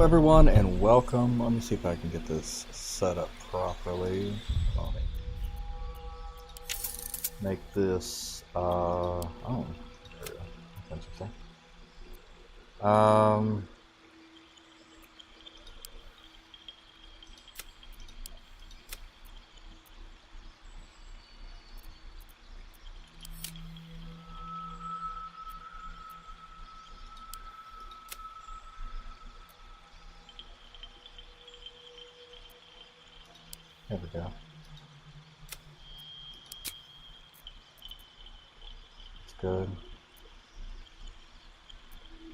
everyone, and welcome. Let me see if I can get this set up properly. Let me make this, oh, there we go. That's interesting. There we go. It's good.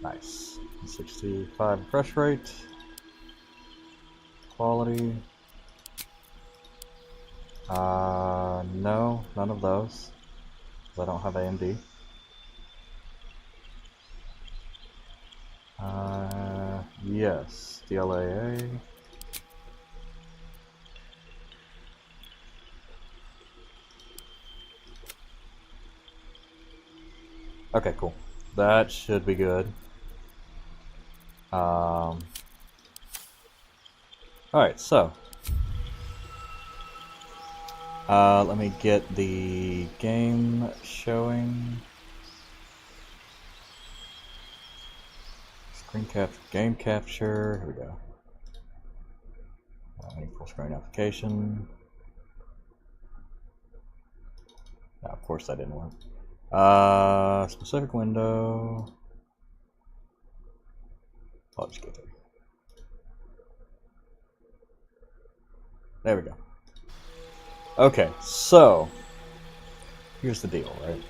Nice. 65 refresh rate. Quality. No, none of those. I don't have AMD. Yes, DLAA. Okay, cool. That should be good. Alright, so let me get the game showing. Screen capture, game capture. Here we go. I need full screen application. No, of course that didn't work. Specific window. I'll just go through. There we go. Okay, so here's the deal, right?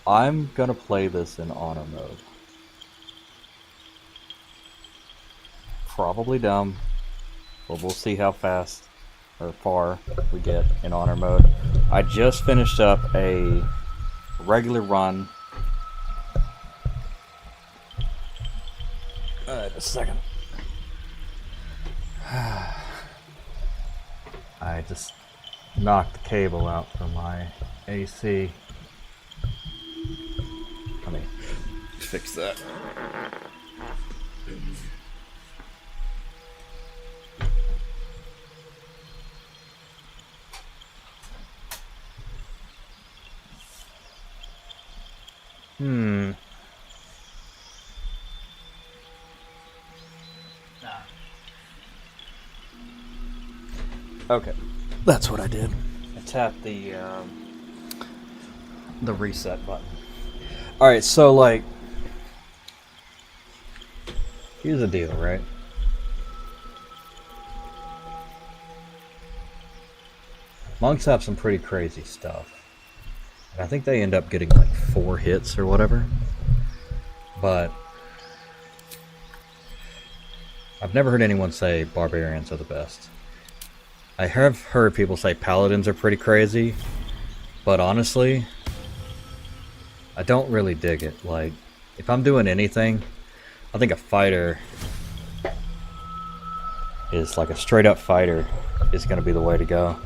I'm gonna play this in honor mode. Probably dumb, but we'll see how fast or far we get in honor mode. I just finished up a regular run. Just a second. I just knocked the cable out from my AC. Let me fix that. Okay, that's what I did. I tapped the reset button. All right, so like, here's the deal, right? Monks have some pretty crazy stuff. And I think they end up getting like 4 hits or whatever. But I've never heard anyone say barbarians are the best. I have heard people say paladins are pretty crazy, but honestly, I don't really dig it. Like, if I'm doing anything, I think a fighter is like a straight up fighter is going to be the way to go.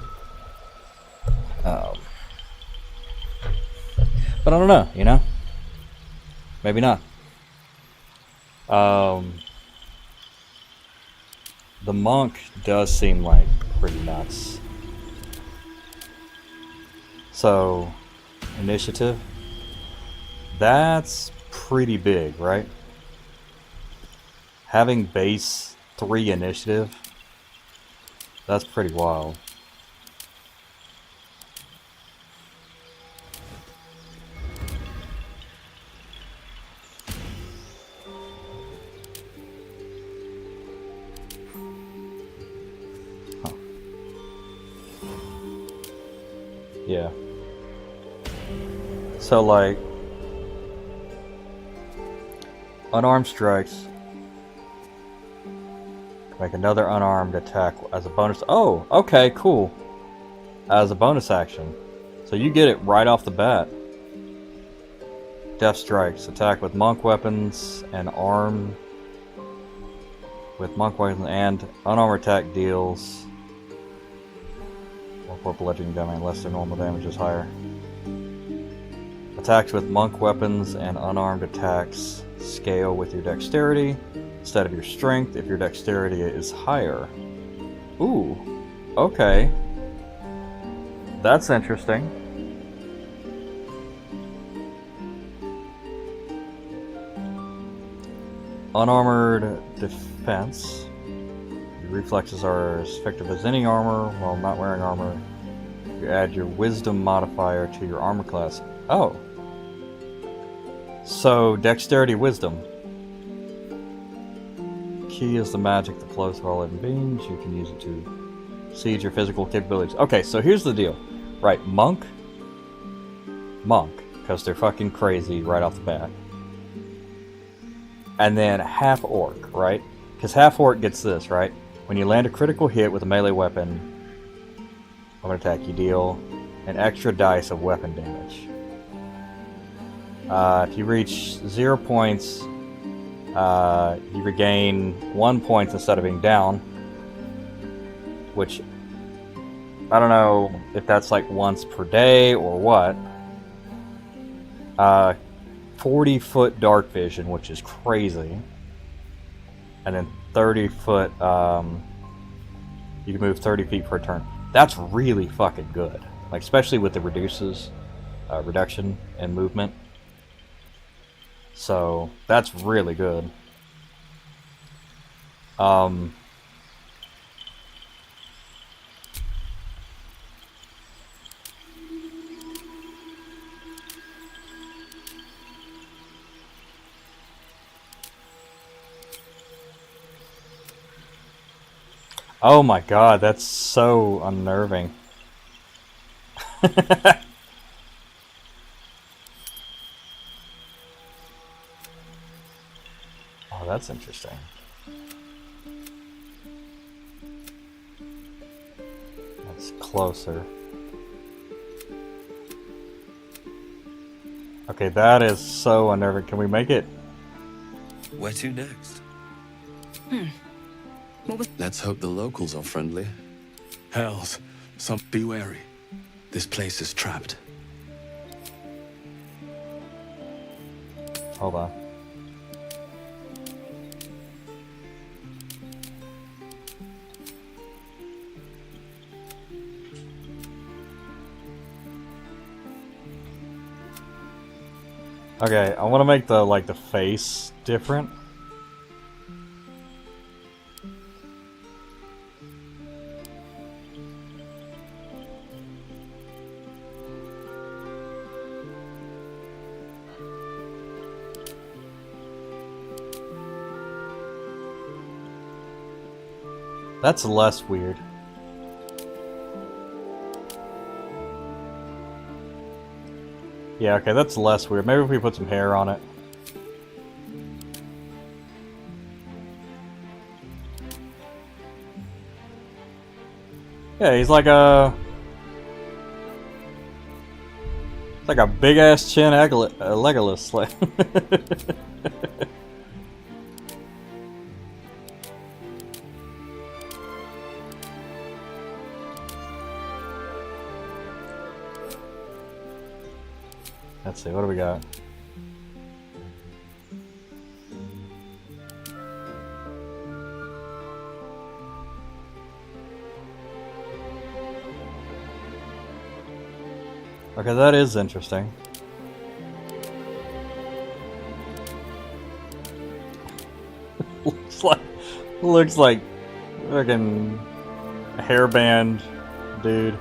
But I don't know, you know? Maybe not. The monk does seem like pretty nuts. So, initiative. That's pretty big, right? Having base 3 initiative, that's pretty wild. Yeah. So like unarmed strikes. Make another unarmed attack as a bonus. Oh, okay, cool. As a bonus action. So you get it right off the bat. Death strikes. Attack with monk weapons and arm with monk weapons and unarmed attack deals or bludgeoning damage unless their normal damage is higher. Attacks with monk weapons and unarmed attacks scale with your dexterity instead of your strength if your dexterity is higher. Ooh, okay. That's interesting. Unarmored defense. Your reflexes are as effective as any armor while not wearing armor. You add your wisdom modifier to your armor class. Oh. So, dexterity, wisdom. Key is the magic that flows through all living beings. You can use it to siege your physical capabilities. Okay, so here's the deal. Right, monk, because they're fucking crazy right off the bat. And then half orc, right? Because half orc gets this, right? When you land a critical hit with a melee weapon, weapon attack, you deal an extra dice of weapon damage. If you reach 0 points, you regain 1 point instead of being down, which I don't know if that's like once per day or what. 40-foot dark vision, which is crazy. And then 30-foot, you can move 30 feet per turn. That's really fucking good. Like, especially with the reduction in movement. So, that's really good. Oh my god, that's so unnerving. Oh, that's interesting. That's closer. Okay, that is so unnerving. Can we make it? Where to next? Let's hope the locals are friendly. Hells, be wary. This place is trapped. Hold on. Okay, I want to make the face different. That's less weird. Yeah, okay, that's less weird. Maybe if we put some hair on it. Yeah, he's like a... It's like a big-ass chin Legolas. Like... Let's see, what do we got? Okay, that is interesting. looks like fucking hairband dude.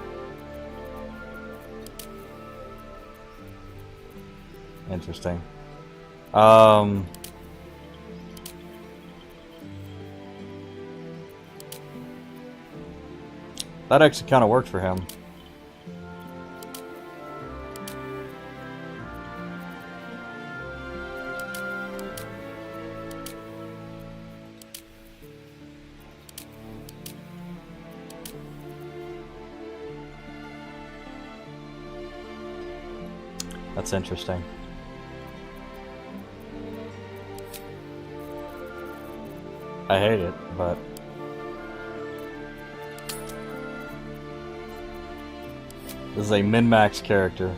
Interesting. That actually kind of worked for him. That's interesting. I hate it, but... This is a min-max character.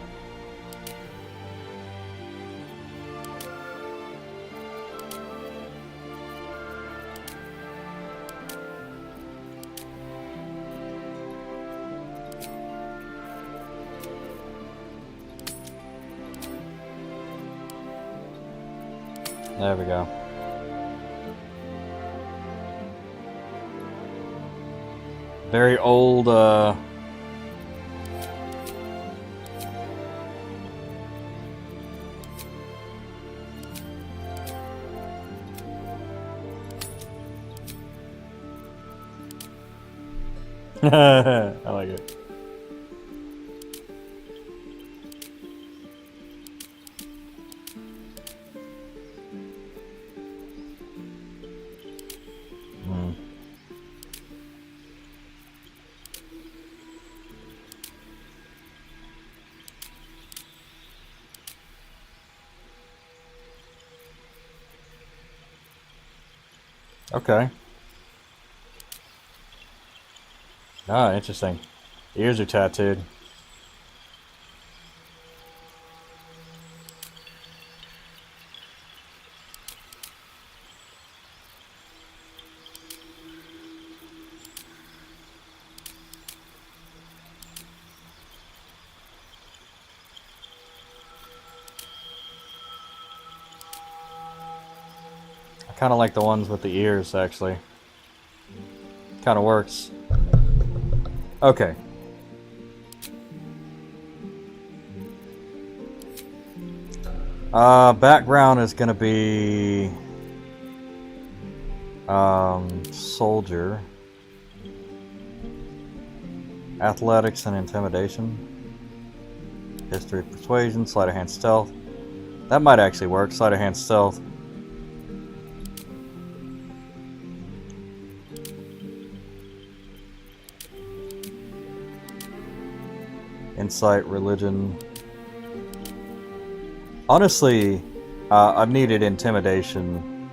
There we go. Very old, I like it. Okay. Ah, interesting. Ears are tattooed. I kind of like the ones with the ears, actually. Kind of works. Okay. Background is gonna be soldier, athletics and intimidation, history, persuasion, sleight of hand, stealth. That might actually work. Sleight of hand, stealth. Insight, religion. Honestly, I've needed intimidation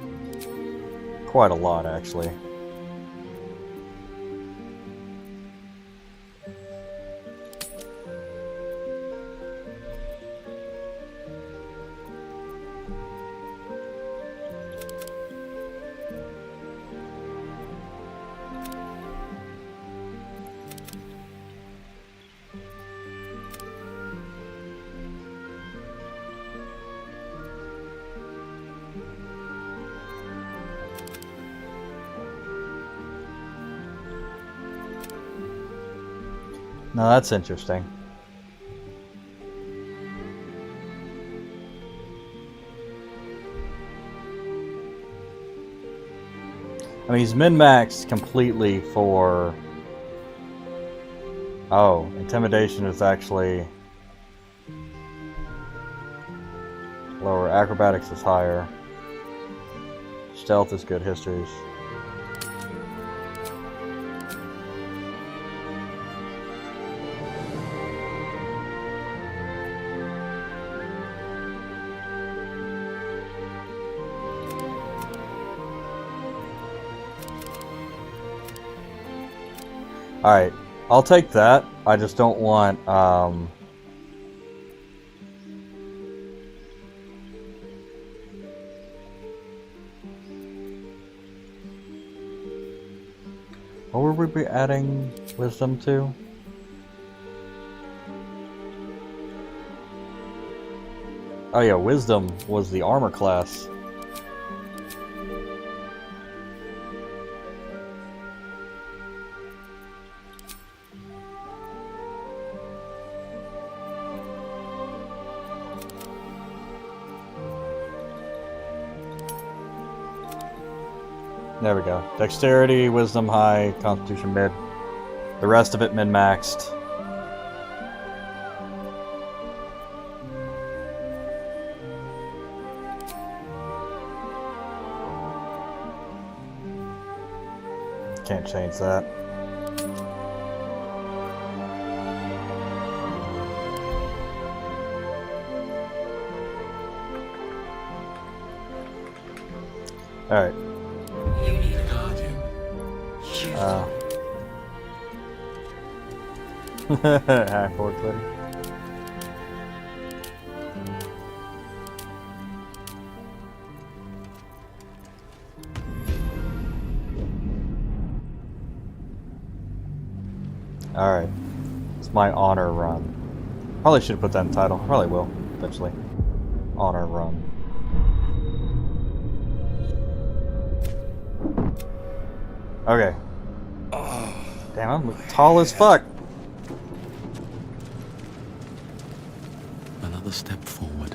quite a lot, actually. No, that's interesting. I mean, he's min-maxed completely for... Oh, intimidation is actually lower. Acrobatics is higher. Stealth is good. Histories. Alright, I'll take that. I just don't want, what would we be adding wisdom to? Oh yeah, wisdom was the armor class. There we go. Dexterity, wisdom high, constitution mid. The rest of it min-maxed. Can't change that. Alright. You need a guardian. Hi, forward click. Alright. It's my honor run. Probably should have put that in the title. Probably will, eventually. Honor run. Okay. Damn, I'm tall as fuck. Another step forward.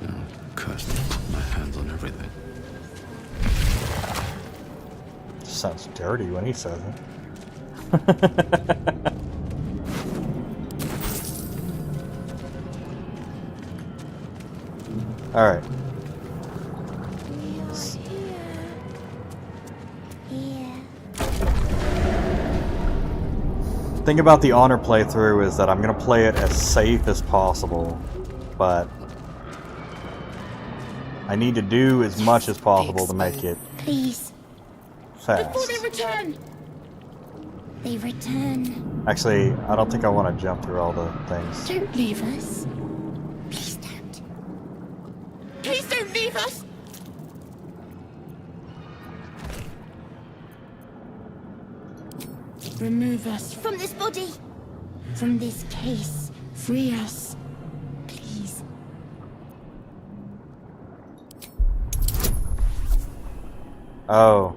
Oh, curse me, put my hands on everything. Sounds dirty when he says it. Alright. Thing about the honor playthrough is that I'm gonna play it as safe as possible, but I need to do as much as possible to make it Please. fast. Before they return. They return. Actually, I don't think I want to jump through all the things. Don't leave us. Please don't. Please don't leave us. Remove us from this body. From this case. Free us. Please. Oh.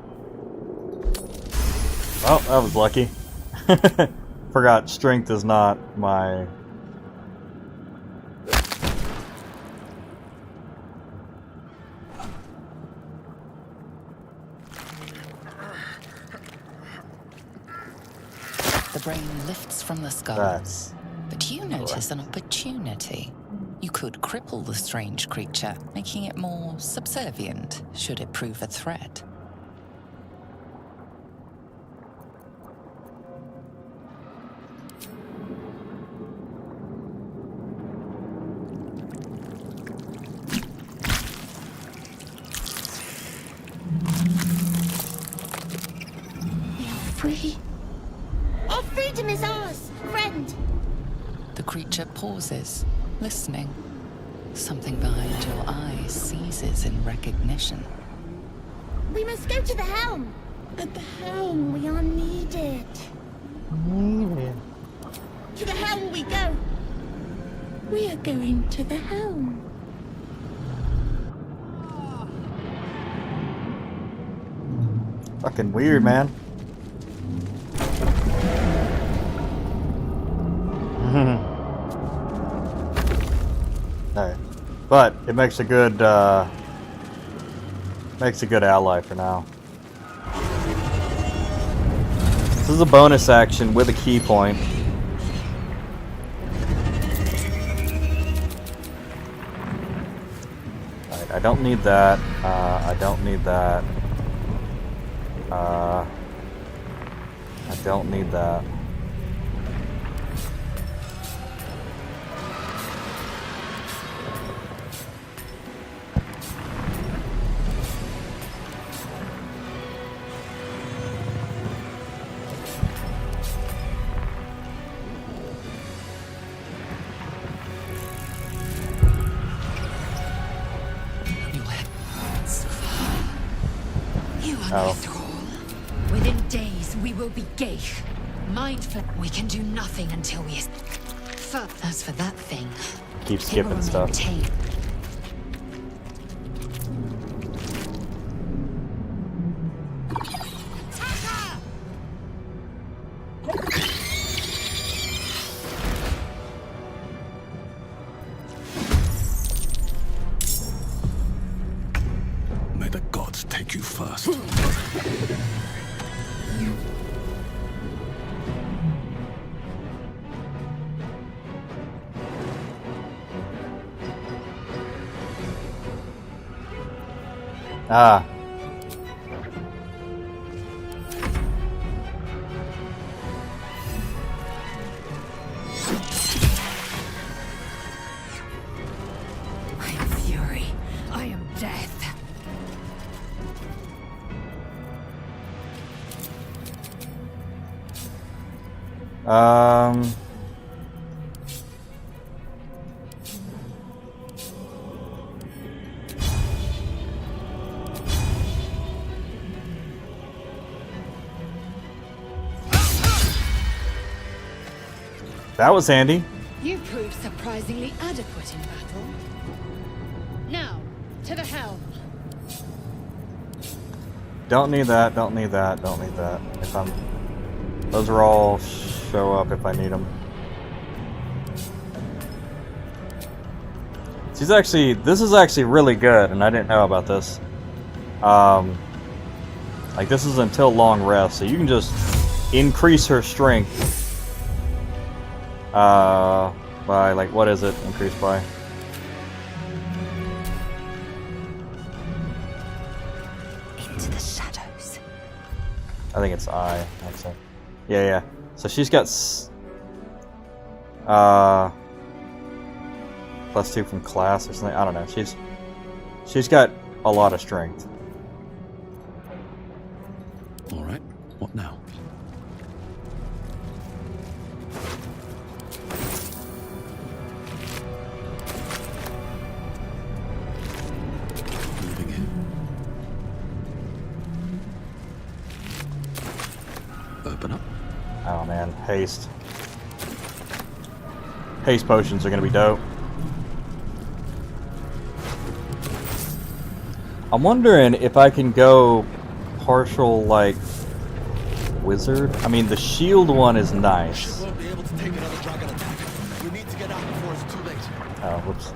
Well, that was lucky. Forgot strength is not my... The brain lifts from the skull. That's... But you notice an opportunity. You could cripple the strange creature, making it more subservient, should it prove a threat. We are free. Our freedom is ours, friend. The creature pauses, listening. Something behind your eyes seizes in recognition. We must go to the helm. At the helm, we are needed. To the helm we go. We are going to the helm. Fucking weird, man. Alright. But it makes a good ally for now. This is a bonus action with a key point. Alright, I don't need that. I don't need that. I don't need that. You are Oh. my thrall. Within days, we will be Geich. Mindful. We can do nothing until we... As for that thing... Keep it will skipping remain stuff. tame. May the gods take you first. Ah. I am fury. I am death. Um. That was handy. You proved surprisingly adequate in battle. Now, to the helm. Don't need that, don't need that, don't need that. If I'm... Those are all show up if I need them. She's actually... This is actually really good, and I didn't know about this. Like, this is until long rest, so you can just increase her strength. By, like, what is it? Increased by? Into the shadows. I think it's I, actually. Yeah. So she's got +2 from class or something. I don't know. She's got a lot of strength. All right. What now? Moving in. Open up. Oh man, haste. Haste potions are gonna be dope. I'm wondering if I can go partial, like, wizard? I mean, the shield one is nice. Won't be able to take another dragon attack. We need to get out before it's too late. Oh, whoops.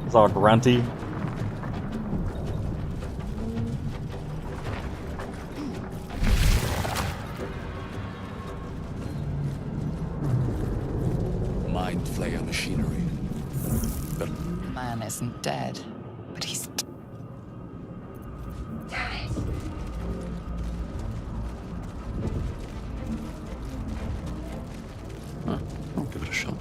It's all grunty. Mind flayer machinery. But Man isn't dead, but he's... I'll give it a shot.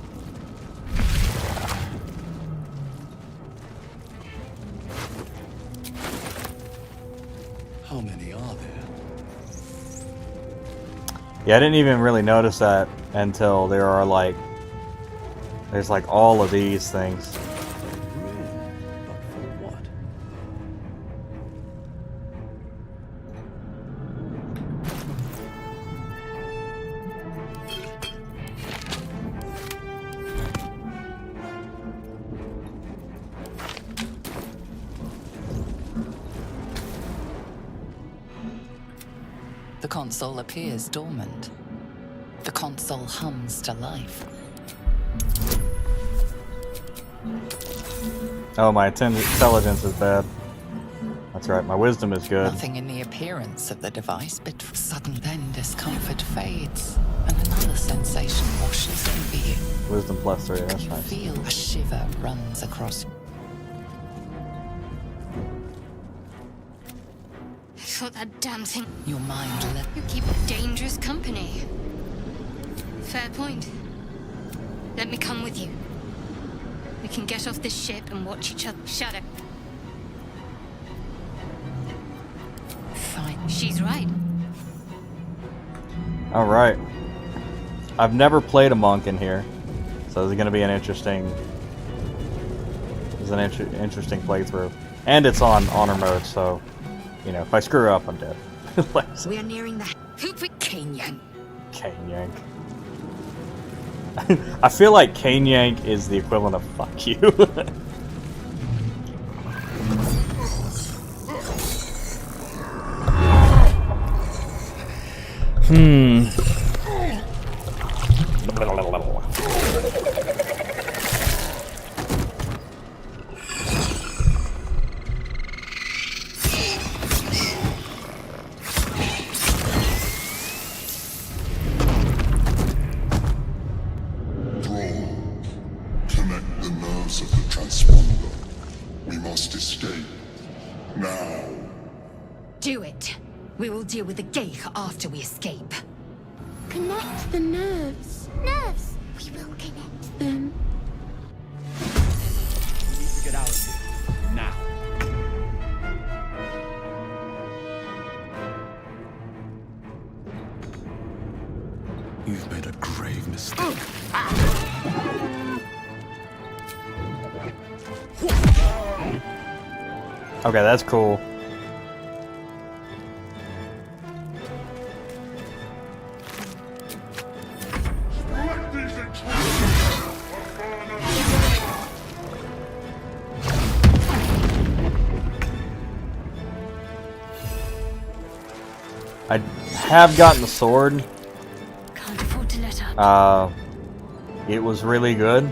How many are there? Yeah, I didn't even really notice that until there are, like... There's, like, all of these things. But for what? The console appears dormant. The console hums to life. Oh, my intelligence is bad. That's right, my wisdom is good. Nothing in the appearance of the device, but suddenly then discomfort fades, and another sensation washes over you. Wisdom +3, that's You nice. feel a shiver runs across. I thought that damn thing. Your mind You keep dangerous company. Fair point. Let me come with you. We can get off this ship and watch each other. Shadow. fine. She's right. Alright. I've never played a monk in here, so this is going to be an interesting... interesting playthrough. And it's on honor mode, so, you know, if I screw up, I'm dead. We are nearing the Cane Yank. Cane Yank. I feel like Cane Yank is the equivalent of fuck you. Connect the nerves of the transponder. We must escape. Now. Do it. We will deal with the Geich after we escape. Connect the nerves. Nerves. We will connect them. We need to get out of here. Now. You've made a grave mistake. Okay, that's cool. Let these intruders I have gotten the sword. Can't afford to let up. It was really good.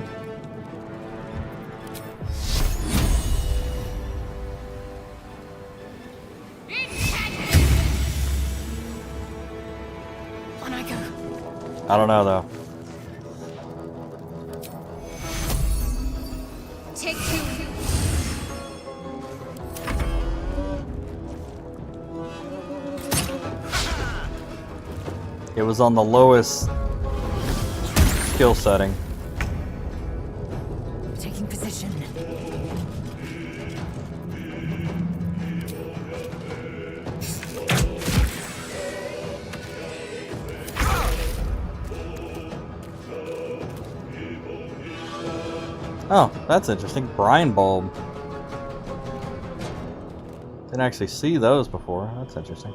On I go. I don't know though. Take two. It was on the lowest skill setting. Taking position. Oh, that's interesting. Brine bulb. Didn't actually see those before. That's interesting.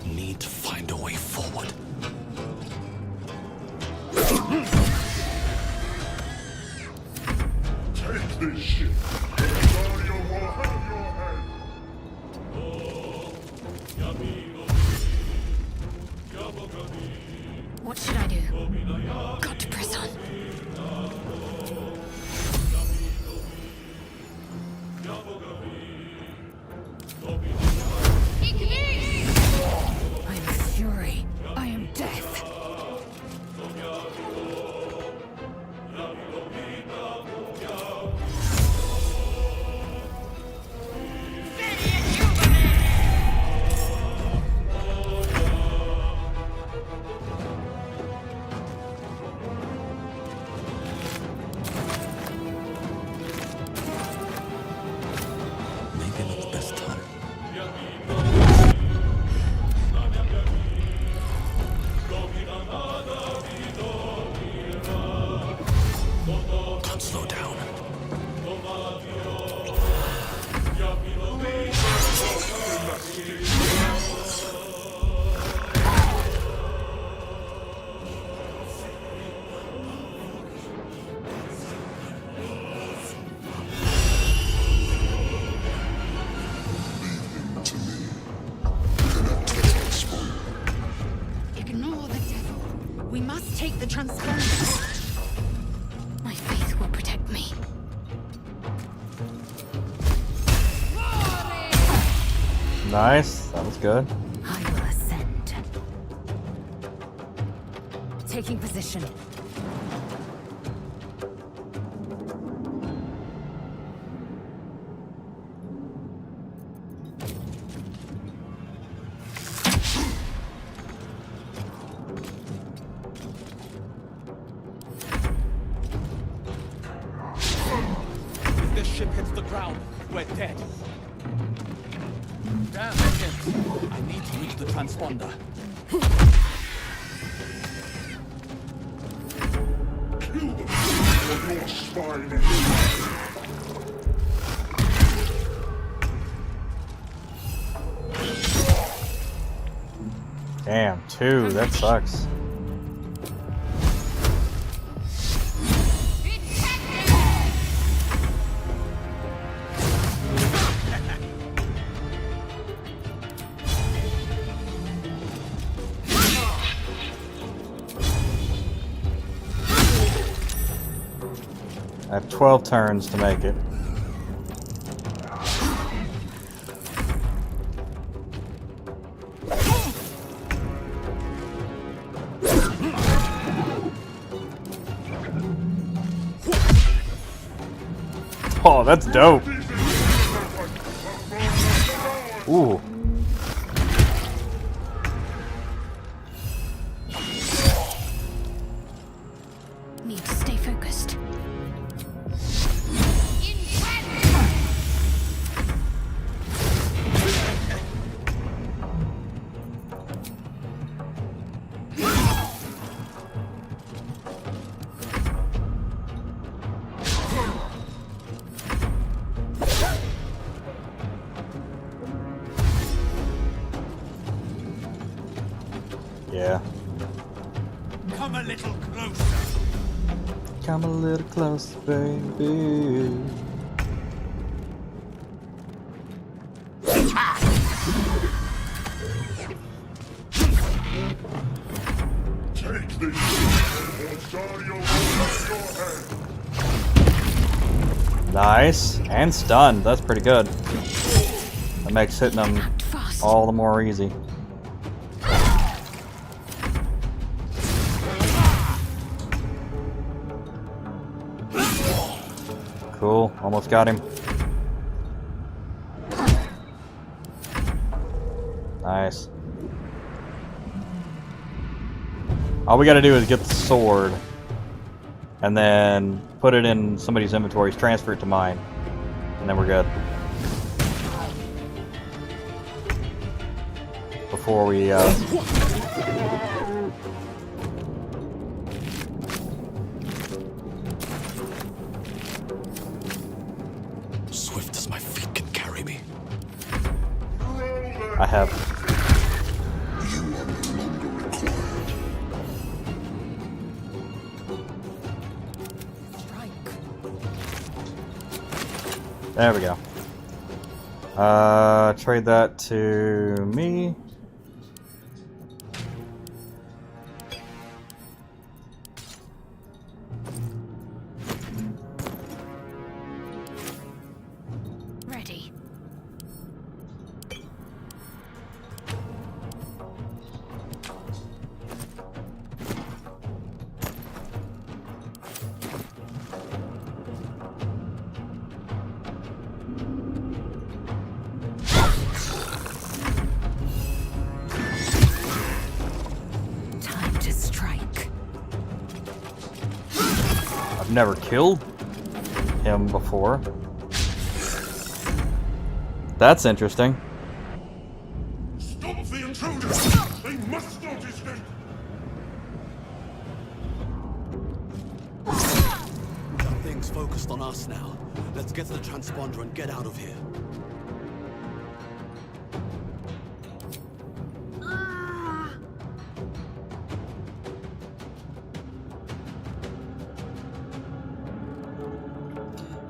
Need to find a way forward. Take this shit. Guardian will have your head. What should I do? Got to press on. I am fury. I am death. Maybe not the best time. Can't slow down. To me. Connect to the transponder. Ignore the devil. We must take the transponder. My faith will protect me. Nice. That was good. I will ascend. Taking position. If this ship hits the ground, we're dead. Damn it. I need to reach the transponder. Or your spine is Damn, 2. That sucks. I have 12 turns to make it. Oh, that's dope. Ooh. Need to stay focused. Yeah. Come a little closer. Come a little close, baby. Take this, or Dario will cut your head. Nice. And stunned. That's pretty good. That makes hitting them Fast. all the more easy. Cool. Almost got him. Nice. All we gotta do is get the sword and then put it in somebody's inventories, transfer it to mine, and then we're good. Before we Swift as my feet can carry me. I have You are no longer required. there we go. Trade that to me. Ready. Time to strike. I've never killed him before. That's interesting. Stop the intruders! They must not escape! That thing's focused on us now. Let's get to the transponder and get out of here.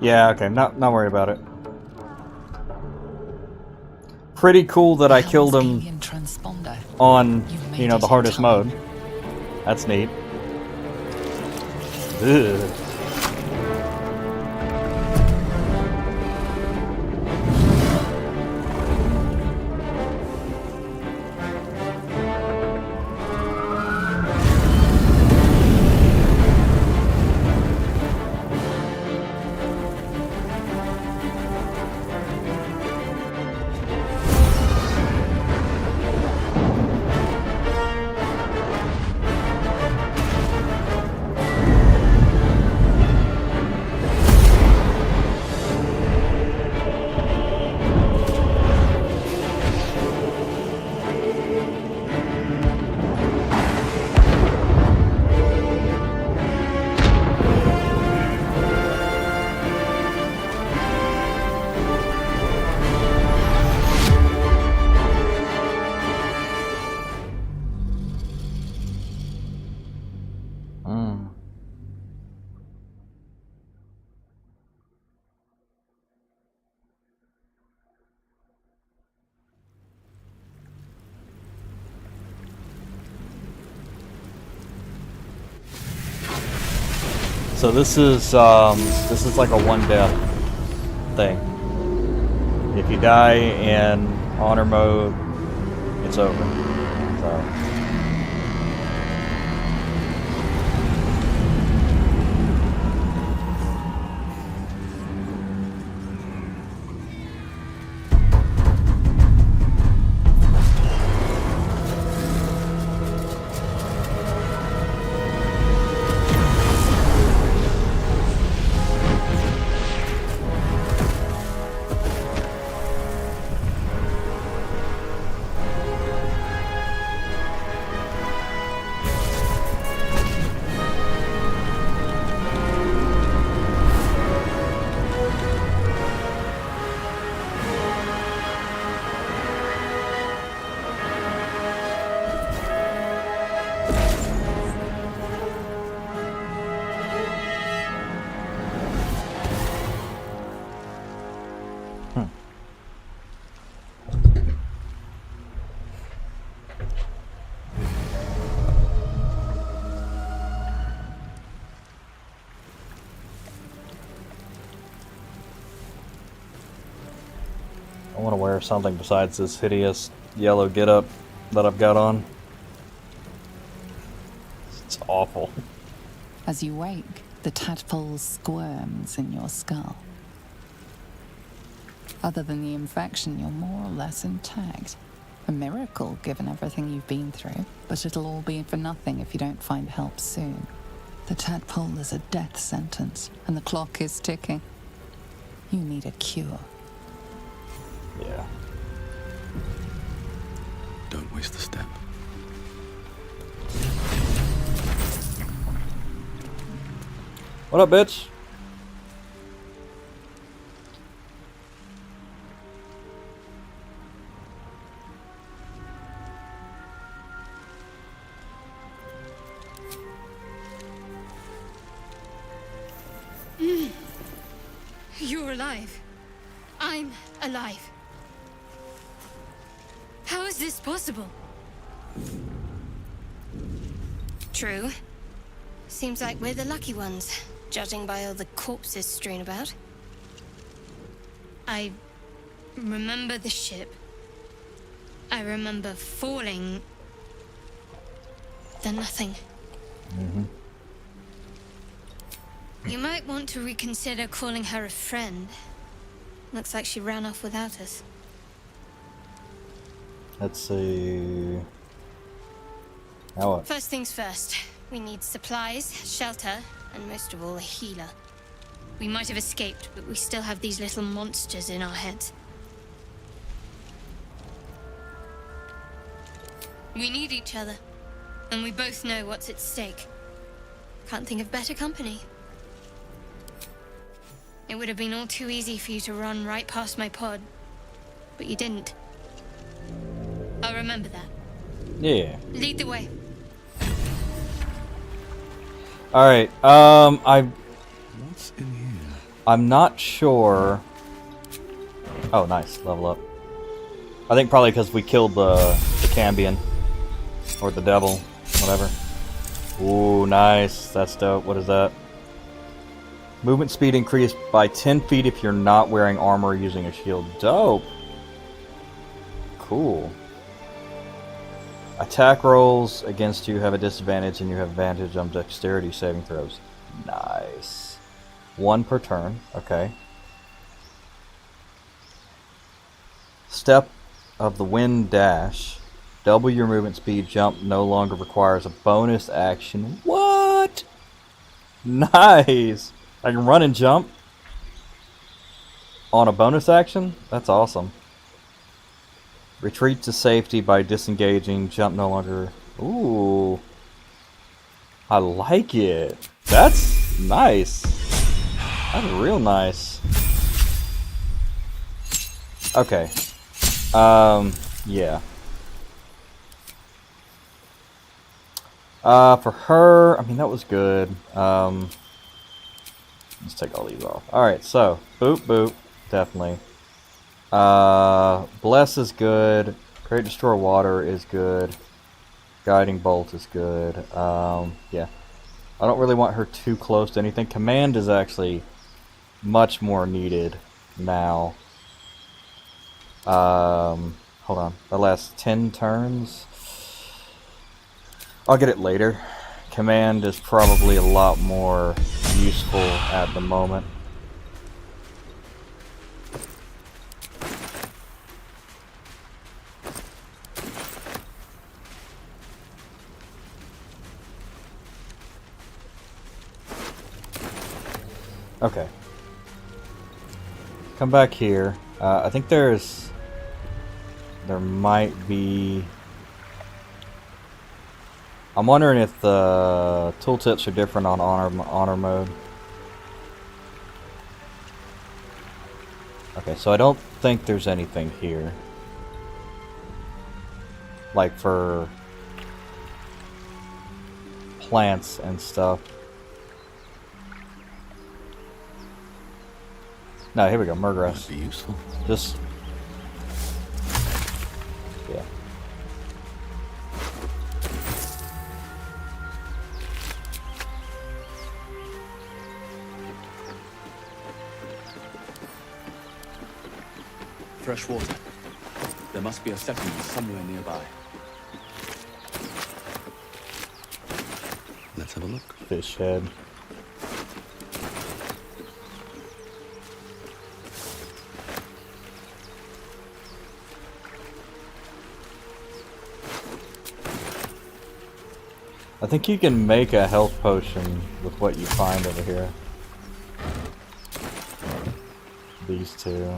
Yeah, okay, not worried about it. Pretty cool that I killed him Alien transponder. on, You've made you know, it the in hardest time. mode. That's neat. Ugh. So this is like a one death thing. If you die in honor mode, it's over. So. wear something besides this hideous yellow getup that I've got on. It's awful. As you wake, the tadpole squirms in your skull. Other than the infection, you're more or less intact. A miracle, given everything you've been through, but it'll all be for nothing if you don't find help soon. The tadpole is a death sentence, and the clock is ticking. You need a cure. Yeah. Don't waste a step. What up, bitch? You're alive. I'm alive. How is this possible? True. Seems like we're the lucky ones, judging by all the corpses strewn about. I remember the ship. I remember falling. Then nothing. You might want to reconsider calling her a friend. Looks like she ran off without us. Let's see. Now what? First things first. We need supplies, shelter, and most of all, a healer. We might have escaped, but we still have these little monsters in our heads. We need each other, and we both know what's at stake. Can't think of better company. It would have been all too easy for you to run right past my pod, but you didn't. I'll remember that. Yeah. Lead the way. Alright, What's in here? I'm not sure. Oh, nice. Level up. I think probably because we killed the Cambion. Or the devil. Whatever. Ooh, nice. That's dope. What is that? Movement speed increased by 10 feet if you're not wearing armor or using a shield. Dope. Cool. Attack rolls against you have a disadvantage and you have advantage on dexterity saving throws. Nice. 1 per turn. Okay. Step of the wind dash. Double your movement speed. Jump no longer requires a bonus action. What? Nice. I can run and jump on a bonus action? That's awesome. Retreat to safety by disengaging. Jump no longer. Ooh. I like it. That's nice. That's real nice. Okay. Yeah. For her, I mean, that was good. Let's take all these off. Alright, so, boop, boop. Definitely. Bless is good. Great Destroy Water is good. Guiding Bolt is good. Yeah. I don't really want her too close to anything. Command is actually much more needed now. Hold on. That lasts 10 turns. I'll get it later. Command is probably a lot more useful at the moment. Okay. Come back here. I think there might be... I'm wondering if the tooltips are different on honor mode. Okay, so I don't think there's anything here. Like for plants and stuff. No, here we go, Murgrass. That'd be useful. Just... yeah. Fresh water. There must be a settlement somewhere nearby. Let's have a look. Fish head. I think you can make a health potion with what you find over here. These two.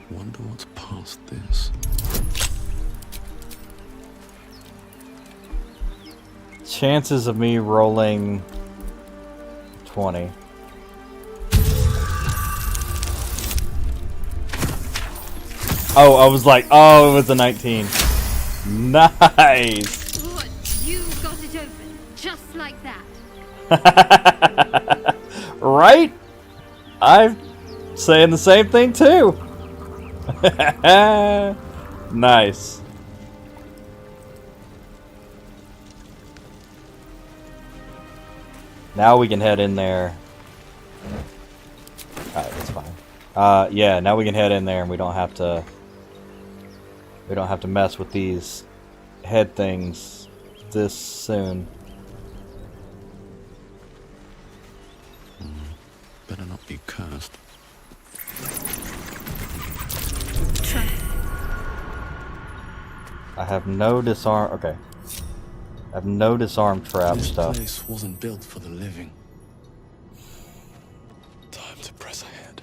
Wonder what's past this. Chances of me rolling 20. Oh, I was like, oh, it was a 19. Nice! What? You got it open, just like that. Right? I'm saying the same thing too. Nice. Now we can head in there. Alright, that's fine. Yeah, now we can head in there and we don't have to mess with these head things this soon. Better not be cursed. I have no disarm. Okay. I have no disarm trap This stuff. place wasn't built for the living. Time to press ahead.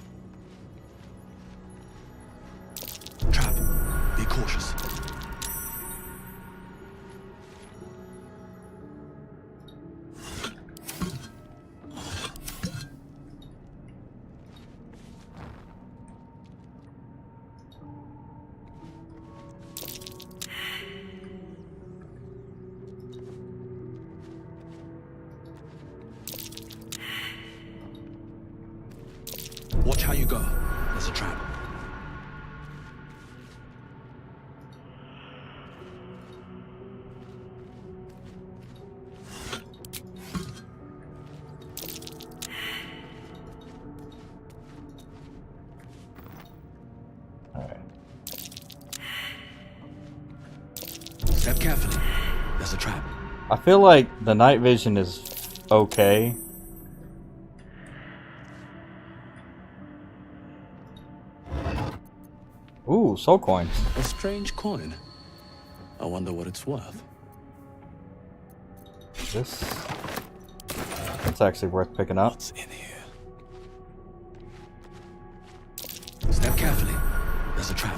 Trap. Be cautious. Watch how you go. There's a trap. Alright. Step carefully. There's a trap. I feel like the night vision is okay. Ooh, soul coin. A strange coin. I wonder what it's worth. That's actually worth picking up. What's in here? Step carefully. There's a trap.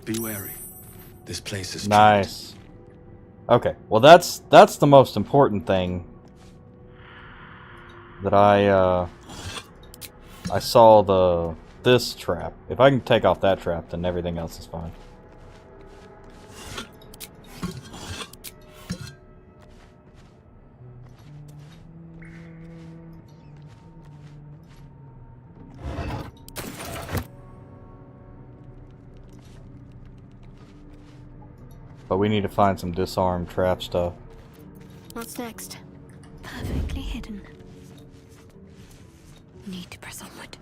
Be wary. This place is Nice. Okay, well that's the most important thing that I saw this trap. If I can take off that trap, then everything else is fine. But we need to find some disarm trap stuff. What's next? Perfectly hidden. Need to press onward.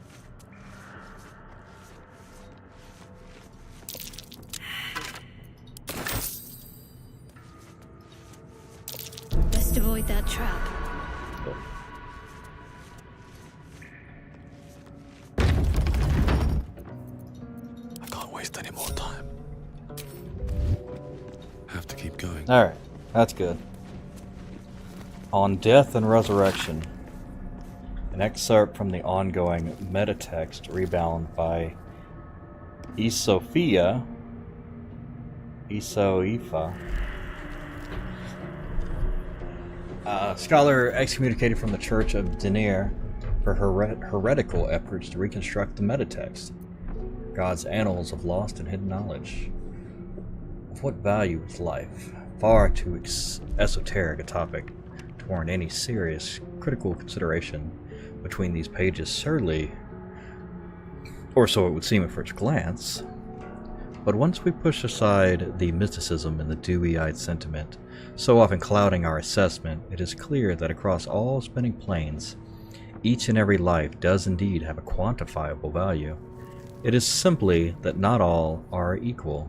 Best avoid that trap. I can't waste any more time. Have to keep going. Alright, that's good. On Death and Resurrection. An excerpt from the ongoing metatext rebound by Isoifa, scholar excommunicated from the Church of Denir for heretical efforts to reconstruct the metatext, God's annals of lost and hidden knowledge. Of what value is life? Far too esoteric a topic to warrant any serious, critical consideration between these pages, surely, or so it would seem at first glance. But once we push aside the mysticism and the dewy-eyed sentiment, so often clouding our assessment, it is clear that across all spinning planes, each and every life does indeed have a quantifiable value. It is simply that not all are equally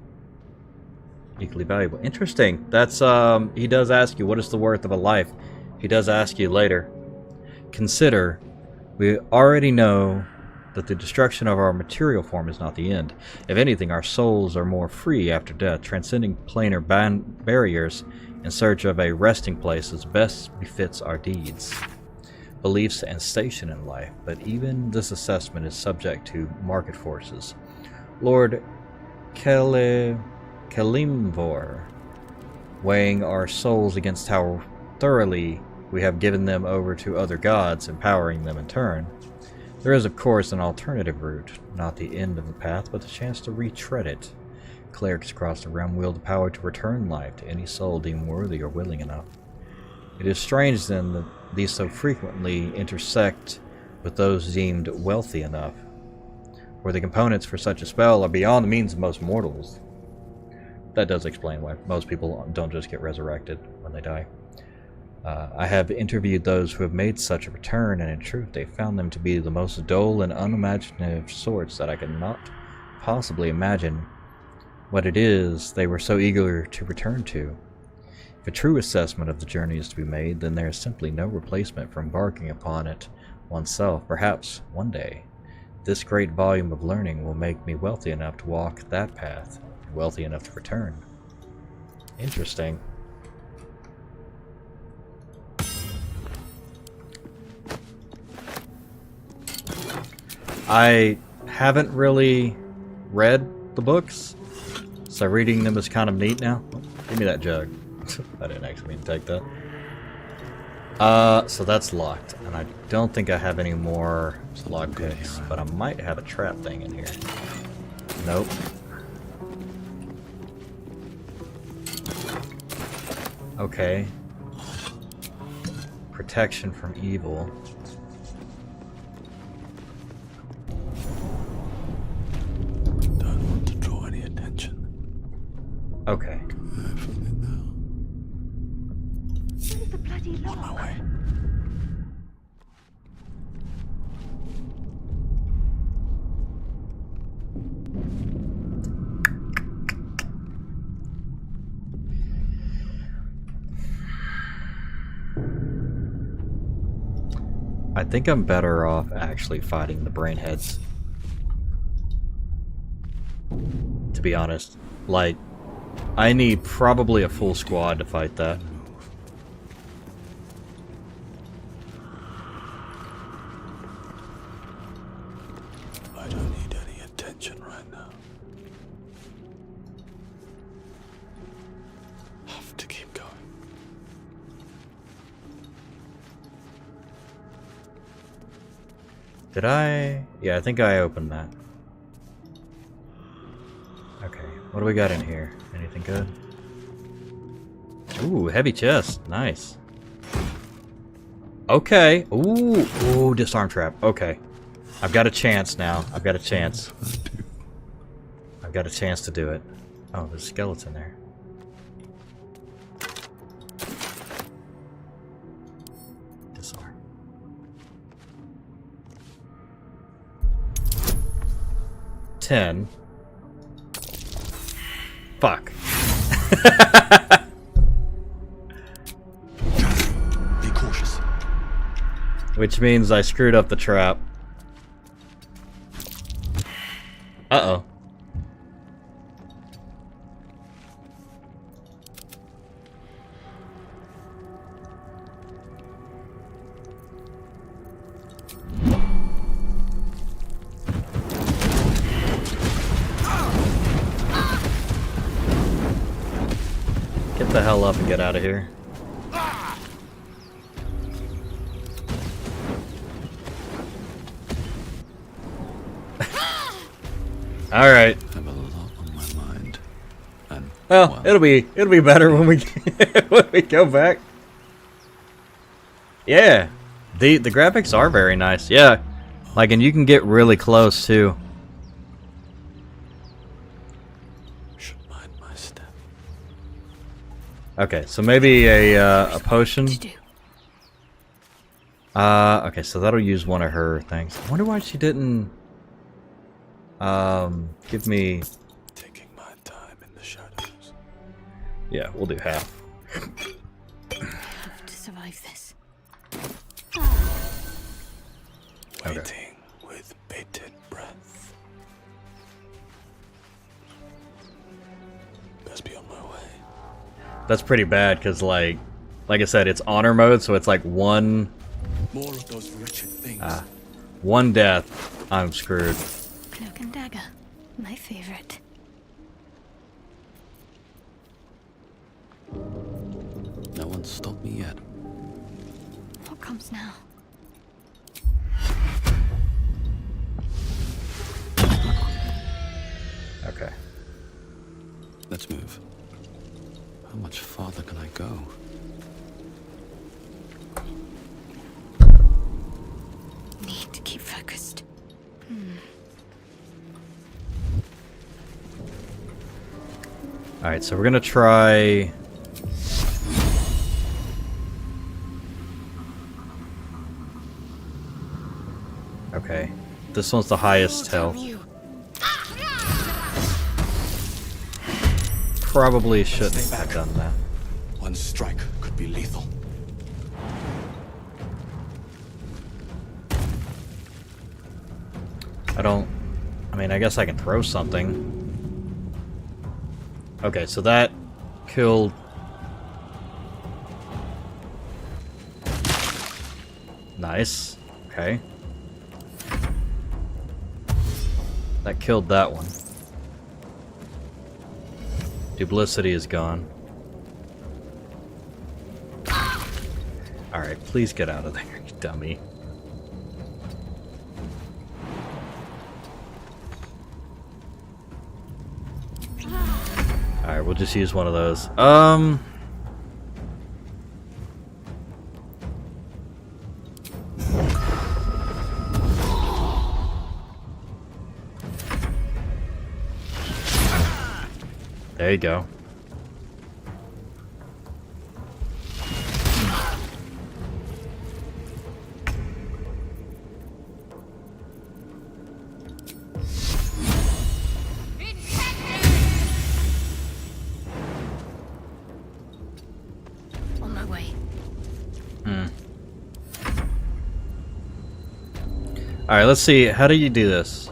valuable. Interesting. That's, he does ask you, what is the worth of a life? He does ask you later. Consider, we already know that the destruction of our material form is not the end. If anything, our souls are more free after death, transcending planar barriers in search of a resting place as best befits our deeds, beliefs, and station in life. But even this assessment is subject to market forces. Lord Kalimvor, weighing our souls against how thoroughly we have given them over to other gods, empowering them in turn. There is, of course, an alternative route, not the end of the path, but the chance to retread it. Clerics across the realm wield the power to return life to any soul deemed worthy or willing enough. It is strange, then, that these so frequently intersect with those deemed wealthy enough, where the components for such a spell are beyond the means of most mortals. That does explain why most people don't just get resurrected when they die. I have interviewed those who have made such a return, and in truth they found them to be the most dull and unimaginative sorts that I could not possibly imagine what it is they were so eager to return to. If a true assessment of the journey is to be made, then there is simply no replacement for embarking upon it oneself. Perhaps, one day, this great volume of learning will make me wealthy enough to walk that path, and wealthy enough to return. Interesting. I haven't really read the books, so reading them is kind of neat now. Oh, give me that jug. I didn't actually mean to take that. So that's locked, and I don't think I have any more lock picks, but I might have a trap thing in here. Nope. Okay. Protection from evil. Okay. On my way. I think I'm better off actually fighting the brainheads. To be honest. Like, I need probably a full squad to fight that. I don't need any attention right now. Have to keep going. Did I? Yeah, I think I opened that. Okay, what do we got in here? Anything good? Ooh, heavy chest. Nice. Okay. Ooh, disarm trap. Okay. I've got a chance now. I've got a chance. I've got a chance to do it. Oh, there's a skeleton there. Disarm. $10. Fuck. Be cautious. Which means I screwed up the trap. Uh-oh. Get the hell up and get out of here. Alright. I have a lot on my mind, and Well, Wow. it'll be better when we when we go back. Yeah, the graphics are very nice. Yeah, like, and you can get really close too. Should mind my step. Okay, so maybe a potion. To do. Okay, so that'll use one of her things. I wonder why she didn't give me. Taking my time in the shadows. Yeah, we'll do half. Have to survive this. Waiting with bated breath. Best be on my way. That's pretty bad because, like I said, it's honor mode, so it's like one More of those wretched things. one death, I'm screwed. Cloak and dagger. My favorite. No one stopped me yet. What comes now? Okay. Let's move. How much farther can I go? Need to keep focused. Alright, so we're gonna try. Okay. This one's the highest health. Probably shouldn't Stay have back. done that. One strike could be lethal. I mean, I guess I can throw something. Okay, so that killed. Nice. Okay. That killed that one. Duplicity is gone. Alright, please get out of there, you dummy. Alright, we'll just use one of those. There you go. On my way. Alright, let's see. How do you do this?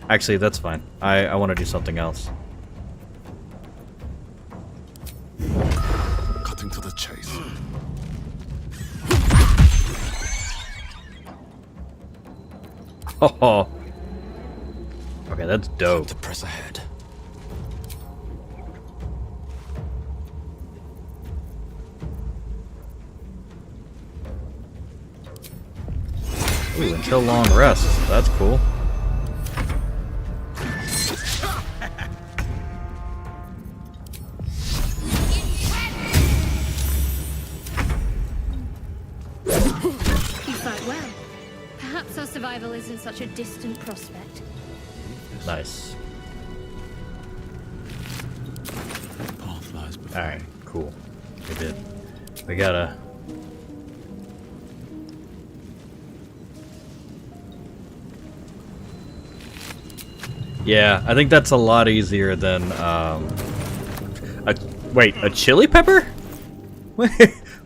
Actually, that's fine. I want to do something else. Cutting to the chase. Oh. Okay, that's dope. To press ahead. Ooh, until long rest. That's cool. You fight well. Perhaps our survival isn't such a distant prospect. Nice. Path lies before. Alright, cool. We did. We gotta. Yeah, I think that's a lot easier than, wait, a chili pepper?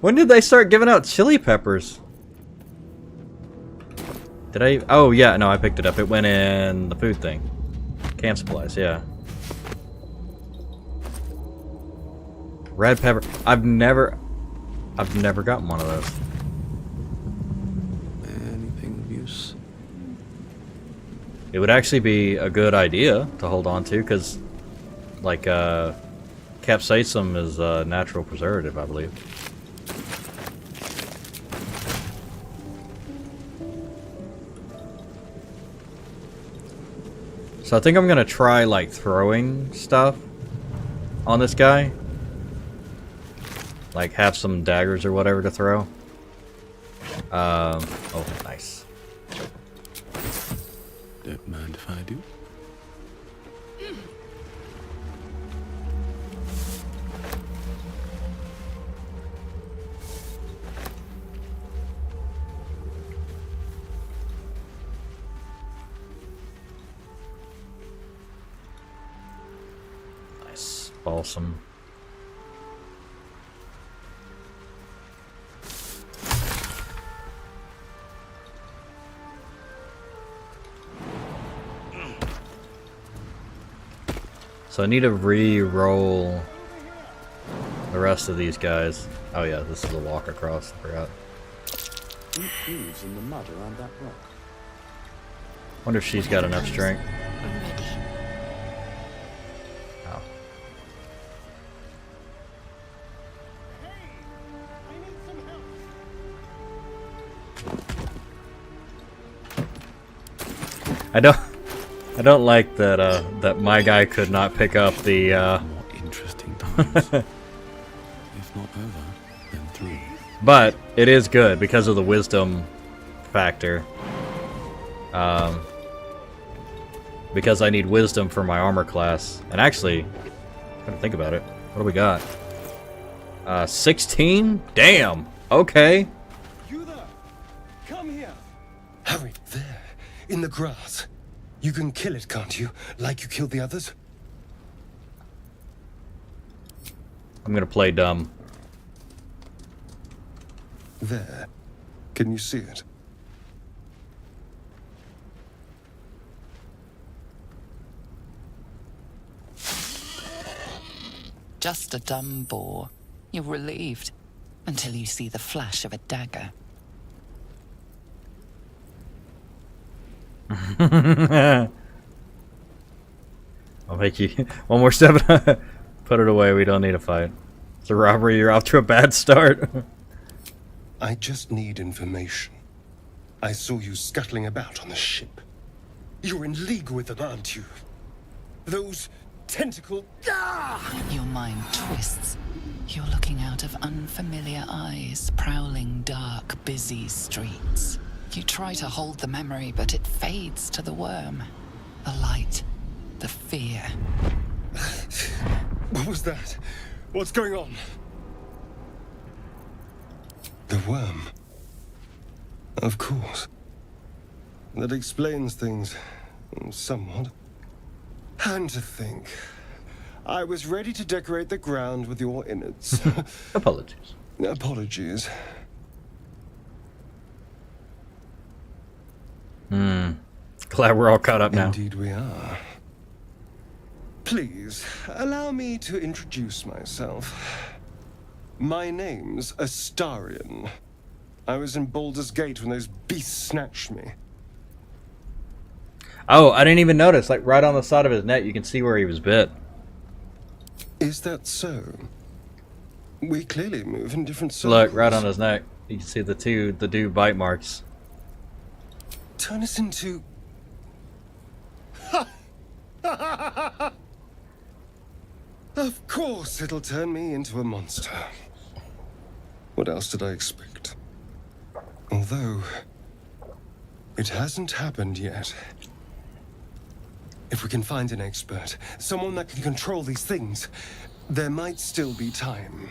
When did they start giving out chili peppers? Did I? Oh, yeah, no, I picked it up. It went in the food thing. Camp supplies, yeah. Red pepper. I've never gotten one of those. Anything of use? It would actually be a good idea to hold on to, because, like, capsaicin is a natural preservative, I believe. So I think I'm gonna try, like, throwing stuff. on this guy. Like, have some daggers or whatever to throw. Oh, nice. Don't mind if I do. Nice. Balsam. So I need to re-roll the rest of these guys. Oh yeah, this is a walk across. I forgot. Deep grooves in the mud around that rock. Wonder if she's got enough strength. I'm ready. Oh. I don't like that that my guy could not pick up the More interesting times. If not over, then through. but it is good because of the wisdom factor. Because I need wisdom for my armor class. And actually, I'm trying to think about it. What do we got? 16? Damn. Okay. You there! Come here! Harry, there, in the grass. You can kill it, can't you? Like you killed the others? I'm gonna play dumb. There. Can you see it? Just a dumb boar. You're relieved until you see the flash of a dagger. I'll make you one more step. Put it away. We don't need a fight. It's a robbery. You're off to a bad start. I just need information. I saw you scuttling about on the ship. You're in league with them, aren't you? Those tentacle... Ah! Your mind twists. You're looking out of unfamiliar eyes, prowling dark, busy streets. You try to hold the memory, but it fades to the worm. The light, the fear. What was that? What's going on? The worm. Of course. That explains things somewhat. And to think, I was ready to decorate the ground with your innards. Apologies. Apologies. Glad we're all caught up now. Indeed we are. Please, allow me to introduce myself. My name's Astarion. I was in Baldur's Gate when those beasts snatched me. Oh, I didn't even notice. Like right on the side of his neck, you can see where he was bit. Is that so? We clearly move in different circles. Look, right on his neck. You can see the two bite marks. Turn us into... Of course it'll turn me into a monster. What else did I expect? Although, it hasn't happened yet. If we can find an expert, someone that can control these things, there might still be time.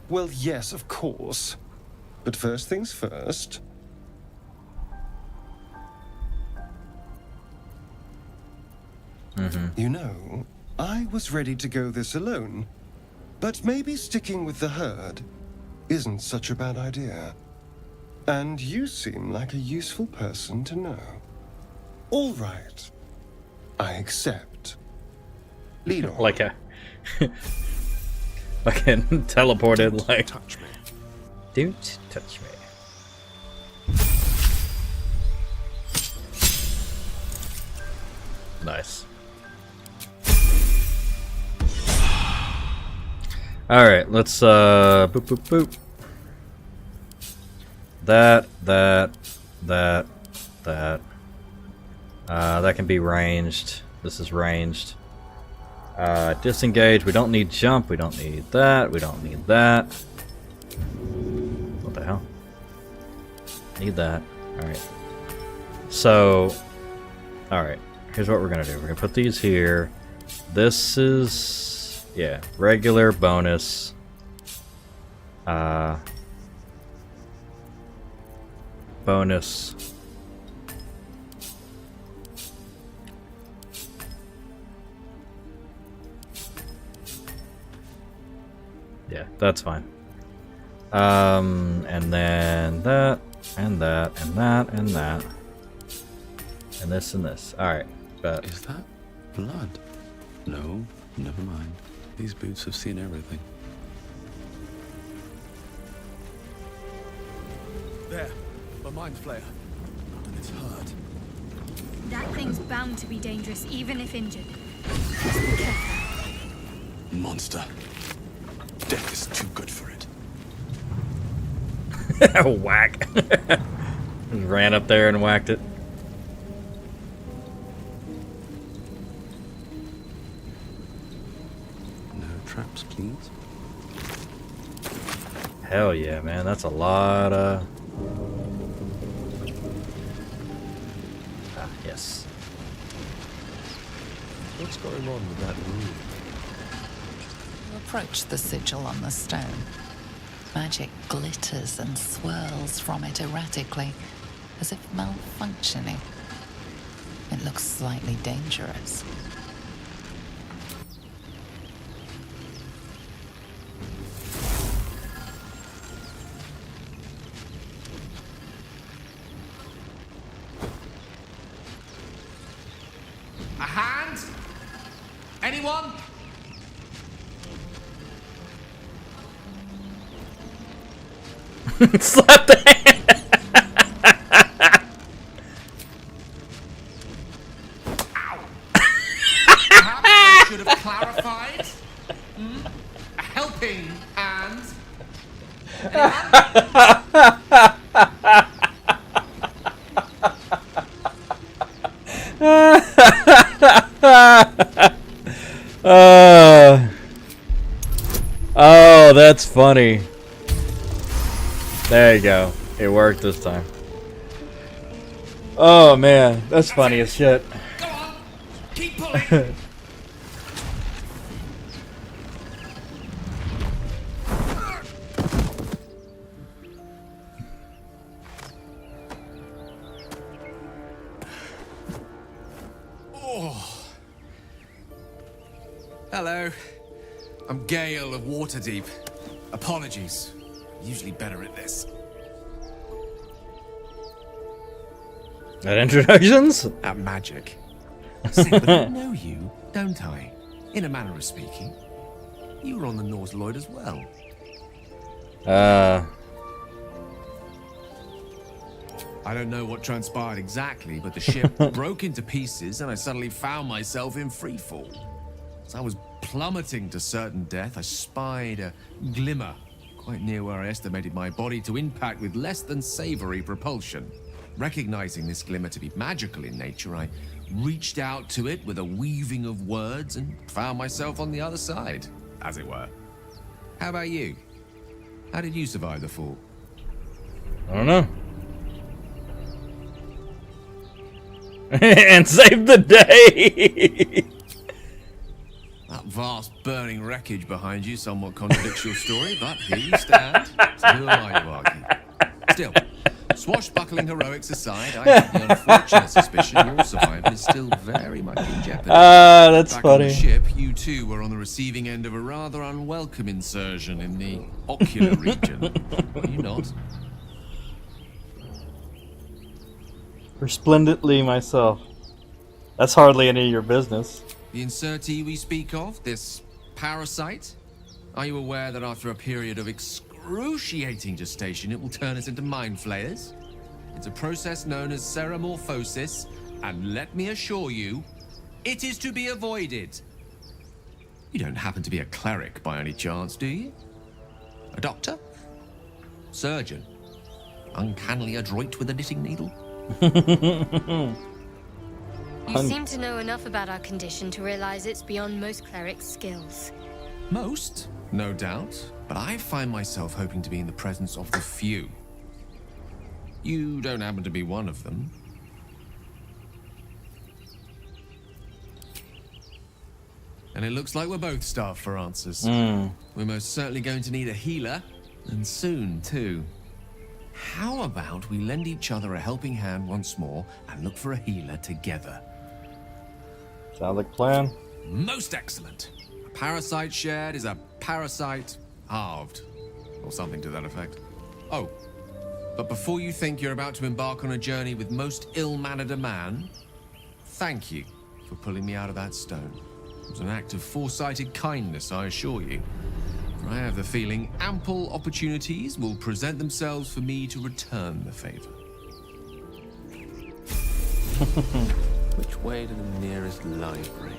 Well, yes, of course. But first things first. You know, I was ready to go this alone, but maybe sticking with the herd isn't such a bad idea. And you seem like a useful person to know. All right. I accept. Lead on. Like a fucking teleported. Like, Touch me. don't touch me. Nice. All right, let's boop boop boop. That. That can be ranged. This is ranged. Disengage. We don't need jump. We don't need that. We don't need that. What the hell? Need that. Alright. So, alright. Here's what we're gonna do. We're gonna put these here. This is, yeah, regular bonus. Bonus. Yeah, that's fine. And then that, and that, and that, and that. And this and this. Alright, but... Is that blood? No, never mind. These boots have seen everything. There, a mind flayer. And it's hurt. That thing's bound to be dangerous, even if injured. Just be careful. Monster. Death is too good for it. Whack. Just ran up there and whacked it. No traps, please. Hell yeah, man. That's a lot of... Ah, yes. What's going on with that room? You approach the sigil on the stone. Magic glitters and swirls from it erratically, as if malfunctioning. It looks slightly dangerous. A hand? Anyone? Slap the hand! Perhaps I should have clarified. A helping hand. Oh, that's funny. There you go. It worked this time. Oh man, that's funny as shit. Go on. Keep pulling. Hello. I'm Gale of Waterdeep. Apologies. Usually better at this. At introductions? At magic. See, but I know you, don't I? In a manner of speaking. You were on the Norse Lloyd as well. I don't know what transpired exactly, but the ship broke into pieces and I suddenly found myself in freefall. As I was plummeting to certain death, I spied a glimmer quite near where I estimated my body to impact with less than savory propulsion. Recognizing this glimmer to be magical in nature, I reached out to it with a weaving of words and found myself on the other side, as it were. How about you? How did you survive the fall? I don't know. And save the day! That vast burning wreckage behind you somewhat contradicts your story, but here you stand. So who am I to argue? Still, swashbuckling heroics aside, I have the unfortunate suspicion your survival is still very much in jeopardy. That's Back funny. on the ship, you too were on the receiving end of a rather unwelcome insertion in the ocular region. Were you not? Resplendently myself. That's hardly any of your business. The insertee we speak of, this parasite? Are you aware that after a period of excruciating gestation, it will turn us into mind flayers? It's a process known as ceremorphosis, and let me assure you, it is to be avoided. You don't happen to be a cleric by any chance, do you? A doctor? Surgeon? Uncannily adroit with a knitting needle? You seem to know enough about our condition to realize it's beyond most clerics' skills. Most, no doubt, but I find myself hoping to be in the presence of the few. You don't happen to be one of them. And it looks like we're both starved for answers. We're most certainly going to need a healer, and soon, too. How about we lend each other a helping hand once more and look for a healer together? Sounds like a plan. Most excellent. A parasite shared is a parasite halved, or something to that effect. Oh, but before you think you're about to embark on a journey with most ill-mannered a man, thank you for pulling me out of that stone. It was an act of foresighted kindness, I assure you. For I have the feeling ample opportunities will present themselves for me to return the favor. Which way to the nearest library?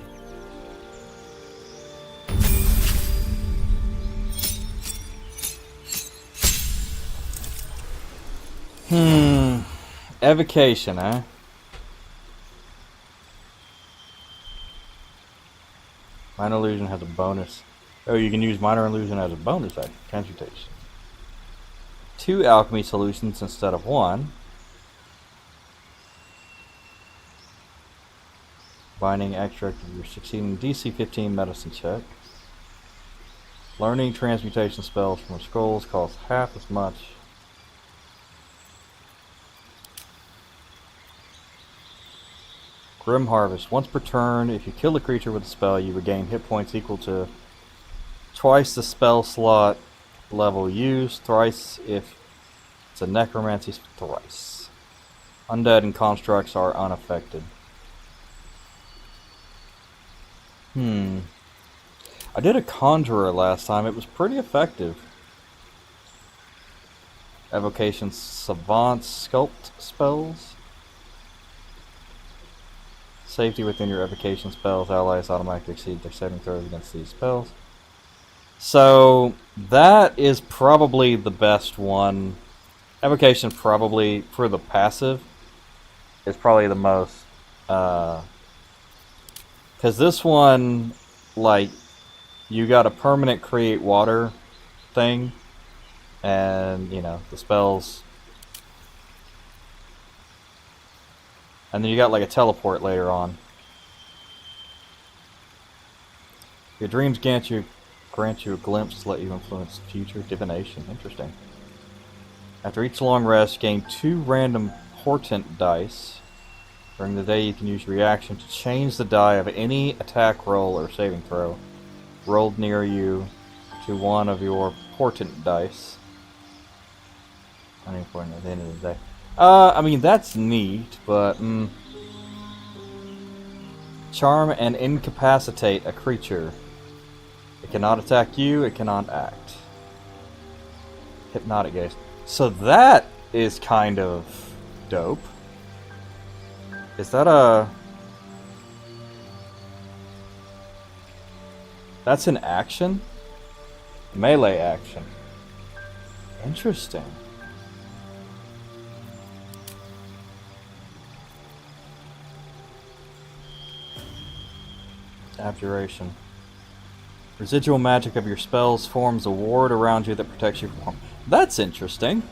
Evocation, eh? Minor illusion has a bonus. Oh, you can use minor illusion as a bonus action. Transmutation. 2 alchemy solutions instead of 1. Binding extract if you're succeeding DC 15 medicine check. Learning transmutation spells from scrolls costs half as much. Grim Harvest. Once per turn, if you kill a creature with a spell, you regain hit points equal to twice the spell slot level used, thrice if it's a necromancy, thrice. Undead and constructs are unaffected. I did a Conjurer last time. It was pretty effective. Evocation Savant Sculpt spells. Safety within your evocation spells. Allies automatically exceed their saving throws against these spells. So that is probably the best one. Evocation probably, for the passive, is probably the most. Because this one, like, you got a permanent create water thing. And, you know, the spells. And then you got like a teleport later on. Your dreams grant you a glimpse to let you influence future divination. Interesting. After each long rest, gain 2 random portent dice. During the day, you can use reaction to change the die of any attack roll or saving throw rolled near you to one of your portent dice. Unimportant at the end of the day. I mean, that's neat, but charm and incapacitate a creature. It cannot attack you, it cannot act. Hypnotic gaze. So that is kind of dope. Is that a... That's an action? Melee action. Interesting. Abjuration. Residual magic of your spells forms a ward around you that protects you from harm. That's interesting.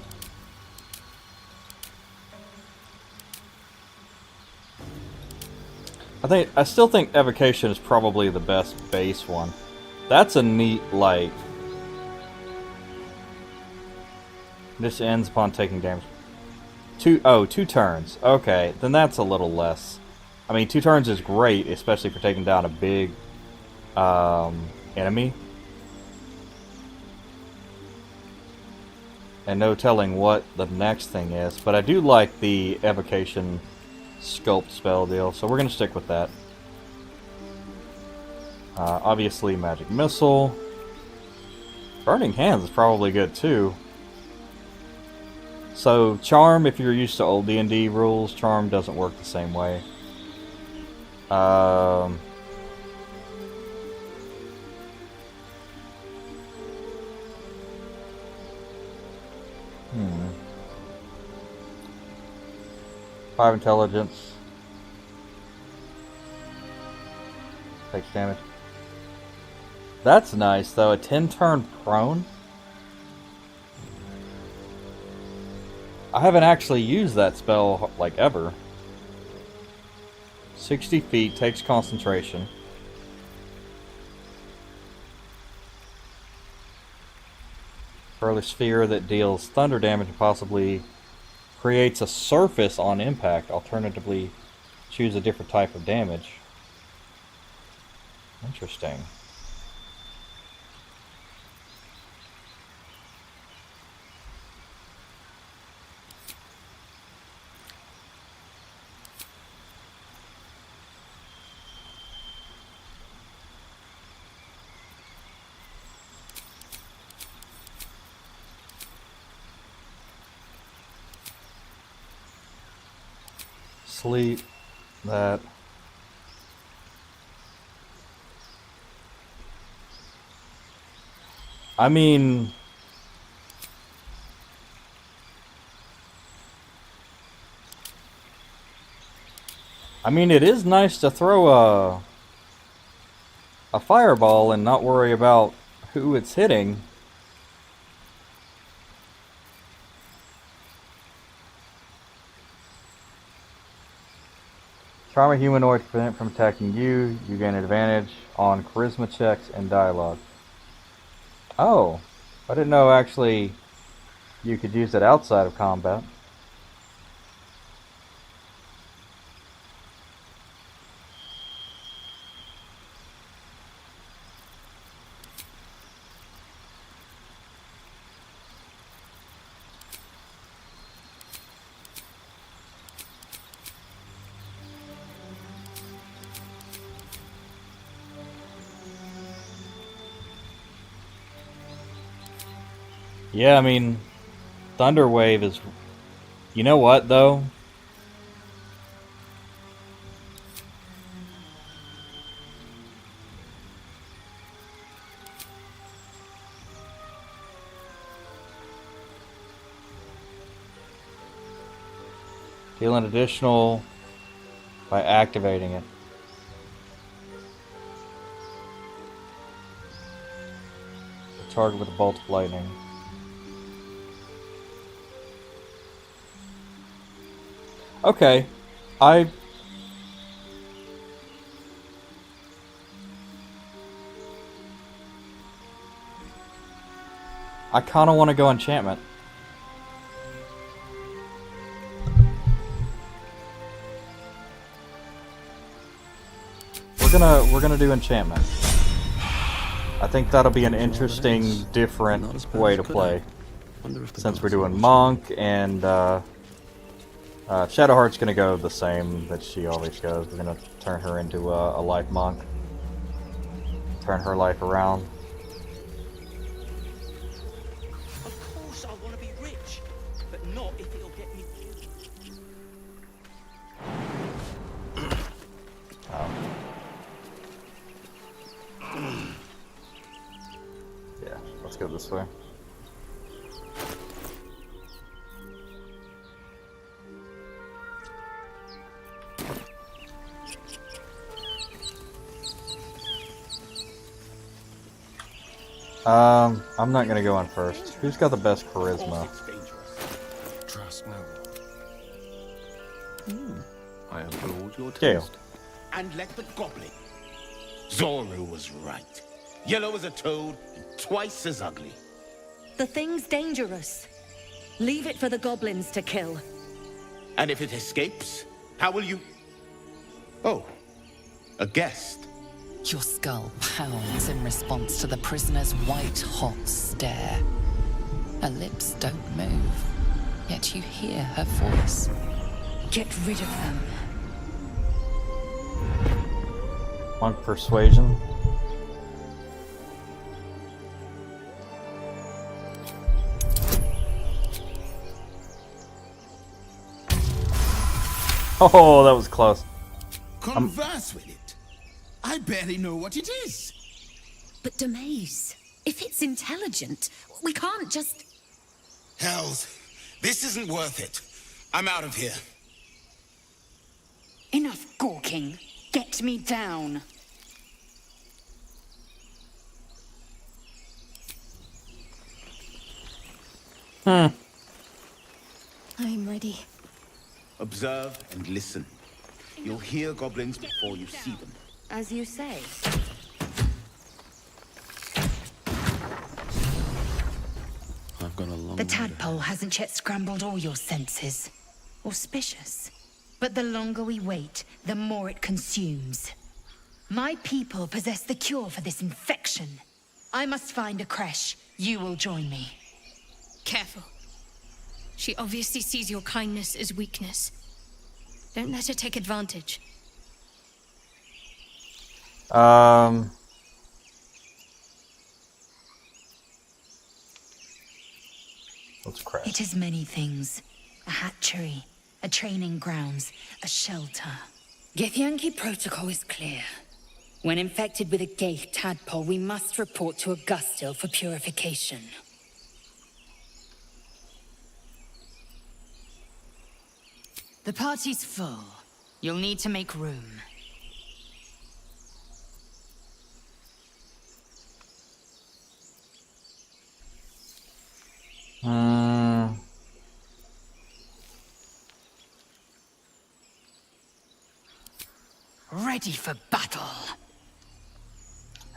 I still think Evocation is probably the best base one. That's a neat, like... This ends upon taking damage. 2 turns. Okay, then that's a little less. I mean, 2 turns is great, especially for taking down a big enemy. And no telling what the next thing is. But I do like the Evocation Sculpt spell deal, so we're going to stick with that. Obviously, Magic Missile. Burning Hands is probably good too. So, Charm, if you're used to old D&D rules, Charm doesn't work the same way. Five intelligence. damage. That's nice, though. A 10 turn prone? I haven't actually used that spell, like, ever. 60 feet, takes concentration. Further sphere that deals thunder damage and possibly creates a surface on impact. Alternatively, choose a different type of damage. Interesting. Sleep that. I mean, it is nice to throw a fireball and not worry about who it's hitting. Charm a humanoid to prevent from attacking you. You gain advantage on charisma checks and dialogue. Oh, I didn't know actually you could use it outside of combat. Yeah, I mean, Thunder Wave is... You know what, though? Deal an additional by activating it. Target with a bolt of lightning. Okay, I kind of want to go enchantment. We're gonna do enchantment. I think that'll be an interesting, different way to play. Since we're doing monk and Shadowheart's gonna go the same that she always goes. We're gonna turn her into a life monk. Turn her life around. Of course I want to be rich, but not if it'll get me. Yeah, let's go this way. I'm not gonna go on first. Who's got the best charisma? Trust no one. I applaud your Gale. taste. And let the goblin. Zoru was right. Yellow as a toad, and twice as ugly. The thing's dangerous. Leave it for the goblins to kill. And if it escapes, how will you... Oh, a guest. Your skull pounds in response to the prisoner's white-hot stare. Her lips don't move, yet you hear her voice. Get rid of them. Monk persuasion. Oh, that was close. Converse with it. I barely know what it is. But Demaze, if it's intelligent, we can't just... Hells, this isn't worth it. I'm out of here. Enough gawking. Get me down. I'm ready. Observe and listen. You'll hear goblins before you see them. As you say. I've got a long The way to- tadpole hasn't yet scrambled all your senses. Auspicious. But the longer we wait, the more it consumes. My people possess the cure for this infection. I must find a creche. You will join me. Careful. She obviously sees your kindness as weakness. Don't let her take advantage. Let's crash. It is many things. A hatchery, a training grounds, a shelter. Githyanki protocol is clear. When infected with a Geich tadpole, we must report to Augustil for purification. The party's full. You'll need to make room. Ready for battle.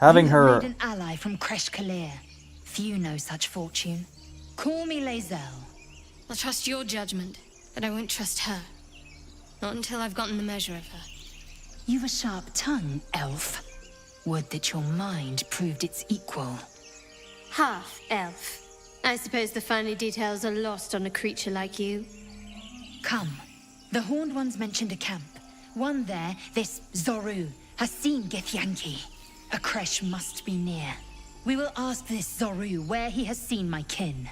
Having You her. have made an ally from Kresh Kalir. Few know such fortune. Call me Lae'zel. I'll trust your judgment, but I won't trust her. Not until I've gotten the measure of her. You've a sharp tongue, elf. Would that your mind proved its equal. Half elf. I suppose the finer details are lost on a creature like you. Come. The Horned Ones mentioned a camp. One there, this Zoru, has seen Githyanki. A creche must be near. We will ask this Zoru where he has seen my kin.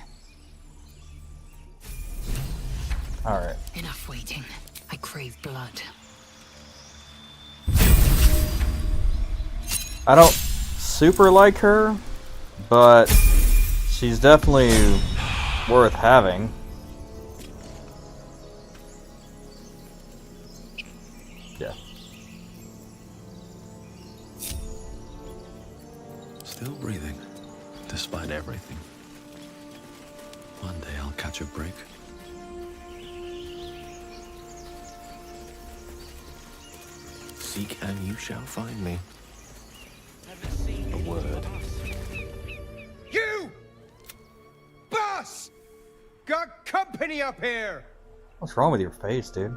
Alright. Enough waiting. I crave blood. I don't super like her, but she's definitely worth having. Yeah. Still breathing, despite everything. One day I'll catch a break. Seek and you shall find me. A word. You! Boss! Got company up here! What's wrong with your face, dude?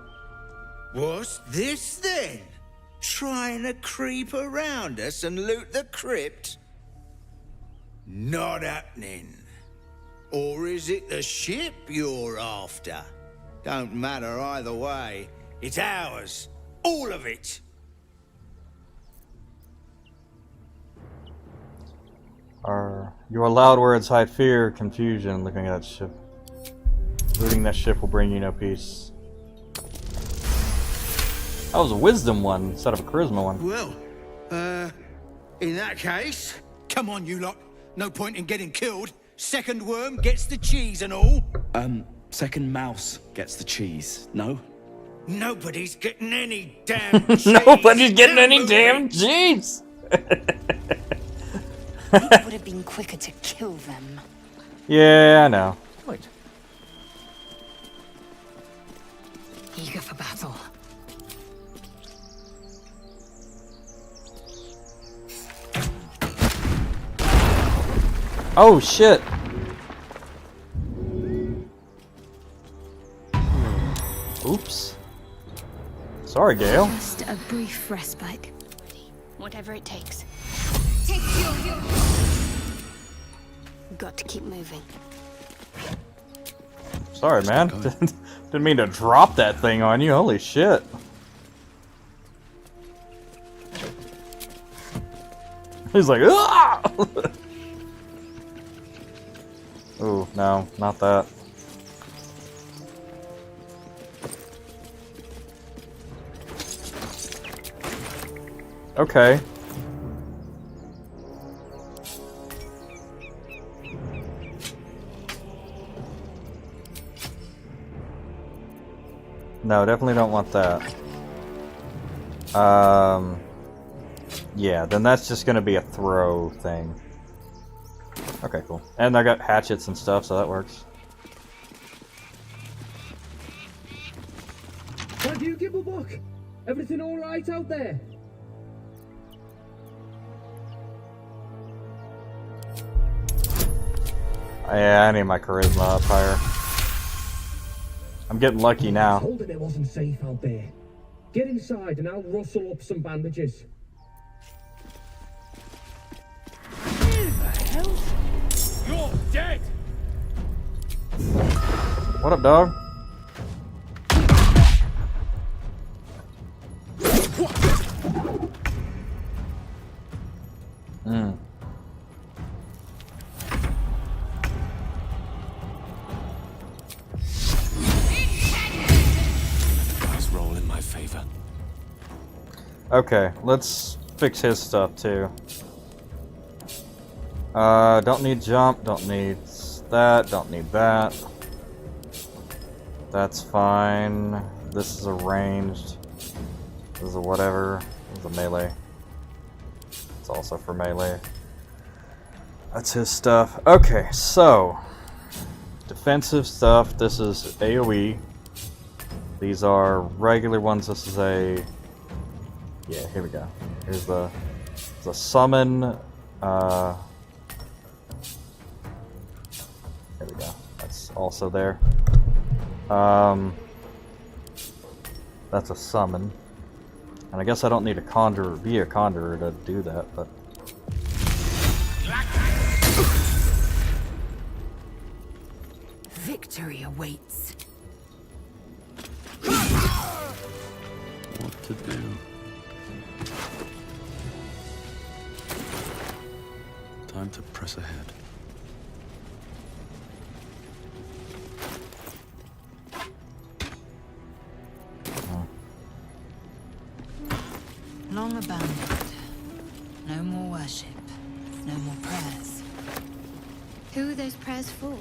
What's this then? Trying to creep around us and loot the crypt? Not happening. Or is it the ship you're after? Don't matter either way. It's ours. All of it. Your loud words hide fear, confusion, looking at that ship. Looting that ship will bring you no peace. That was a wisdom one instead of a charisma one. Well, in that case, come on, you lot. No point in getting killed. Second worm gets the cheese and all. Second mouse gets the cheese, no? Nobody's getting any damn cheese. Nobody's getting any damn cheese! It would have been quicker to kill them. Yeah, I know. Wait. Eager for battle. Oh shit! Oops. Sorry, Gale. Just a brief respite. Whatever it takes. Got to keep moving. Sorry, man. Didn't mean to drop that thing on you. Holy shit. He's like, ah! Ooh, no, not that. Okay. No, definitely don't want that. Yeah, then that's just gonna be a throw thing. Okay, cool. And I got hatchets and stuff, so that works. Everything all right out there? Yeah, I need my charisma up higher. I'm getting lucky now. I told him it wasn't safe out there. Get inside and I'll rustle up some bandages. You're dead! What up, dog? Dice roll in my favor. Okay, let's fix his stuff too. Don't need jump, don't need that, don't need that. That's fine. This is a ranged. This is a whatever. This is a melee. It's also for melee. That's his stuff. Okay, so defensive stuff. This is AoE. These are regular ones. This is a... Yeah, here we go. Here's the summon. There we go. That's also there. That's a summon. And I guess I don't need to be a conjurer to do that, but... Victory awaits. What to do? Time to press ahead. Long abandoned. No more worship. No more prayers. Who are those prayers for?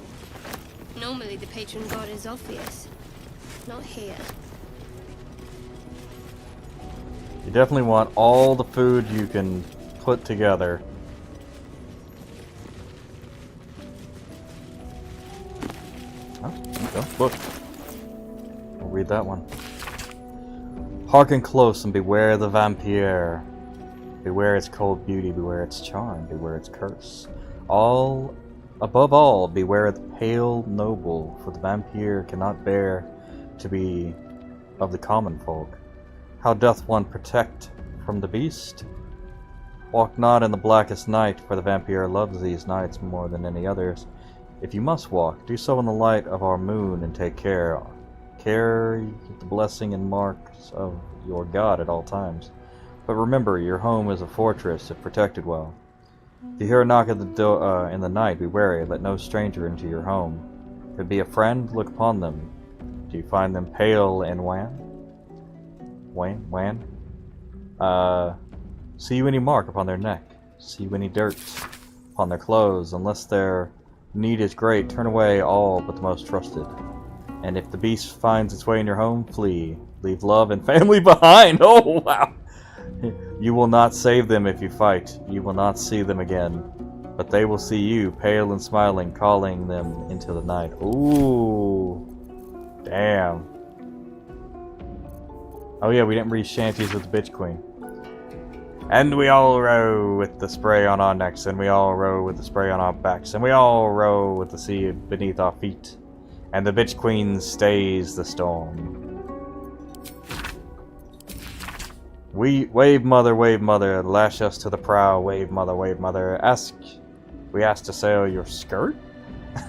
Normally the patron god is Orpheus. Not here. You definitely want all the food you can put together. Oh, there you go. Look. We'll read that one. Hearken close and beware the vampire. Beware its cold beauty, beware its charm, beware its curse. Above all, beware the pale noble, for the vampire cannot bear to be of the common folk. How doth one protect from the beast? Walk not in the blackest night, for the vampire loves these nights more than any others. If you must walk, do so in the light of our moon, and take care. Carry the blessing and marks of your God at all times. But remember, your home is a fortress if protected well. If you hear a knock at the door in the night, be wary, let no stranger into your home. If it be a friend, look upon them. Do you find them pale and wan? See you any mark upon their neck? See you any dirt upon their clothes? Unless their need is great, turn away all but the most trusted. And if the beast finds its way in your home, flee. Leave love and family behind. Oh, wow. You will not save them if you fight. You will not see them again. But they will see you, pale and smiling, calling them into the night. Ooh. Damn. Oh yeah, we didn't read shanties with the bitch queen. And we all row with the spray on our necks, and we all row with the spray on our backs, and we all row with the sea beneath our feet. And the bitch queen stays the storm. Wave mother, lash us to the prow, wave mother, we ask to sail your skirt?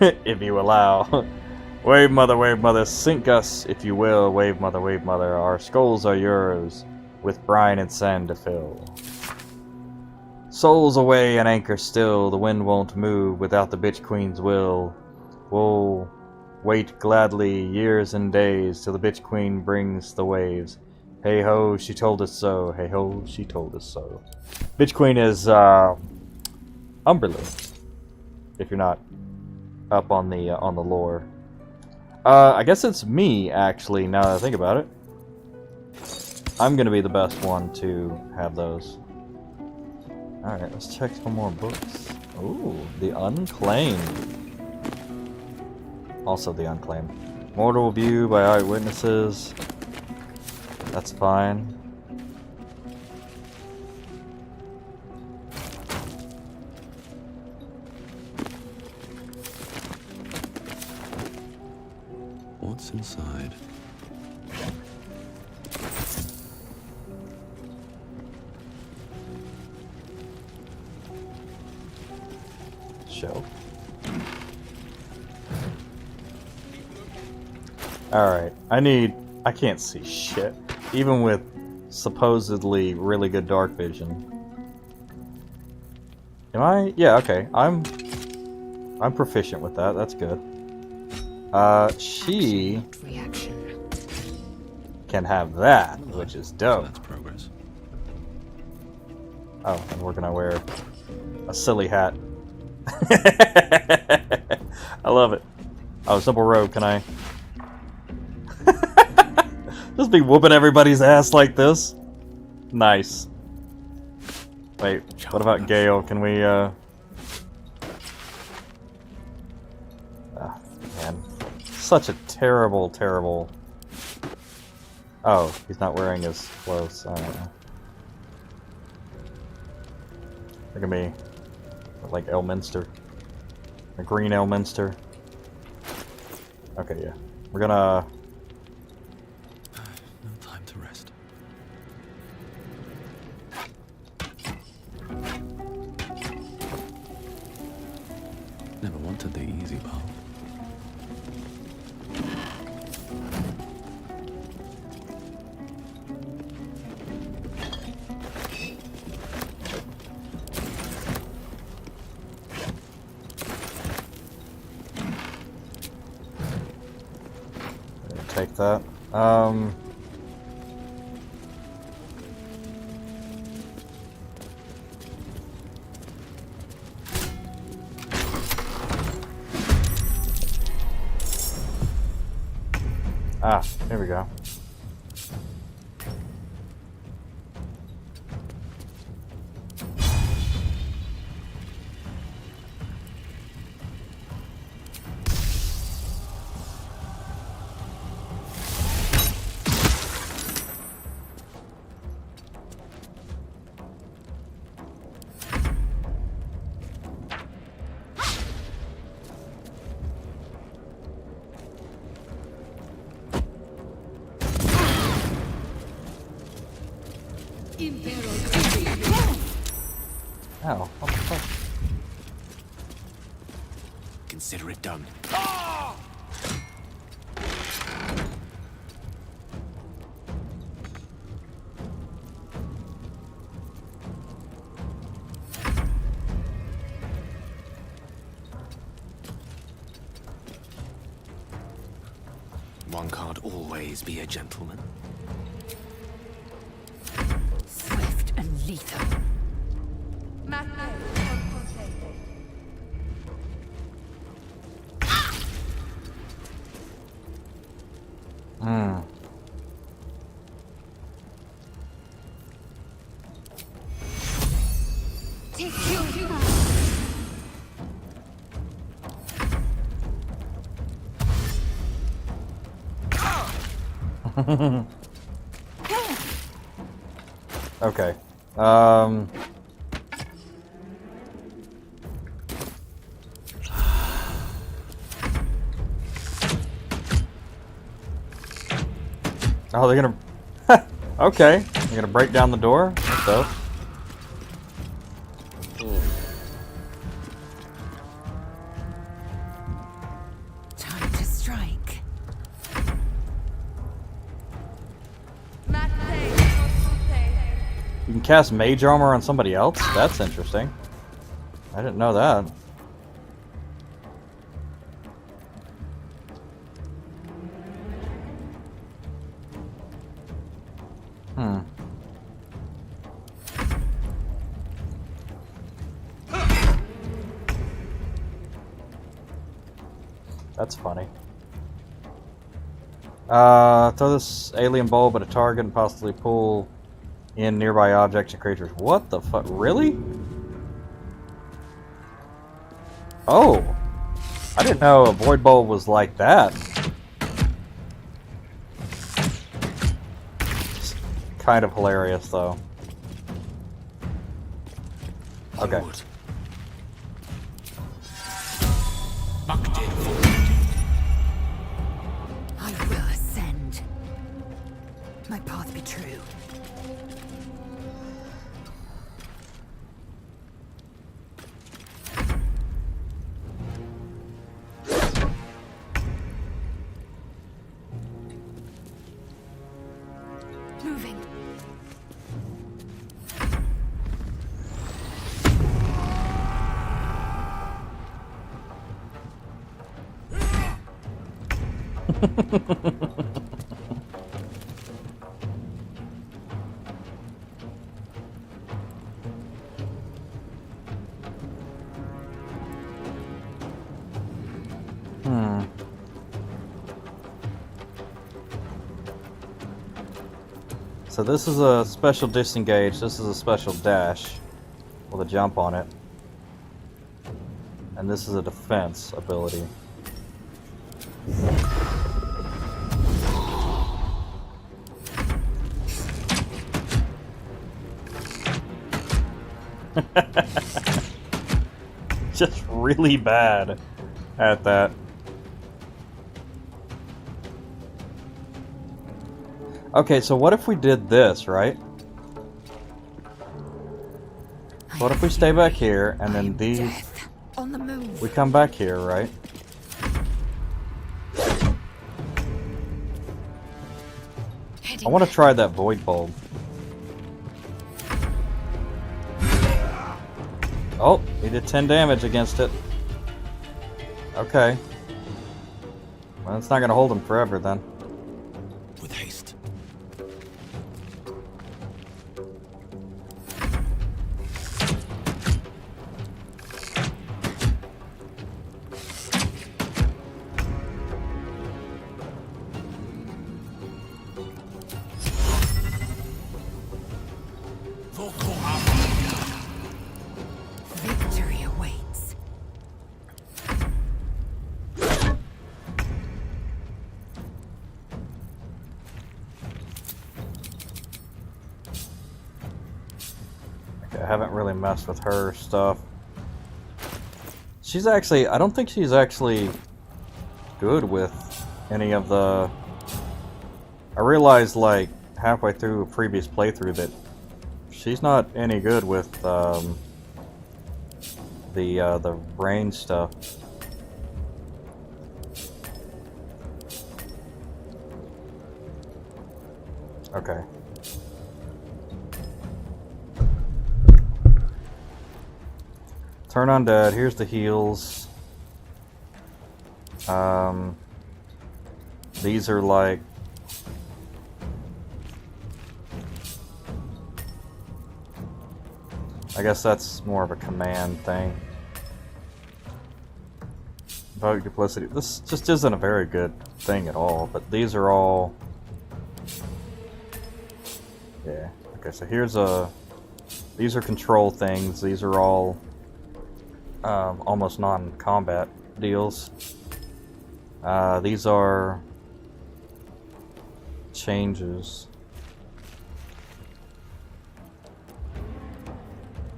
If you allow. Wave mother, sink us if you will, wave mother, our skulls are yours, with brine and sand to fill. Souls away and anchor still, the wind won't move without the bitch queen's will. We'll wait gladly years and days till the bitch queen brings the waves. Hey ho, she told us so. Hey ho, she told us so. Bitch queen is Umberly, if you're not up on the lore. I guess it's me actually. Now that I think about it, I'm gonna be the best one to have those. All right, let's check some more books. Ooh, the Unclaimed. Also the Unclaimed. Mortal View by Eyewitnesses. That's fine. What's inside? Show. Alright, I can't see shit. Even with supposedly really good dark vision. Am I? Yeah, okay. I'm proficient with that, that's good. She can have that, which is dope. That's progress. Oh, and we're gonna wear a silly hat. I love it. Oh, simple rogue, can I? Just be whooping everybody's ass like this? Nice. Wait, what about Gale? Can we, man. Such a terrible, terrible... Oh, he's not wearing his clothes. I don't know. Look at me. Like Elminster. A green Elminster. Okay, yeah. We're gonna... No time to rest. Never wanted the easy path. Take that. Ah, here we go. Ow, what the fuck? Consider it done. One can't always be a gentleman. Swift and lethal. Hmm. Okay. Oh, they're gonna... Okay. They're gonna break down the door? That's dope. Time to strike. You can cast mage armor on somebody else? That's interesting. I didn't know that. Hmm. That's funny. Throw this alien bulb at a target and possibly pull in nearby objects and creatures. What the fuck? Really? Oh! I didn't know a void bulb was like that. It's kind of hilarious, though. Okay. I So this is a special disengage, this is a special dash with a jump on it. And this is a defense ability. Just really bad at that. Okay, so what if we did this, right? What if we stay back here and then these... On the move. We come back here, right? I want to try that void bulb. Oh, he did 10 damage against it. Okay. Well, it's not going to hold him forever then. With haste. Victory awaits. Okay, I haven't really messed with her stuff. She's actually, I don't think she's actually good with any of the... I realized like halfway through a previous playthrough that she's not any good with the range stuff. Okay. Turn undead. Here's the heals. These are like... I guess that's more of a command thing. Vote duplicity. This just isn't a very good thing at all, but these are all... Yeah. Okay, so here's a... These are control things. These are all almost non-combat deals. These are changes.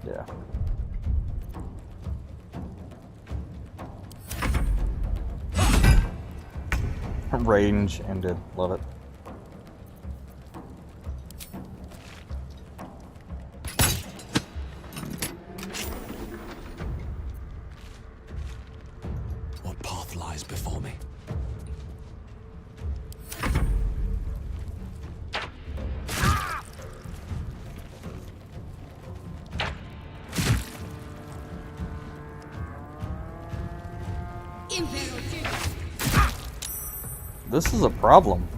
Yeah. Range ended. Love it. What path lies before me? This is a problem.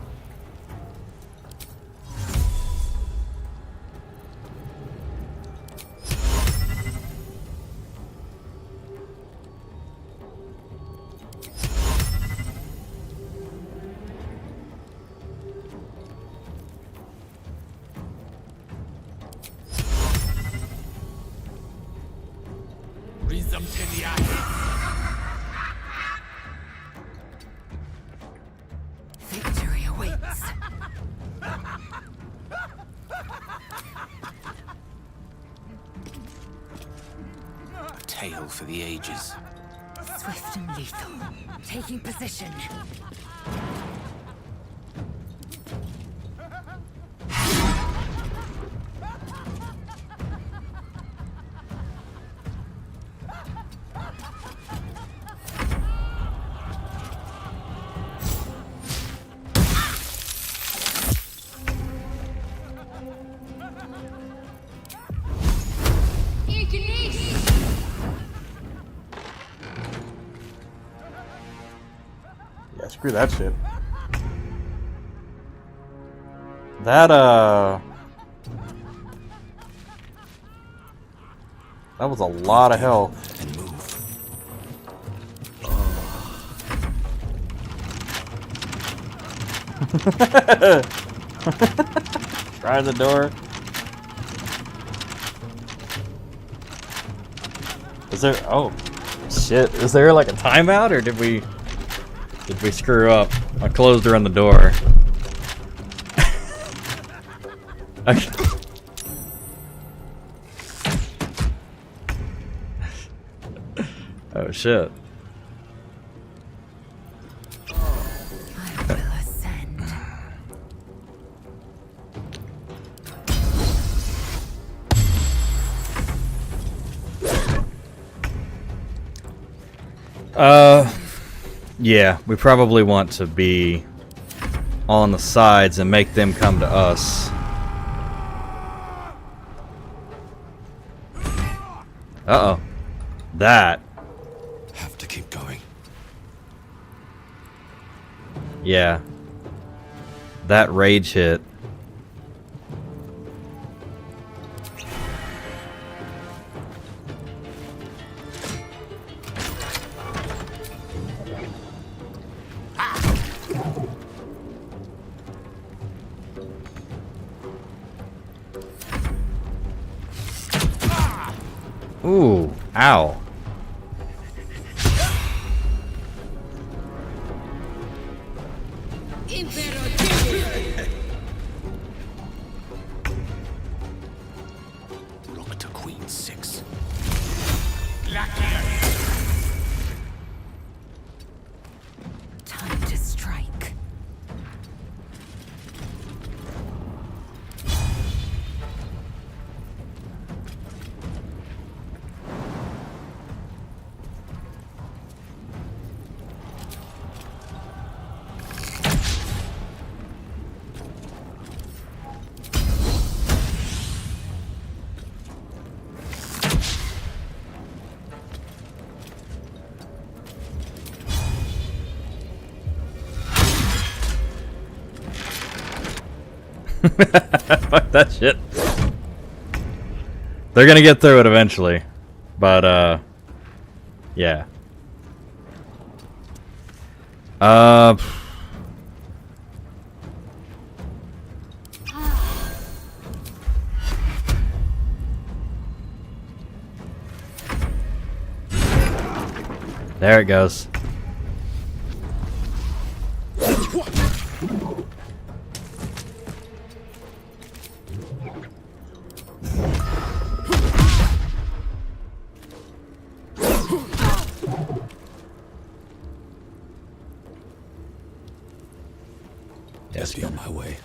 Victory awaits. A tale for the ages. Swift and lethal. Taking position. Yeah, screw that shit. That was a lot of health. And move. Try the door. Is there? Oh, shit! Is there like a timeout, or did we screw up? I closed her on the door. Okay. Oh shit! I will ascend. Yeah, we probably want to be on the sides and make them come to us. Uh-oh. That. Have to keep going. Yeah. That rage hit. Ooh, ow. Look to Queen 6. Time to strike. Fuck that shit. They're gonna get through it eventually. But, yeah. There it goes. Yes, be on my way.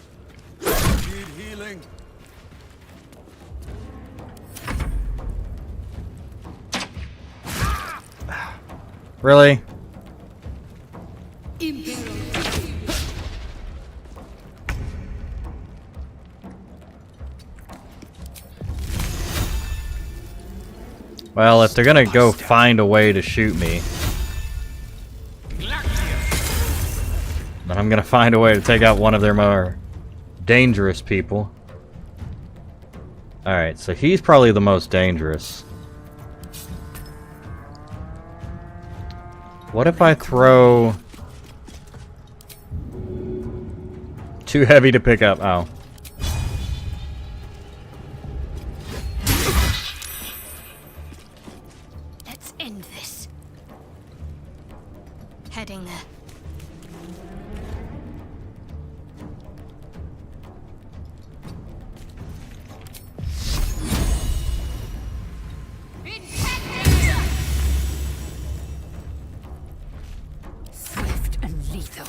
Need healing. Really? Well, if they're gonna go find a way to shoot me, then I'm gonna find a way to take out one of their more dangerous people. Alright, so he's probably the most dangerous. What if I throw... Too heavy to pick up. Oh. Let's end this. Heading there. Swift and lethal.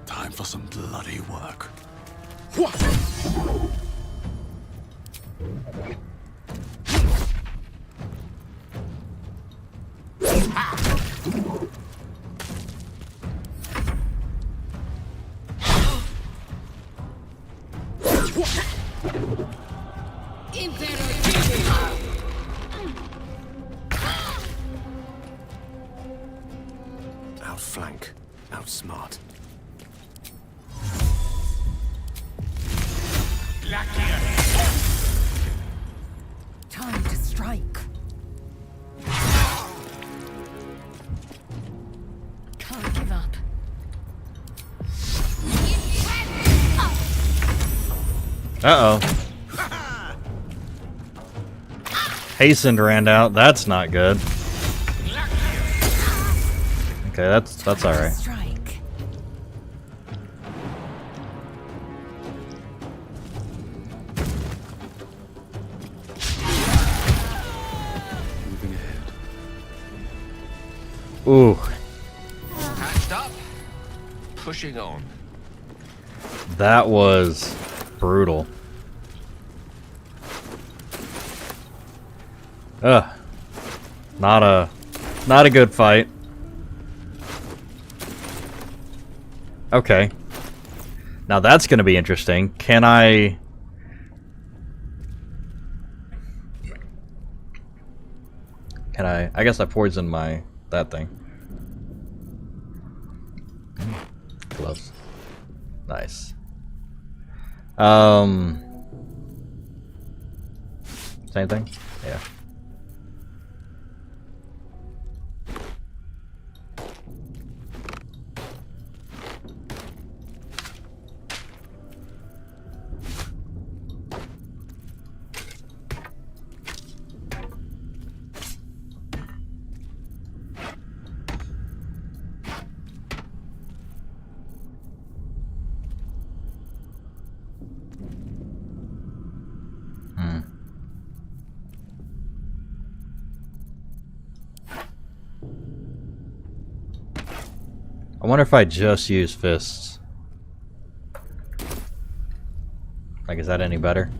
Time for some bloody work. outflank, outsmart. Time to strike. Can't give up. Uh-oh. Hastened ran out. That's not good. Okay, that's alright. Strike. Moving ahead. Ooh, Patched up. Pushing on. that was brutal. Ugh. Not a good fight. Okay. Now that's gonna be interesting. Can I guess I poisoned that thing. Gloves. Nice. Same thing? Yeah. I wonder if I just use fists. Like, is that any better?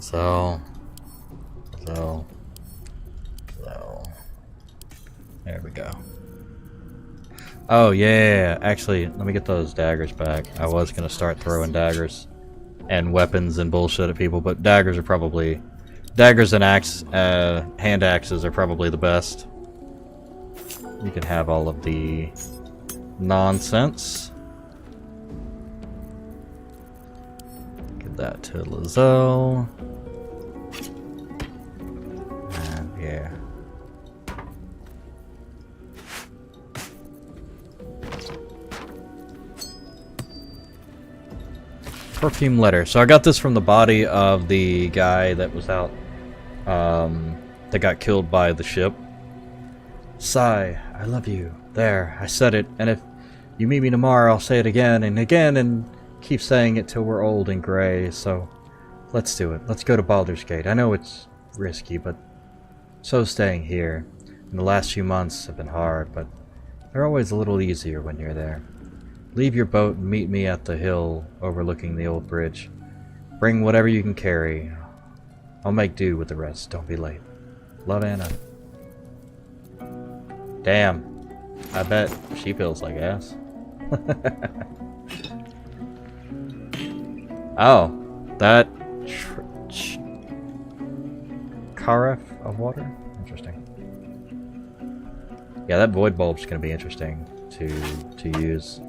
So. There we go. Oh yeah, actually, let me get those daggers back. I was gonna start throwing daggers and weapons and bullshit at people, but daggers and hand axes are probably the best. You can have all of the nonsense. Give that to Lizelle. And yeah. Perfume letter. So I got this from the body of the guy that was out, that got killed by the ship. Sigh, I love you. There, I said it, and if you meet me tomorrow, I'll say it again and keep saying it till we're old and gray, so let's do it. Let's go to Baldur's Gate. I know it's risky, but so staying here. And the last few months have been hard, but they're always a little easier when you're there. Leave your boat and meet me at the hill overlooking the old bridge. Bring whatever you can carry. I'll make do with the rest. Don't be late. Love, Anna. Damn. I bet she feels like ass. Oh. That... Carafe of water? Interesting. Yeah, that void bulb's gonna be interesting to use.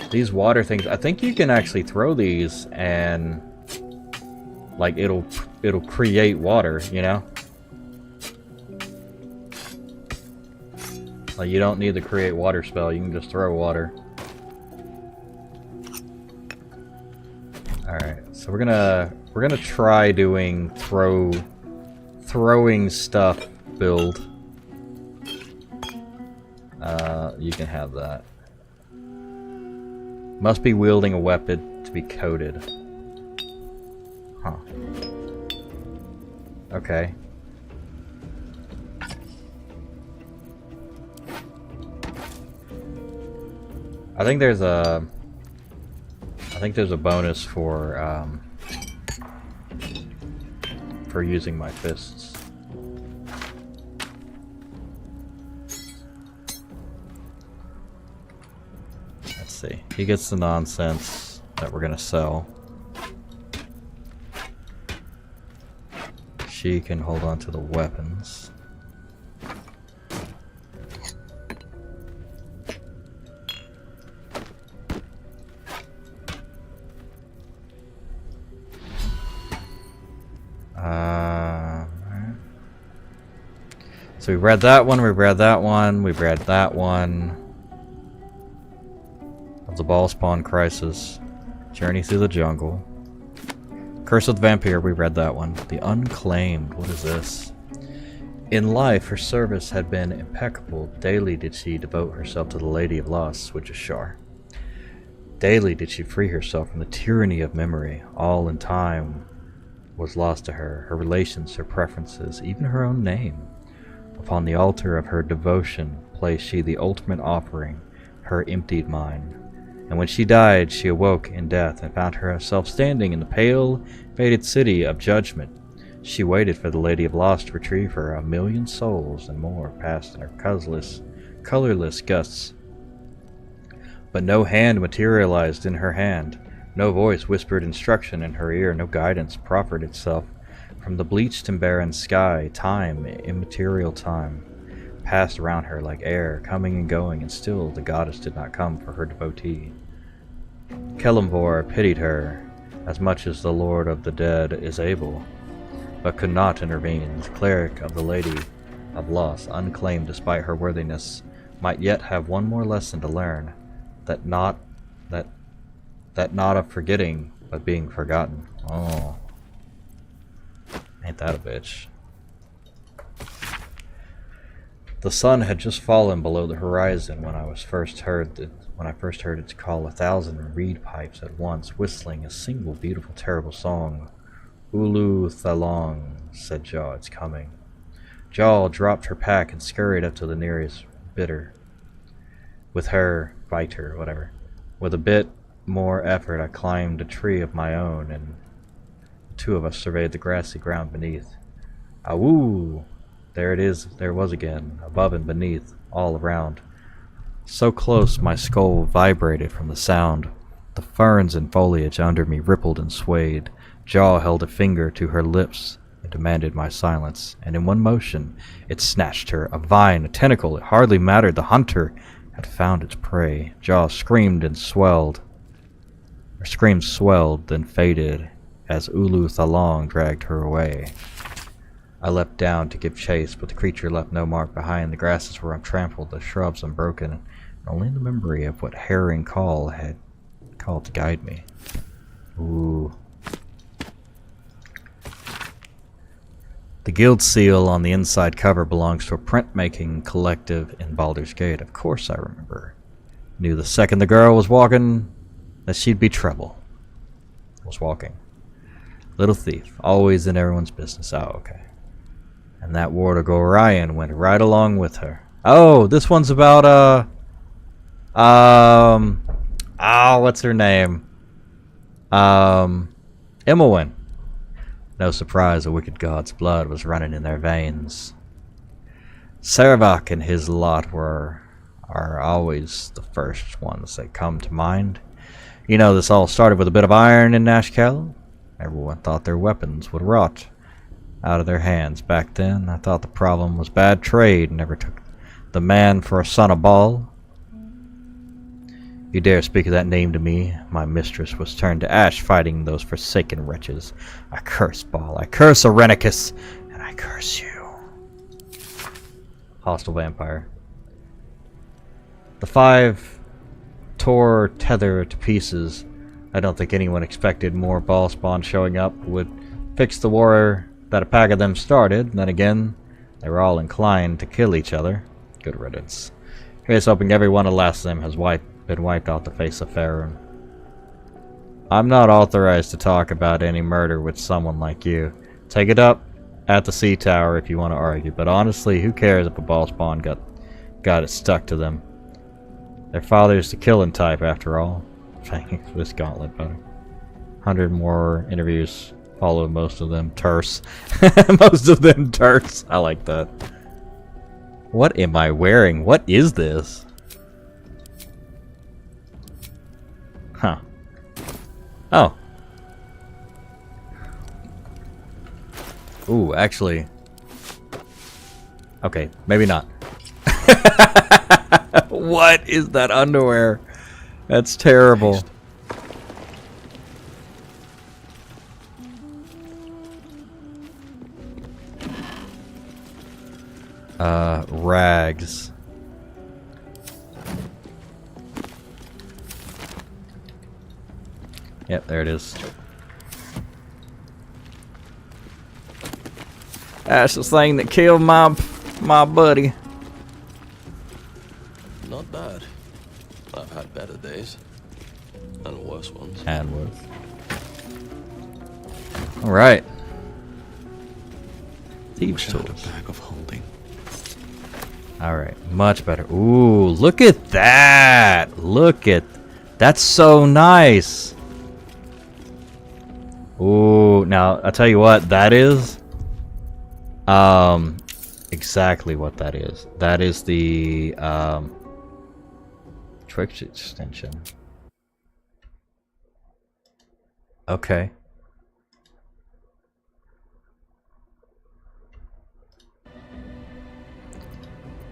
These water things, I think you can actually throw these and like it'll create water, you know? Like you don't need to create water spell, you can just throw water. Alright, so we're gonna try doing throwing stuff build. You can have that. Must be wielding a weapon to be coded. Huh. Okay. I think there's a bonus for using my fists. He gets the nonsense that we're gonna sell. She can hold on to the weapons. So we read that one, we read that one, we read that one. Of the Ball Spawn Crisis. Journey Through the Jungle. Curse of the Vampire, we read that one. The Unclaimed, what is this? In life, her service had been impeccable. Daily did she devote herself to the Lady of Lost, which is Shar. Daily did she free herself from the tyranny of memory. All in time was lost to her, her relations, her preferences, even her own name. Upon the altar of her devotion placed she the ultimate offering, her emptied mind. And when she died, she awoke in death and found herself standing in the pale, faded city of judgment. She waited for the Lady of Lost to retrieve her. 1,000,000 souls and more passed in her colorless gusts. But no hand materialized in her hand. No voice whispered instruction in her ear. No guidance proffered itself. From the bleached and barren sky, time, immaterial time, passed around her like air, coming and going, and still the goddess did not come for her devotee. Kelemvor pitied her, as much as the Lord of the Dead is able, but could not intervene. The cleric of the Lady of Lost, unclaimed despite her worthiness, might yet have one more lesson to learn, that not of forgetting, but being forgotten. Oh. Ain't that a bitch. The sun had just fallen below the horizon when I first heard its call. 1,000 reed pipes at once, whistling a single beautiful, terrible song. Ulu Thalong, said Jaw, it's coming. Jaw dropped her pack and scurried up to the nearest biter. With a bit more effort, I climbed a tree of my own, and two of us surveyed the grassy ground beneath. Awoo! There it was again, above and beneath, all around. So close my skull vibrated from the sound. The ferns and foliage under me rippled and swayed. Jaw held a finger to her lips and demanded my silence, and in one motion it snatched her, a vine, a tentacle, it hardly mattered, the hunter had found its prey. Jaw screamed and swelled. Her scream swelled, then faded, as Ulu Thalong dragged her away. I leapt down to give chase, but the creature left no mark behind. The grasses were untrampled, the shrubs unbroken, and only the memory of what Herring Call had called to guide me. Ooh. The guild seal on the inside cover belongs to a printmaking collective in Baldur's Gate. Of course I remember. Knew the second the girl was walking that she'd be trouble. Was walking. Little thief, always in everyone's business. Oh, okay. And that Ward of Gorion went right along with her. Oh, this one's about, what's her name? Immelwyn. No surprise, a wicked god's blood was running in their veins. Saravak and his lot are always the first ones that come to mind. You know, this all started with a bit of iron in Nashkel. Everyone thought their weapons would rot out of their hands. Back then, I thought the problem was bad trade. Never took the man for a son of Baal. You dare speak of that name to me? My mistress was turned to ash fighting those forsaken wretches. I curse Baal, I curse Arenicus, and I curse you. Hostile vampire. The five tore Tether to pieces. I don't think anyone expected more ball spawn showing up would fix the war that a pack of them started. Then again, they were all inclined to kill each other. Good riddance. Here's hoping every one of the last of them has been wiped off the face of Faerun. I'm not authorized to talk about any murder with someone like you. Take it up at the sea tower if you want to argue, but honestly, who cares if a ball spawn got it stuck to them? Their father's the killing type, after all. Thank for this gauntlet, buddy. 100 more interviews followed, most of them terse. Most of them terse. I like that. What am I wearing? What is this? Huh. Oh. Ooh, actually. Okay, maybe not. What is that underwear? That's terrible. Rags. Yep, there it is. That's the thing that killed my buddy. Not bad. I've had better days. And worse ones. And worse. Alright. Thieves' tools. A bag of holding. Alright, much better. Ooh, look at that! Look at... That's so nice! Ooh, now, I'll tell you what, that is... exactly what that is. That is the, Twitch extension. Okay.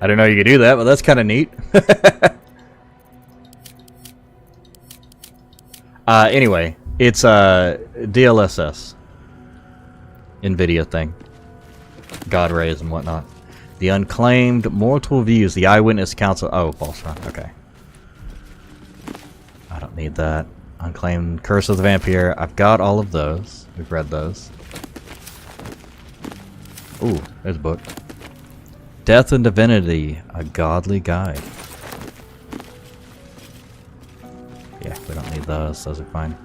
I didn't know you could do that, but that's kind of neat. Anyway, it's a DLSS NVIDIA thing. God rays and whatnot. The unclaimed mortal views, the eyewitness council. Oh, false run. Okay. I don't need that. Unclaimed curse of the vampire. I've got all of those. We've read those. Ooh, there's a book. Death and Divinity, a godly guide. Yeah, we don't need those. Those are fine.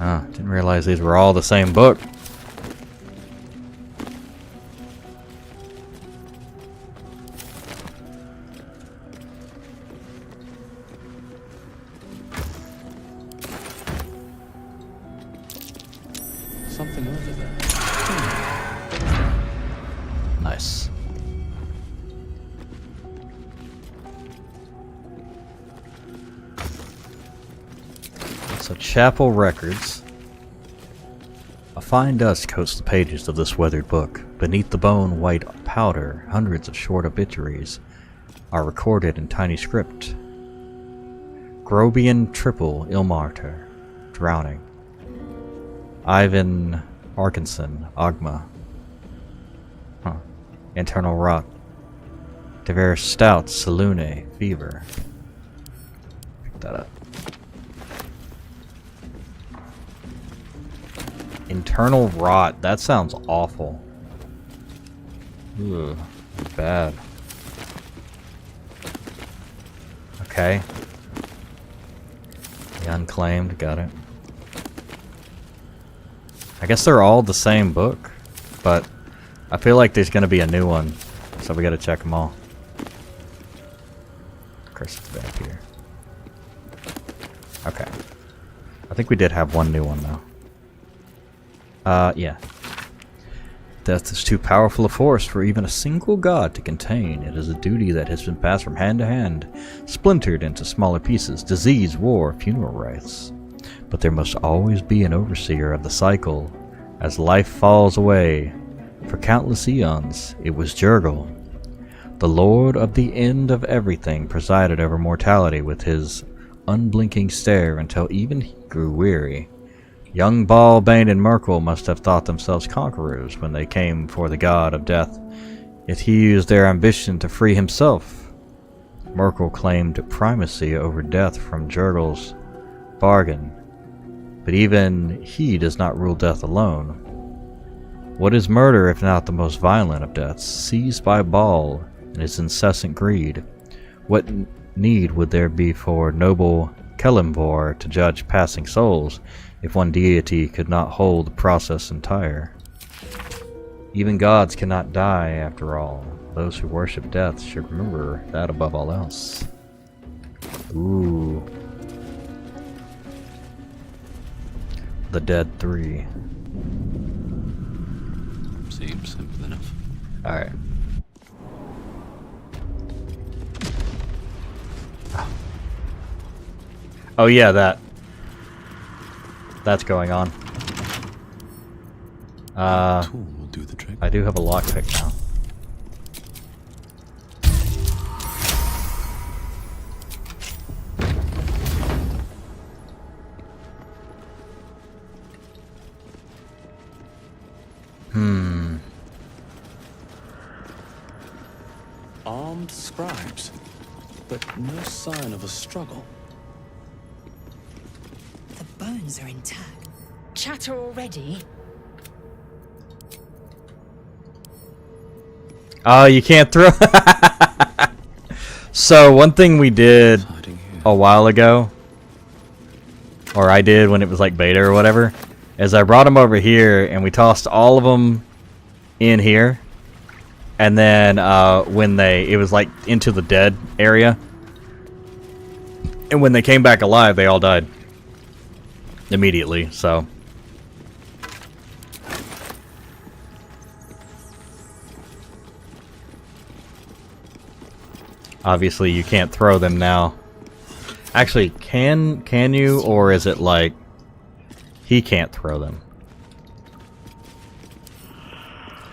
Oh, didn't realize these were all the same book. Something over there. Nice. So, Chapel Records. A fine dust coats the pages of this weathered book. Beneath the bone white powder, hundreds of short obituaries are recorded in tiny script. Grobian triple Ilmarter, drowning. Ivan Arkinson, Ogma. Huh. Internal rot. Dever Stout, Salune, fever. Pick that up. Internal rot. That sounds awful. Ugh, bad. Okay. The Unclaimed, got it. I guess they're all the same book, but I feel like there's gonna be a new one, so we gotta check them all. Curse of the Vampire. Okay. I think we did have one new one though. Yeah. Death is too powerful a force for even a single god to contain. It is a duty that has been passed from hand to hand, splintered into smaller pieces, disease, war, funeral rites. But there must always be an overseer of the cycle, as life falls away. For countless eons, it was Jurgle. The lord of the end of everything presided over mortality with his unblinking stare until even he grew weary. Young Ball, Bane, and Merkel must have thought themselves conquerors when they came for the god of death, yet he used their ambition to free himself. Merkel claimed primacy over death from Jurgle's bargain, but even he does not rule death alone. What is murder if not the most violent of deaths, seized by Ball and his incessant greed? What need would there be for noble Kelimvor to judge passing souls, if one deity could not hold the process entire? Even gods cannot die, after all. Those who worship death should remember that above all else. Ooh. The Dead 3. Seems simple enough. Alright. Oh yeah, that's going on. Tool will do the trick. I do have a lockpick now. Armed scribes, but no sign of a struggle. The bones are intact. Chatter already? Oh, you can't throw. So one thing we did a while ago, or I did when it was like beta or whatever, is I brought them over here and we tossed all of them in here, and then when it was like into the dead area, and when they came back alive, they all died immediately. So obviously you can't throw them now. Actually, can you, or is it like he can't throw them?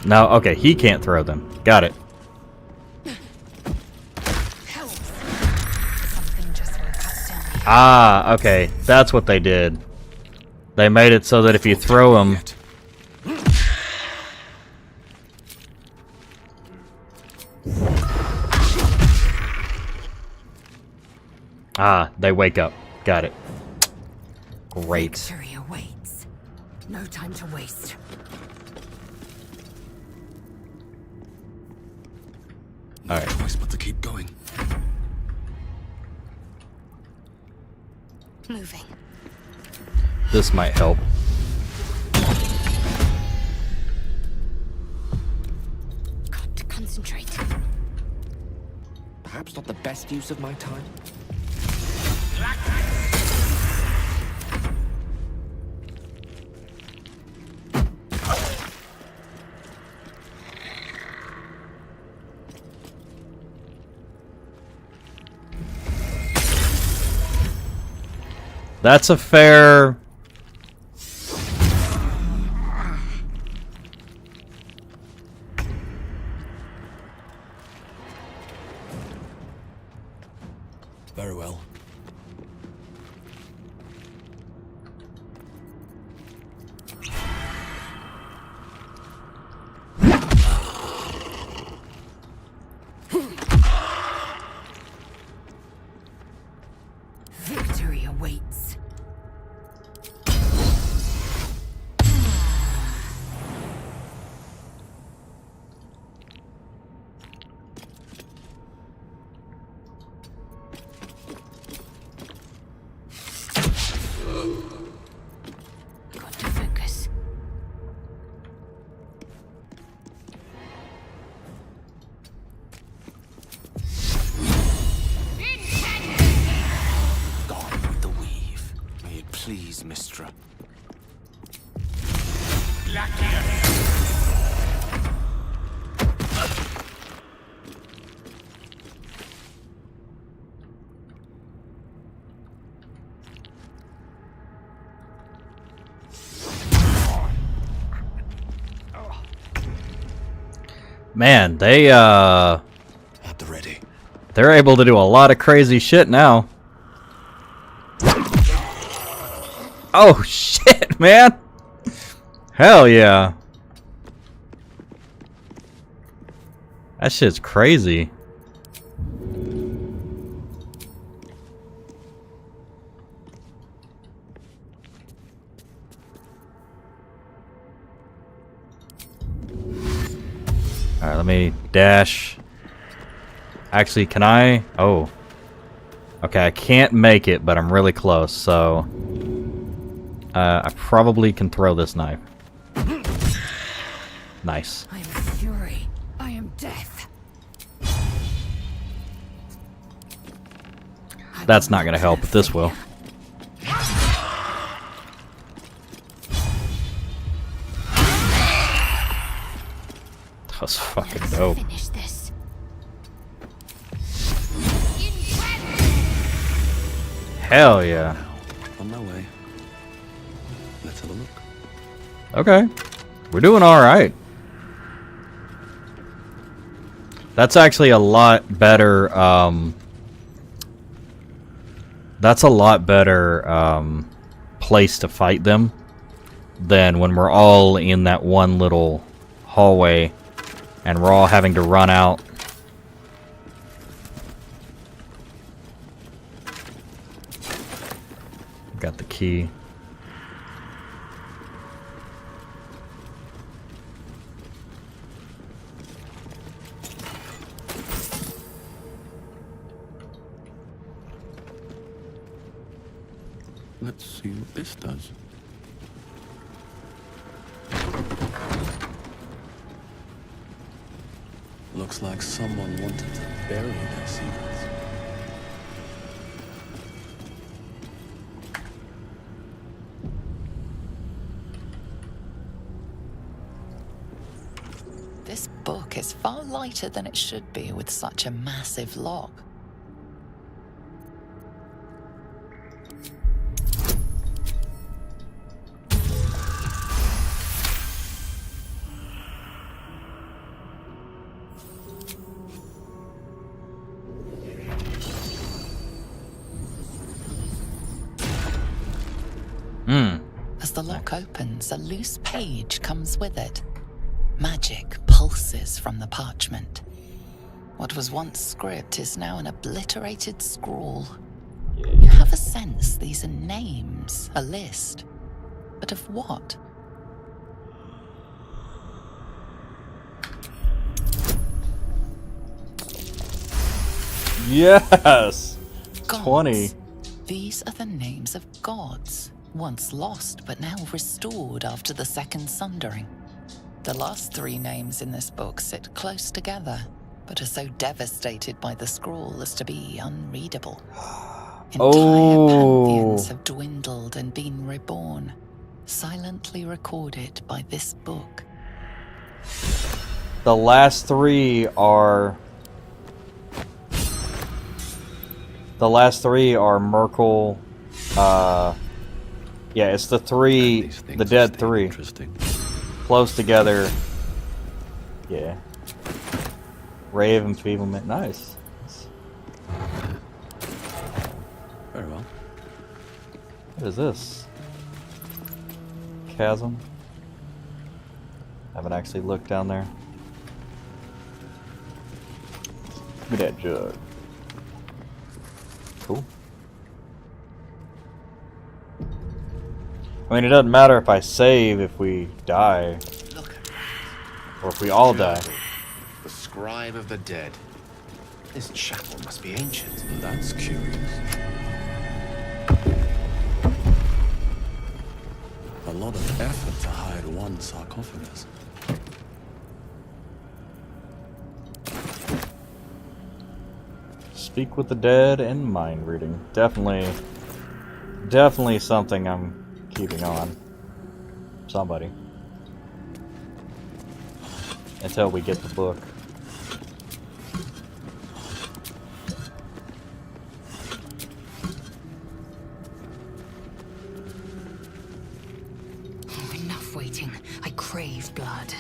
No, okay, he can't throw them. Got it. Ah, okay, that's what they did. They made it so that if you throw them, they wake up. Got it. Great. Victory awaits. No time to waste. No choice but to keep going. Moving. This might help. Got to concentrate. Perhaps not the best use of my time. That's a fair... Very well. Victory awaits. Got to focus. Gone with the weave. May it please, Mistra. Man, they, At the ready. they're able to do a lot of crazy shit now. Oh, shit, man! Hell yeah. That shit's crazy. Alright, let me dash. Actually, can I? Oh. Okay, I can't make it, but I'm really close, so... I probably can throw this knife. Nice. I am fury. I am death. That's not gonna help, but this will. was fucking dope. Finish this. Hell yeah. On my way. Let's have a look. Okay. We're doing alright. That's actually a lot better, that's a lot better, place to fight them than when we're all in that one little hallway and we're all having to run out. Got the key. Let's see what this does. Looks like someone wanted to bury their secrets. This book is far lighter than it should be with such a massive lock. As the lock opens, a loose page comes with it. Magic pulses from the parchment. What was once script is now an obliterated scrawl. You have a sense these are names, a list. But of what? Yes! Gods. 20. These are the names of gods, once lost but now restored after the Second Sundering. The last three names in this book sit close together, but are so devastated by the scroll as to be unreadable. Entire pantheons have dwindled and been reborn, silently recorded by this book. The last three are... The last three are Merkel, yeah, it's the three, the dead three. Close together. Yeah. Ray of Enfeeblement. Nice. Very well. What is this? Chasm? Haven't actually looked down there. Look at that jug. Cool. I mean, it doesn't matter if I save if we die. Or if we all die. The scribe of the dead. This chapel must be ancient. That's curious. A lot of effort to hide one sarcophagus. Speak with the dead and mind reading. Definitely something I'm keeping on. Somebody. Until we get the book. Oh, enough waiting. I crave blood.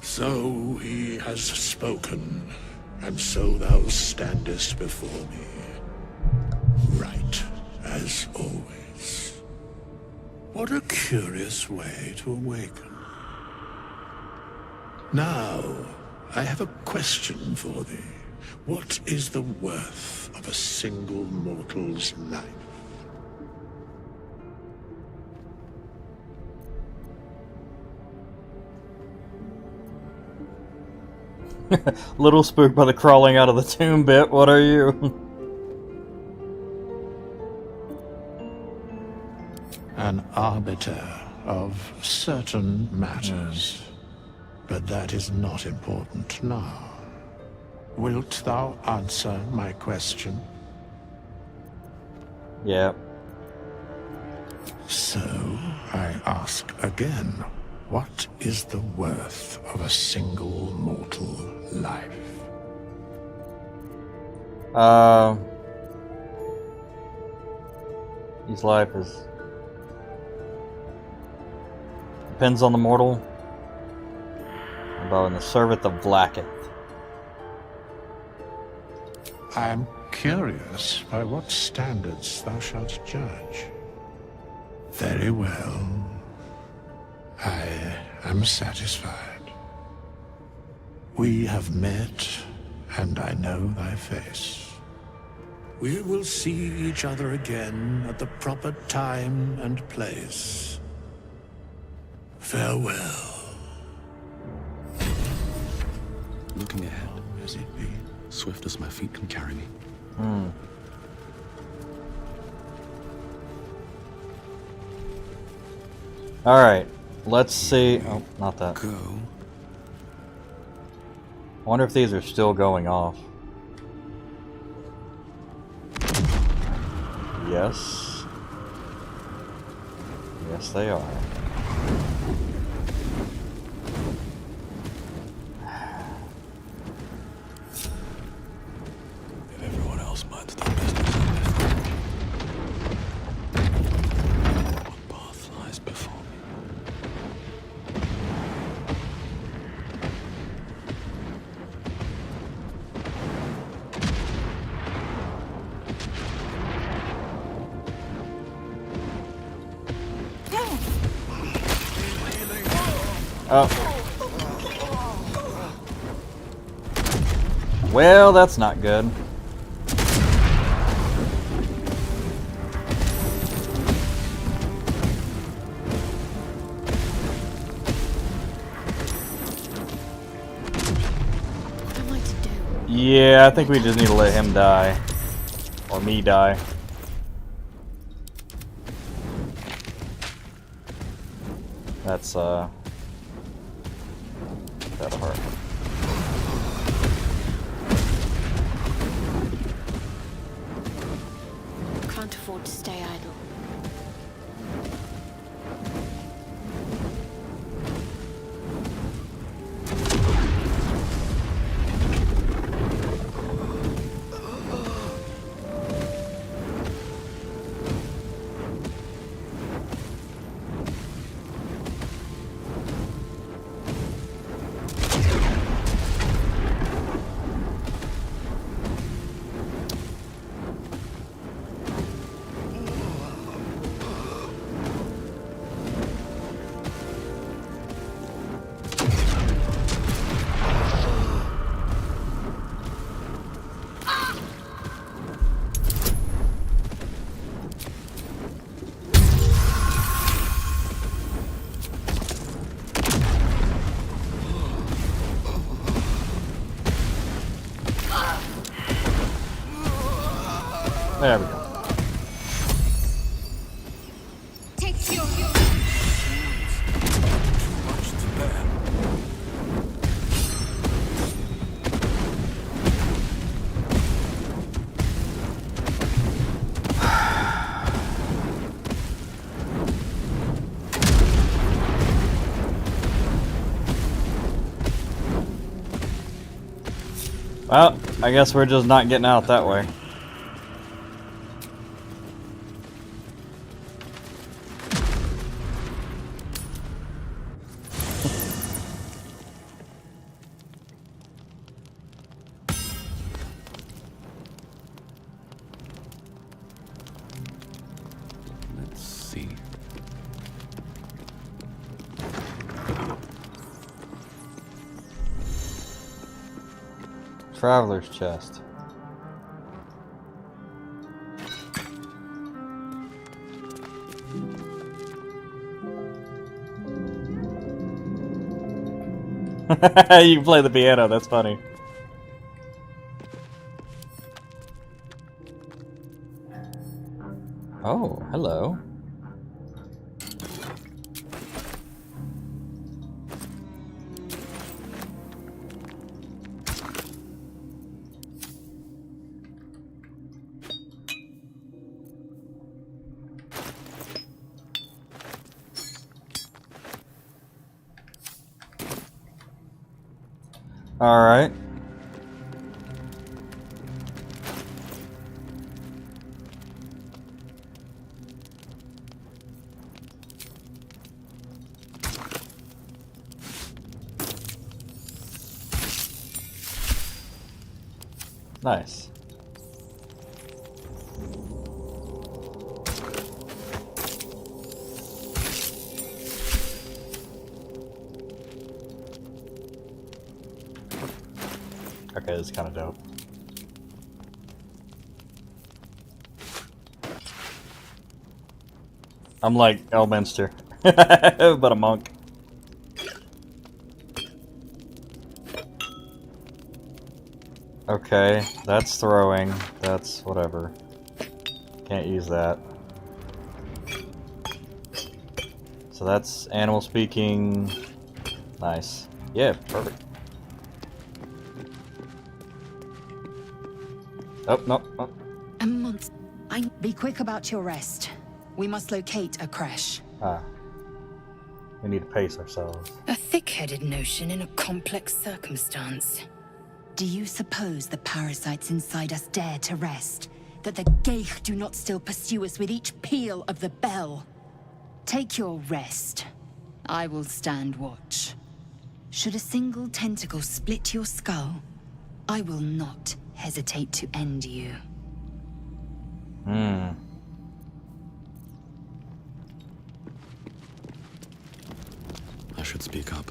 So he has spoken, and so thou standest before me. Right, as always. What a curious way to awaken. Now, I have a question for thee. What is the worth of a single mortal's life? Little spooked by the crawling out of the tomb bit. What are you? An arbiter of certain matters. But that is not important now. Wilt thou answer my question? Yep. So, I ask again, what is the worth of a single mortal life? His life is... depends on the mortal. About in the servant of Blacketh. I am curious by what standards thou shalt judge. Very well. I am satisfied. We have met, and I know thy face. We will see each other again at the proper time and place. Farewell. Looking ahead, as it be, swift as my feet can carry me. Alright, let's see. Oh, not that. Go. I wonder if these are still going off. Yes. Yes, they are. If everyone else minds their business on this, what path lies before me? Oh. Well, that's not good. What am I to do? Yeah, I think we just need to let him die. Or me die. That's, that'll hurt. Can't afford to stay idle. There we go. Take your Well, I guess we're just not getting out that way. Let's see. Traveler's chest. You can play the piano, that's funny. Oh, hello. All right. Nice. Okay, this is kind of dope. I'm like Elminster, but a monk. Okay, that's throwing. That's whatever. Can't use that. So that's animal speaking. Nice. Yeah, perfect. Oh, no. Oh. A month. Be quick about your rest. We must locate a crash. Ah. We need to pace ourselves. A thick-headed notion in a complex circumstance. Do you suppose the parasites inside us dare to rest? That the Geich do not still pursue us with each peal of the bell? Take your rest. I will stand watch. Should a single tentacle split your skull, I will not hesitate to end you. I should speak up.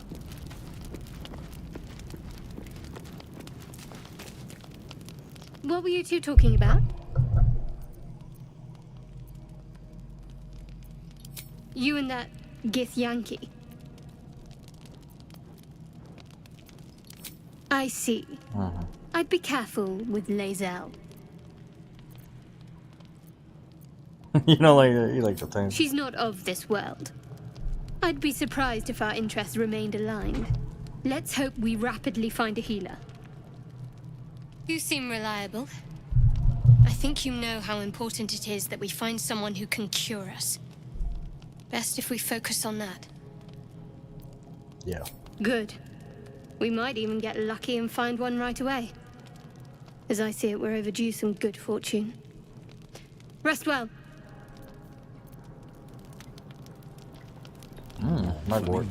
What were you two talking about? You and that Gith Yankee. I see. I'd be careful with Lae'zel. You know, like you like the thing. She's not of this world. I'd be surprised if our interests remained aligned. Let's hope we rapidly find a healer. You seem reliable. I think you know how important it is that we find someone who can cure us. Best if we focus on that. Yeah. Good. We might even get lucky and find one right away. As I see it, we're overdue some good fortune. Rest well. My lord.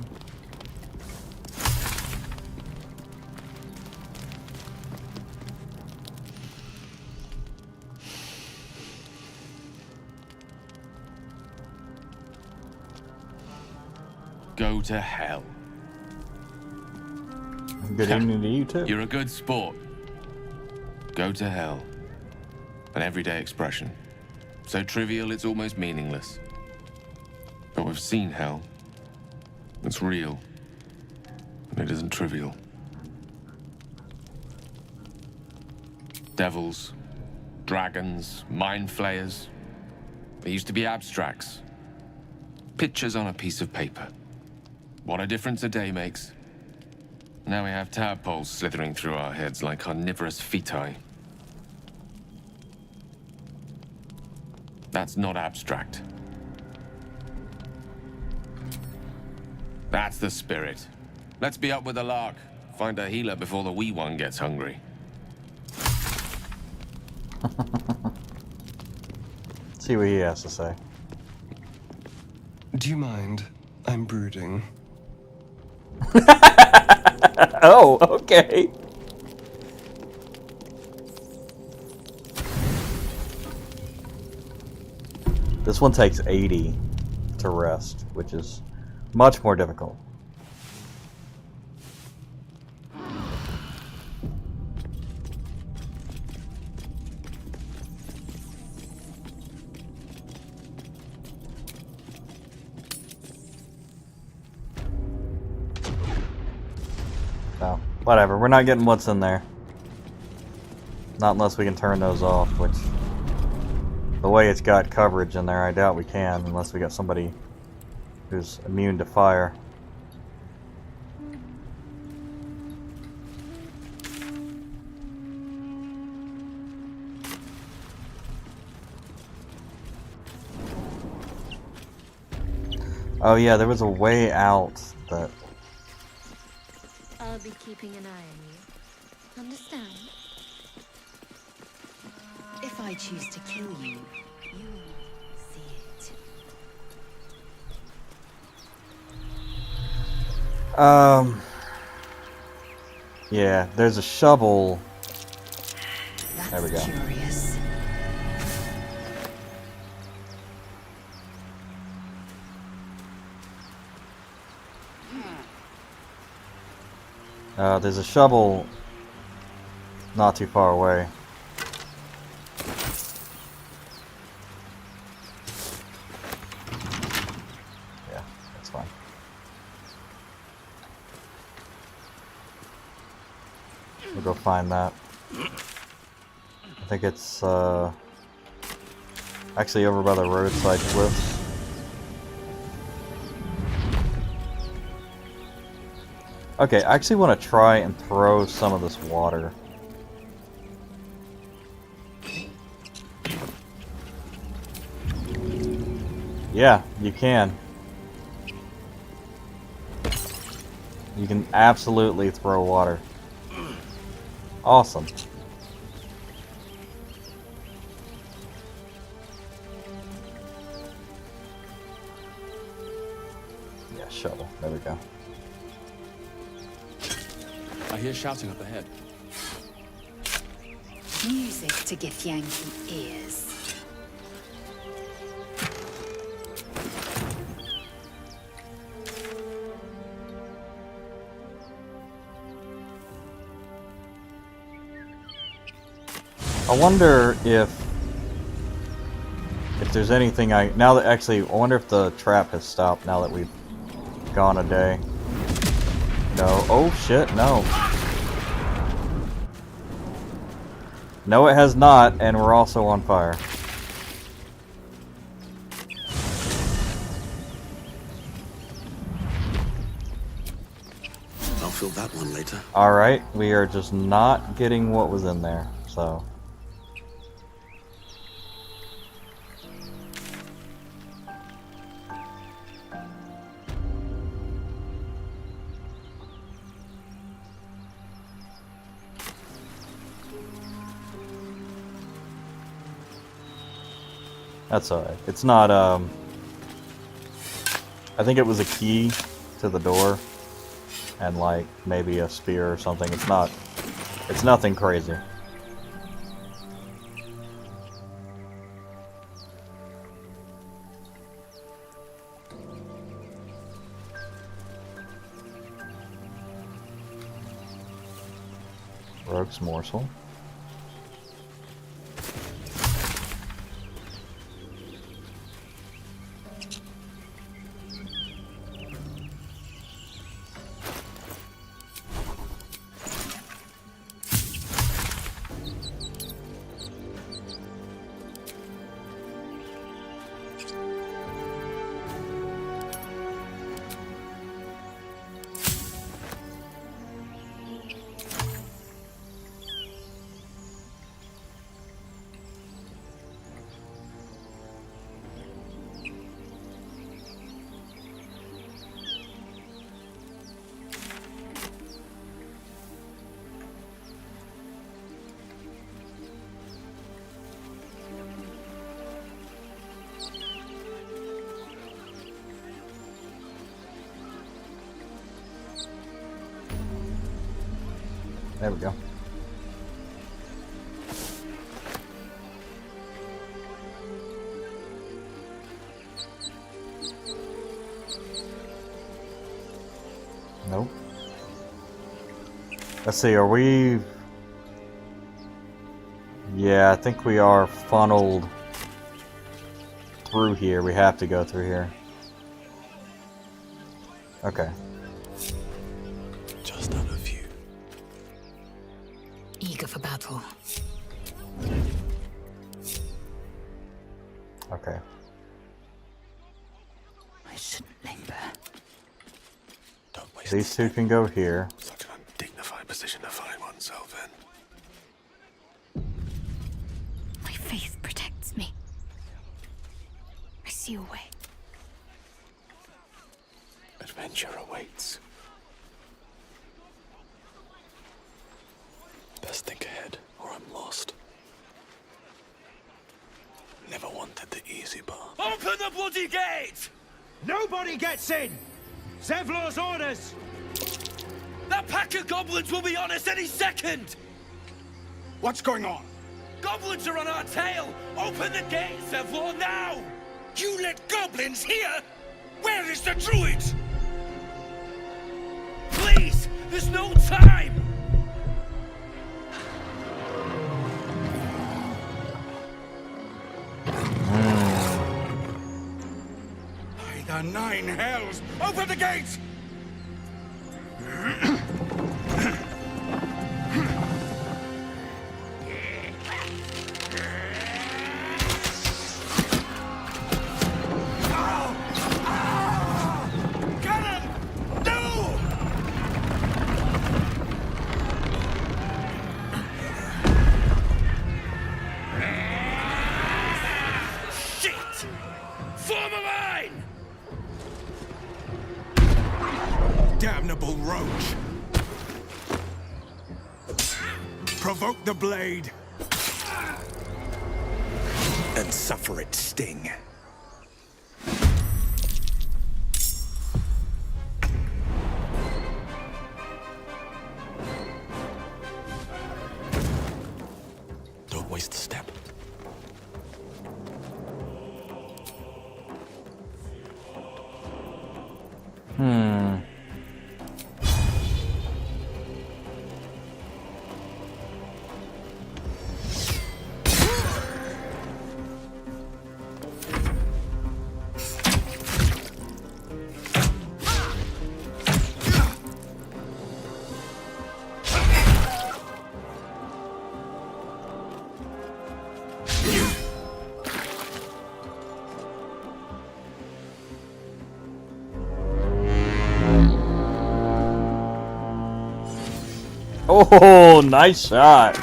Go to hell. Good evening to you too. You're a good sport. Go to hell. An everyday expression. So trivial it's almost meaningless. But we've seen hell. It's real. And it isn't trivial. Devils, dragons, mind flayers. They used to be abstracts. Pictures on a piece of paper. What a difference a day makes. Now we have tadpoles slithering through our heads like carnivorous feti. That's not abstract. That's the spirit. Let's be up with the lark. Find a healer before the wee one gets hungry. See what he has to say. Do you mind? I'm brooding. Oh, okay. This one takes 80 to rest, which is much more difficult. Whatever, we're not getting what's in there. Not unless we can turn those off, which... The way it's got coverage in there, I doubt we can, unless we got somebody who's immune to fire. Oh yeah, there was a way out that... I'll be keeping an eye on you. Understand? If I choose to kill you, you'll see it. Yeah, there's a shovel. That's there we go. Curious. There's a shovel not too far away. Yeah, that's fine. We'll go find that. I think it's actually over by the roadside cliffs. Okay, I actually want to try and throw some of this water. Yeah, you can. You can absolutely throw water. Awesome. Yeah, shovel. There we go. I hear shouting up ahead. Music to Githyanki ears. I wonder if there's anything I wonder if the trap has stopped now that we've gone a day. No. Oh shit, no. No, it has not, and we're also on fire. I'll fill that one later. Alright, we are just not getting what was in there, so... That's alright. It's not, I think it was a key to the door, and like, maybe a spear or something. It's nothing crazy. Rogue's morsel. There we go. Nope. Let's see, are we... Yeah, I think we are funneled through here. We have to go through here. Okay. Just done a few. eager for battle. Okay. I shouldn't linger. Don't waste These two can go here. such an undignified position to find oneself in. My faith protects me. I see a way. Adventure awaits. Best think ahead, or I'm lost. Never wanted the easy path. Open the bloody gate! Nobody gets in! Zevlor's orders! That pack of goblins will be on us any second! What's going on? Goblins are on our tail! Open the gate, Zevlor, now! You let goblins here? Where is the druid? Please! There's no time! By the nine hells! Open the gates! Damnable roach! Provoke the blade! And suffer its sting. Don't waste a step. Oh, nice shot.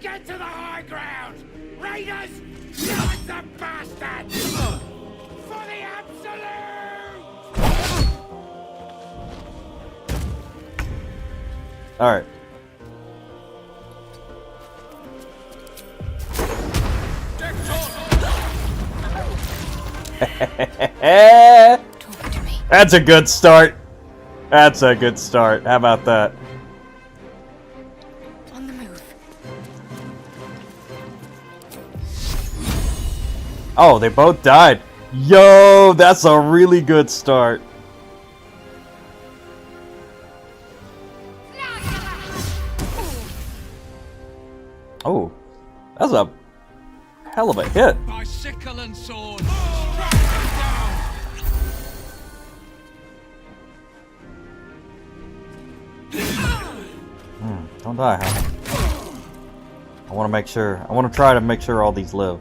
Get to the high ground! Raiders! Not the bastards! For the absolute! All right. That's a good start. That's a good start. How about that? On the move. Oh, they both died. Yo, that's a really good start. Oh, that's a hell of a hit. By sickle and sword! Don't die, huh? I want to make sure. I want to try to make sure all these live.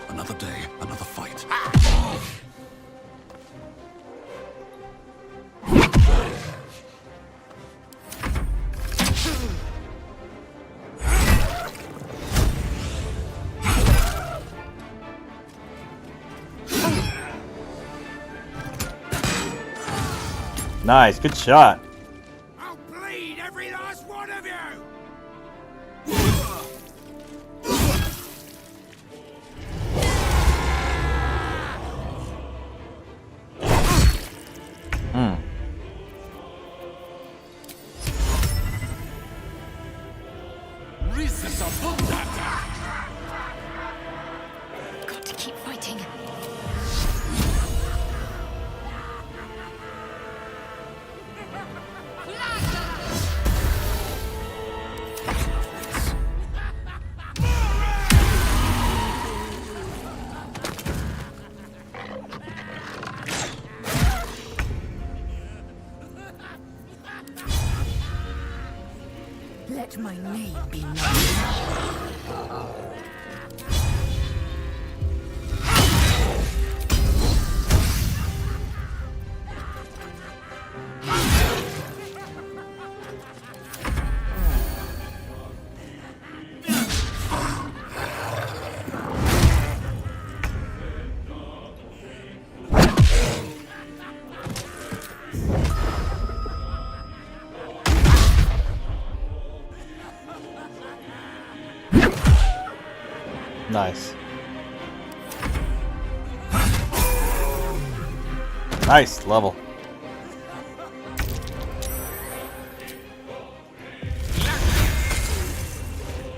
Another day, another fight. Nice, good shot. I'll bleed every last one of you! Got to keep fighting. Let my name be known. Nice. Nice level.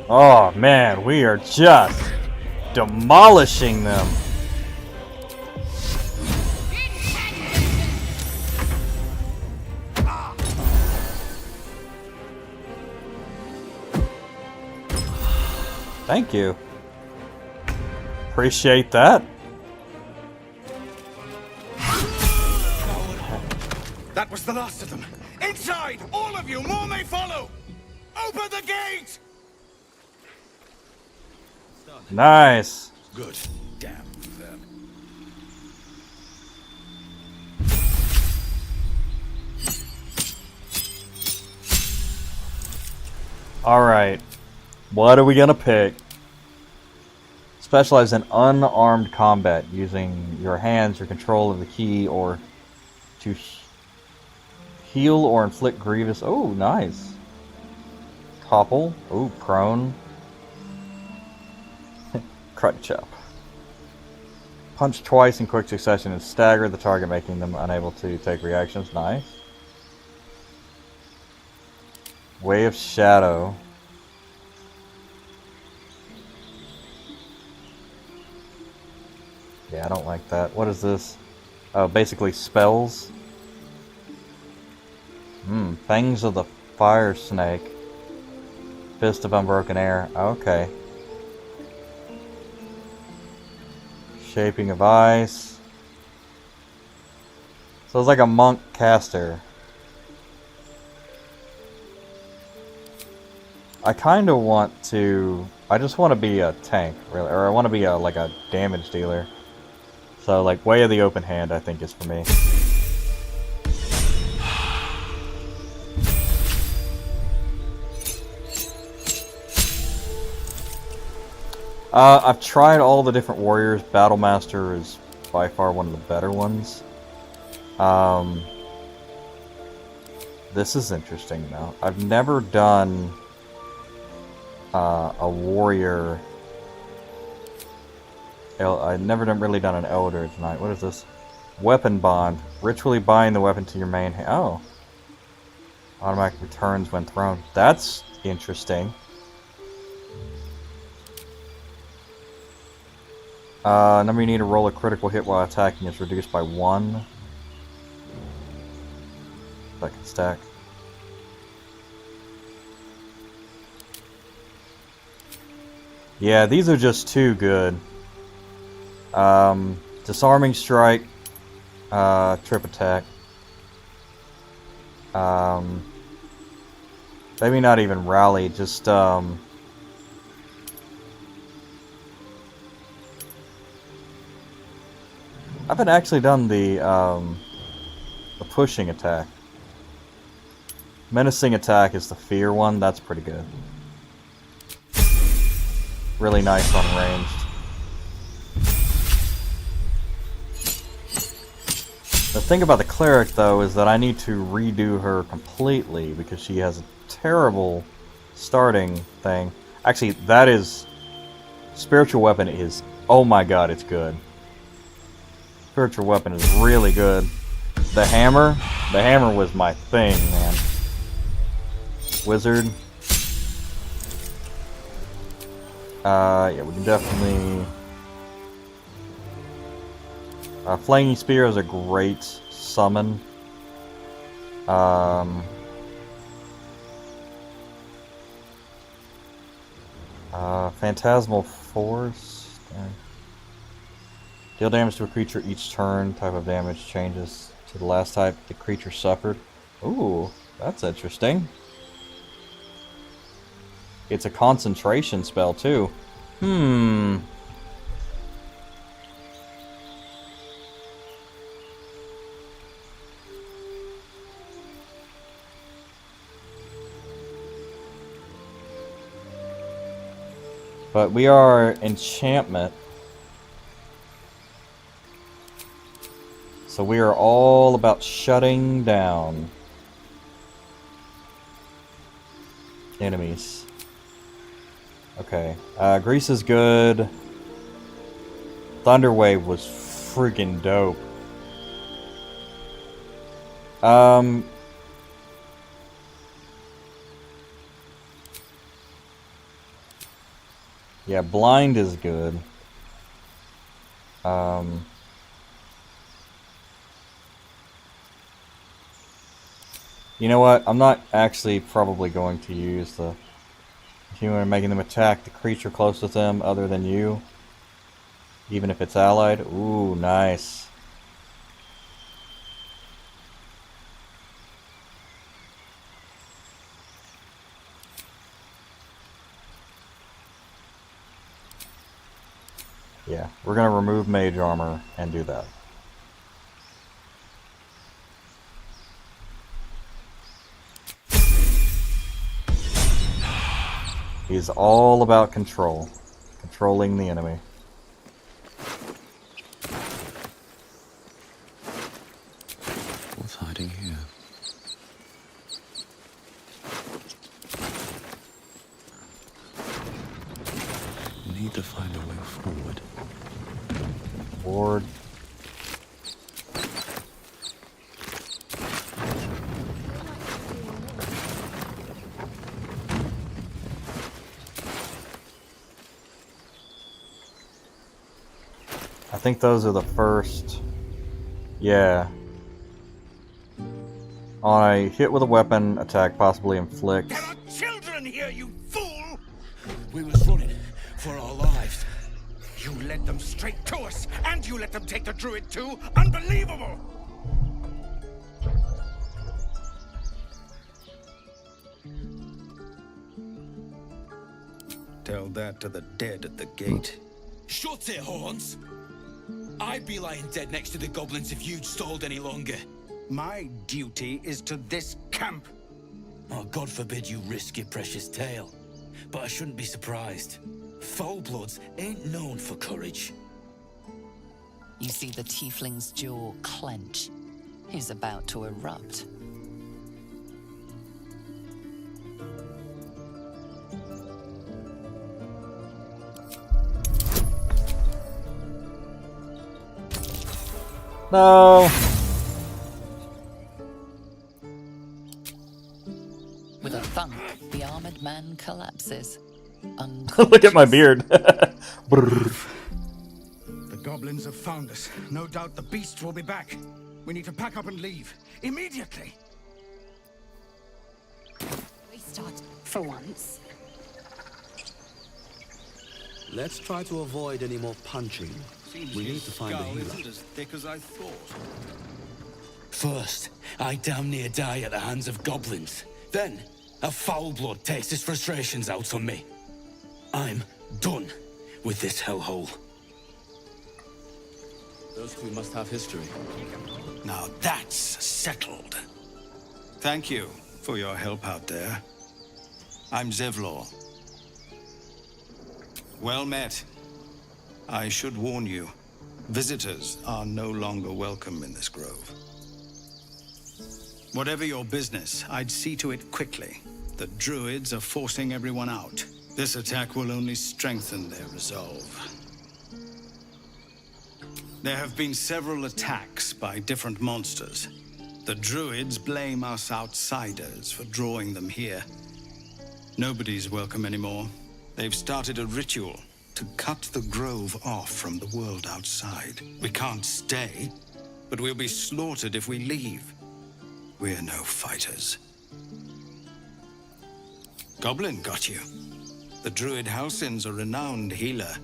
Oh man, we are just demolishing them. Thank you. Appreciate that. That was the last of them. Inside! All of you! More may follow! Open the gate! Nice. Good. Damn them. Alright. What are we gonna pick? Specialize in unarmed combat, using your hands, your control of the key, or to heal or inflict grievous. Oh, nice. Topple. Oh, prone. Crunch up. Punch twice in quick succession and stagger the target, making them unable to take reactions. Nice. Way of Shadow. Yeah, I don't like that. What is this? Oh, basically spells. Fangs of the Fire Snake. Fist of Unbroken Air. Okay. Shaping of Ice. So it's like a monk caster. I kind of want to... I just want to be a tank, really. Or I want to be like a damage dealer. So, like, Way of the Open Hand, I think, is for me. I've tried all the different warriors. Battlemaster is by far one of the better ones. This is interesting, though. I've never done a warrior... I've never really done an Eldritch Knight. What is this? Weapon Bond. Ritually bind the weapon to your main hand. Oh. Automatic returns when thrown. That's interesting. Number you need to roll a critical hit while attacking is reduced by 1. Second stack. Yeah, these are just too good. Disarming Strike, Trip Attack. Maybe not even Rally, just, I haven't actually done the pushing attack. Menacing Attack is the fear one, that's pretty good. Really nice on ranged. The thing about the cleric, though, is that I need to redo her completely because she has a terrible starting thing. Actually, that is... Spiritual Weapon is... Oh my god, it's good. Spiritual Weapon is really good. The hammer was my thing, man. Wizard. Yeah, we can definitely... Flaming Spear is a great summon. Phantasmal Force. Deal damage to a creature each turn. Type of damage changes to the last type the creature suffered. Ooh, that's interesting. It's a concentration spell, too. But we are enchantment. So we are all about shutting down enemies. Okay. Grease is good. Thunderwave was freaking dope. Yeah, blind is good. You know what? I'm not actually probably going to use the human making them attack the creature close with them other than you. Even if it's allied. Ooh, nice. Yeah, we're gonna remove mage armor and do that. He's all about control. Controlling the enemy. What's hiding here? Need to find a way forward. Forward. I think those are the first. Yeah. On a hit with a weapon, attack possibly inflicts. There are children here, you fool! We was running for our lives. You led them straight to us, and you let them take the druid too? Unbelievable! Tell that to the dead at the gate. Shut it, Horns! I'd be lying dead next to the goblins if you'd stalled any longer. My duty is to this camp. Oh, God forbid you risk your precious tail. But I shouldn't be surprised. Foulbloods ain't known for courage. You see the tiefling's jaw clench. He's about to erupt. No. With a thump, the armored man collapses. Look at my beard. The goblins have found us. No doubt the beast will be back. We need to pack up and leave. Immediately! We start for once. Let's try to avoid any more punching. We need to find a healer. Isn't as thick as I thought. First, I damn near die at the hands of goblins. Then, a foulblood takes his frustrations out on me. I'm done with this hellhole. Those two must have history. Now that's settled. Thank you for your help out there. I'm Zevlor. Well met. I should warn you, visitors are no longer welcome in this grove. Whatever your business, I'd see to it quickly. The druids are forcing everyone out. This attack will only strengthen their resolve. There have been several attacks by different monsters. The druids blame us outsiders for drawing them here. Nobody's welcome anymore. They've started a ritual to cut the grove off from the world outside. We can't stay, but we'll be slaughtered if we leave. We're no fighters. Goblin got you. The druid Halsin's a renowned healer,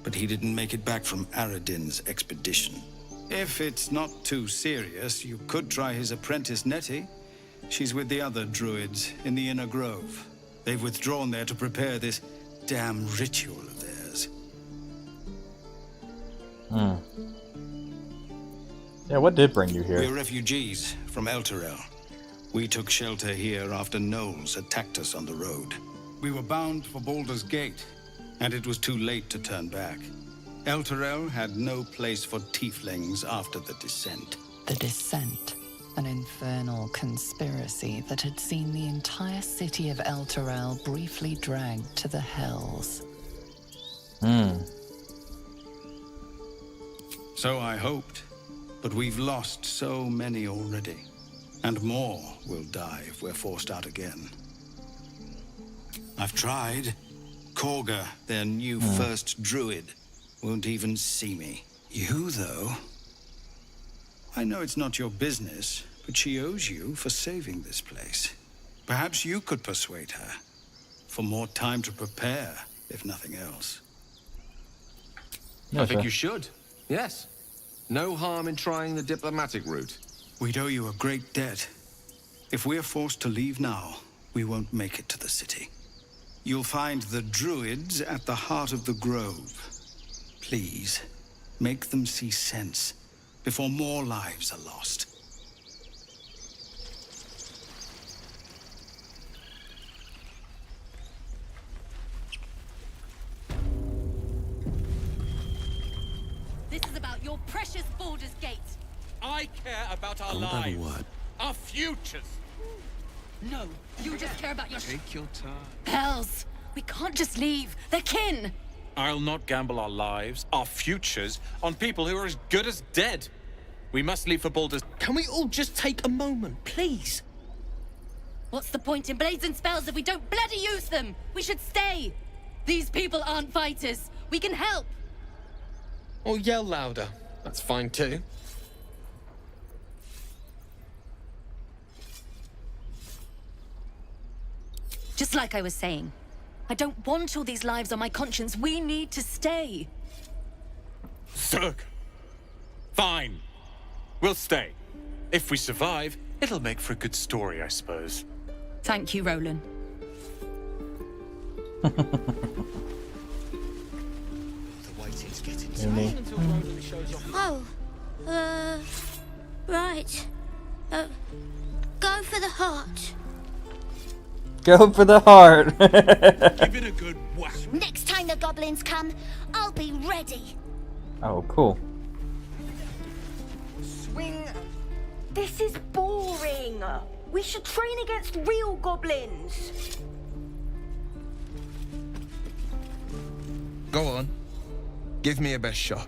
but he didn't make it back from Aradin's expedition. If it's not too serious, you could try his apprentice Nettie. She's with the other druids in the inner grove. They've withdrawn there to prepare this damn ritual of theirs. Yeah, what did bring you here? We're refugees from Elturel. We took shelter here after gnolls attacked us on the road. We were bound for Baldur's Gate, and it was too late to turn back. Elturel had no place for tieflings after the Descent. The Descent, an infernal conspiracy that had seen the entire city of Elturel briefly dragged to the Hells. So I hoped, but we've lost so many already. And more will die if we're forced out again. I've tried. Korga, their new first druid, won't even see me. You, though? I know it's not your business, but she owes you for saving this place. Perhaps you could persuade her. For more time to prepare, if nothing else. I think you should. Yes. No harm in trying the diplomatic route. We'd owe you a great debt. If we're forced to leave now, we won't make it to the city. You'll find the druids at the heart of the grove. Please, make them see sense before more lives are lost. This is about your precious Baldur's Gate. I care about our Hold that lives. word. Our futures. No, you just care about your Take your time. Hells. We can't just leave. They're kin. I'll not gamble our lives, our futures, on people who are as good as dead. We must leave for Baldur's. Can we all just take a moment, please? What's the point in blades and spells if we don't bloody use them? We should stay. These people aren't fighters. We can help. Or yell louder. That's fine too. Just like I was saying, I don't want all these lives on my conscience. We need to stay. Zerg. Fine. We'll stay. If we survive, it'll make for a good story, I suppose. Thank you, Roland. Oh, right. Go for the heart. Go for the heart. Give it a good whack. Next time the goblins come, I'll be ready. Oh, cool. Swing. This is boring. We should train against real goblins. Go on. Give me a best shot.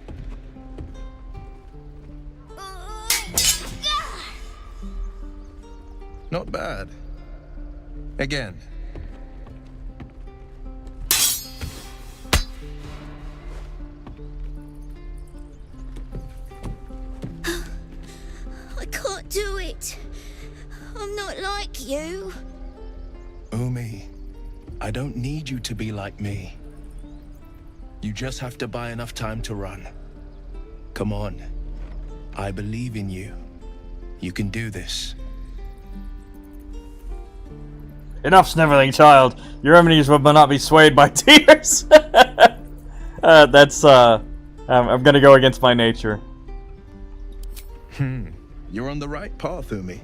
Not bad. Again. I can't do it. I'm not like you. Umi, I don't need you to be like me. You just have to buy enough time to run. Come on. I believe in you. You can do this. Enough sniveling, child. Your remedies will not be swayed by tears. I'm gonna go against my nature. You're on the right path, Umi.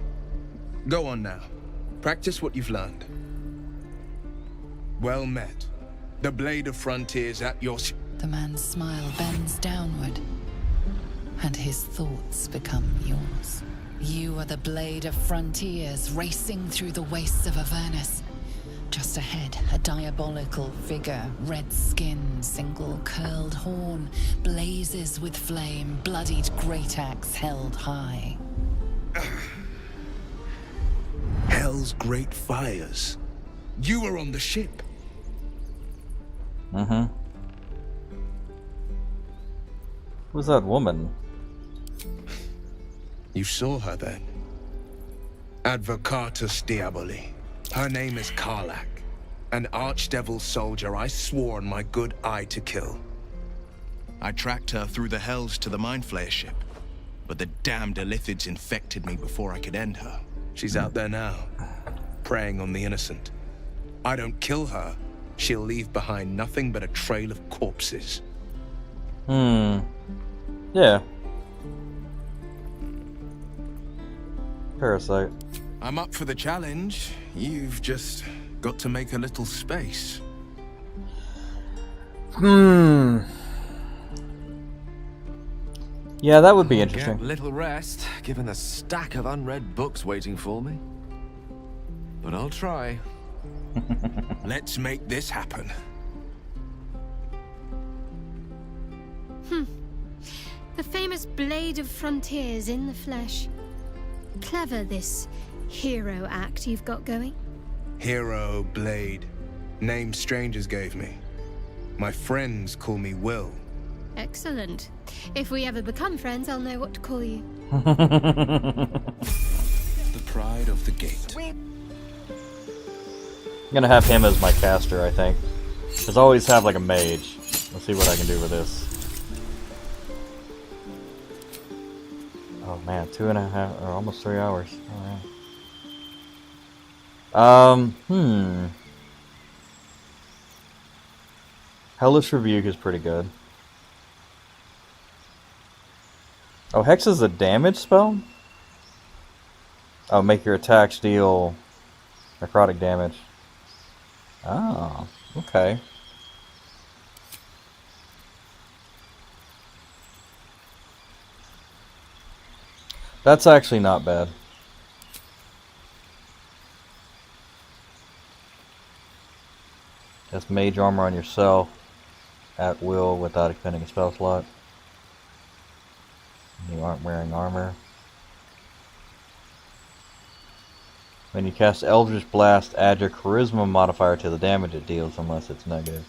Go on now. Practice what you've learned. Well met. The Blade of Frontiers at your... The man's smile bends downward, and his thoughts become yours. You are the Blade of Frontiers, racing through the wastes of Avernus. Just ahead, a diabolical figure, red skin, single curled horn, blazes with flame, bloodied great axe held high. Hell's great fires. You were on the ship. Who's that woman? You saw her then. Advocatus Diaboli. Her name is Karlak, an archdevil soldier I swore on my good eye to kill. I tracked her through the hells to the Mindflayer ship, but the damned Illithids infected me before I could end her. She's out there now, preying on the innocent. I don't kill her, she'll leave behind nothing but a trail of corpses. Yeah. Parasite. I'm up for the challenge. You've just got to make a little space. Yeah, that would be interesting. Get little rest, given the stack of unread books waiting for me. But I'll try. Let's make this happen. The famous Blade of Frontiers in the flesh. Clever, this hero act you've got going. Hero, Blade. Name strangers gave me. My friends call me Will. Excellent. If we ever become friends, I'll know what to call you. The pride of the gate. I'm gonna have him as my caster, I think. Just always have like a mage. Let's see what I can do with this. Oh man, 2.5 or almost 3 hours. Alright. Hellish Rebuke is pretty good. Oh, Hex is a damage spell? Oh, make your attacks deal necrotic damage. Oh, okay. That's actually not bad. That's mage armor on yourself at will without expending a spell slot. You aren't wearing armor. When you cast Eldritch Blast, add your Charisma modifier to the damage it deals unless it's negative.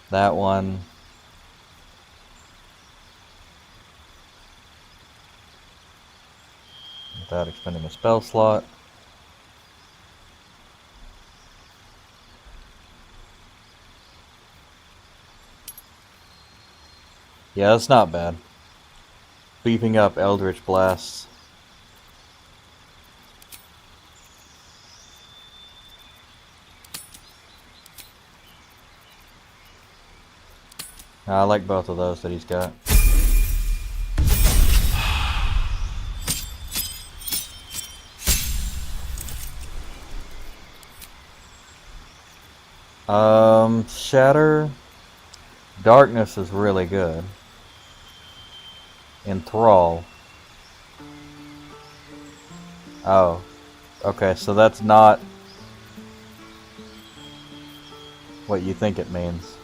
That one. Without expending a spell slot. Yeah, that's not bad. Beefing up Eldritch Blasts. I like both of those that he's got. Shatter. Darkness is really good. Enthrall. Oh. Okay, so that's not what you think it means.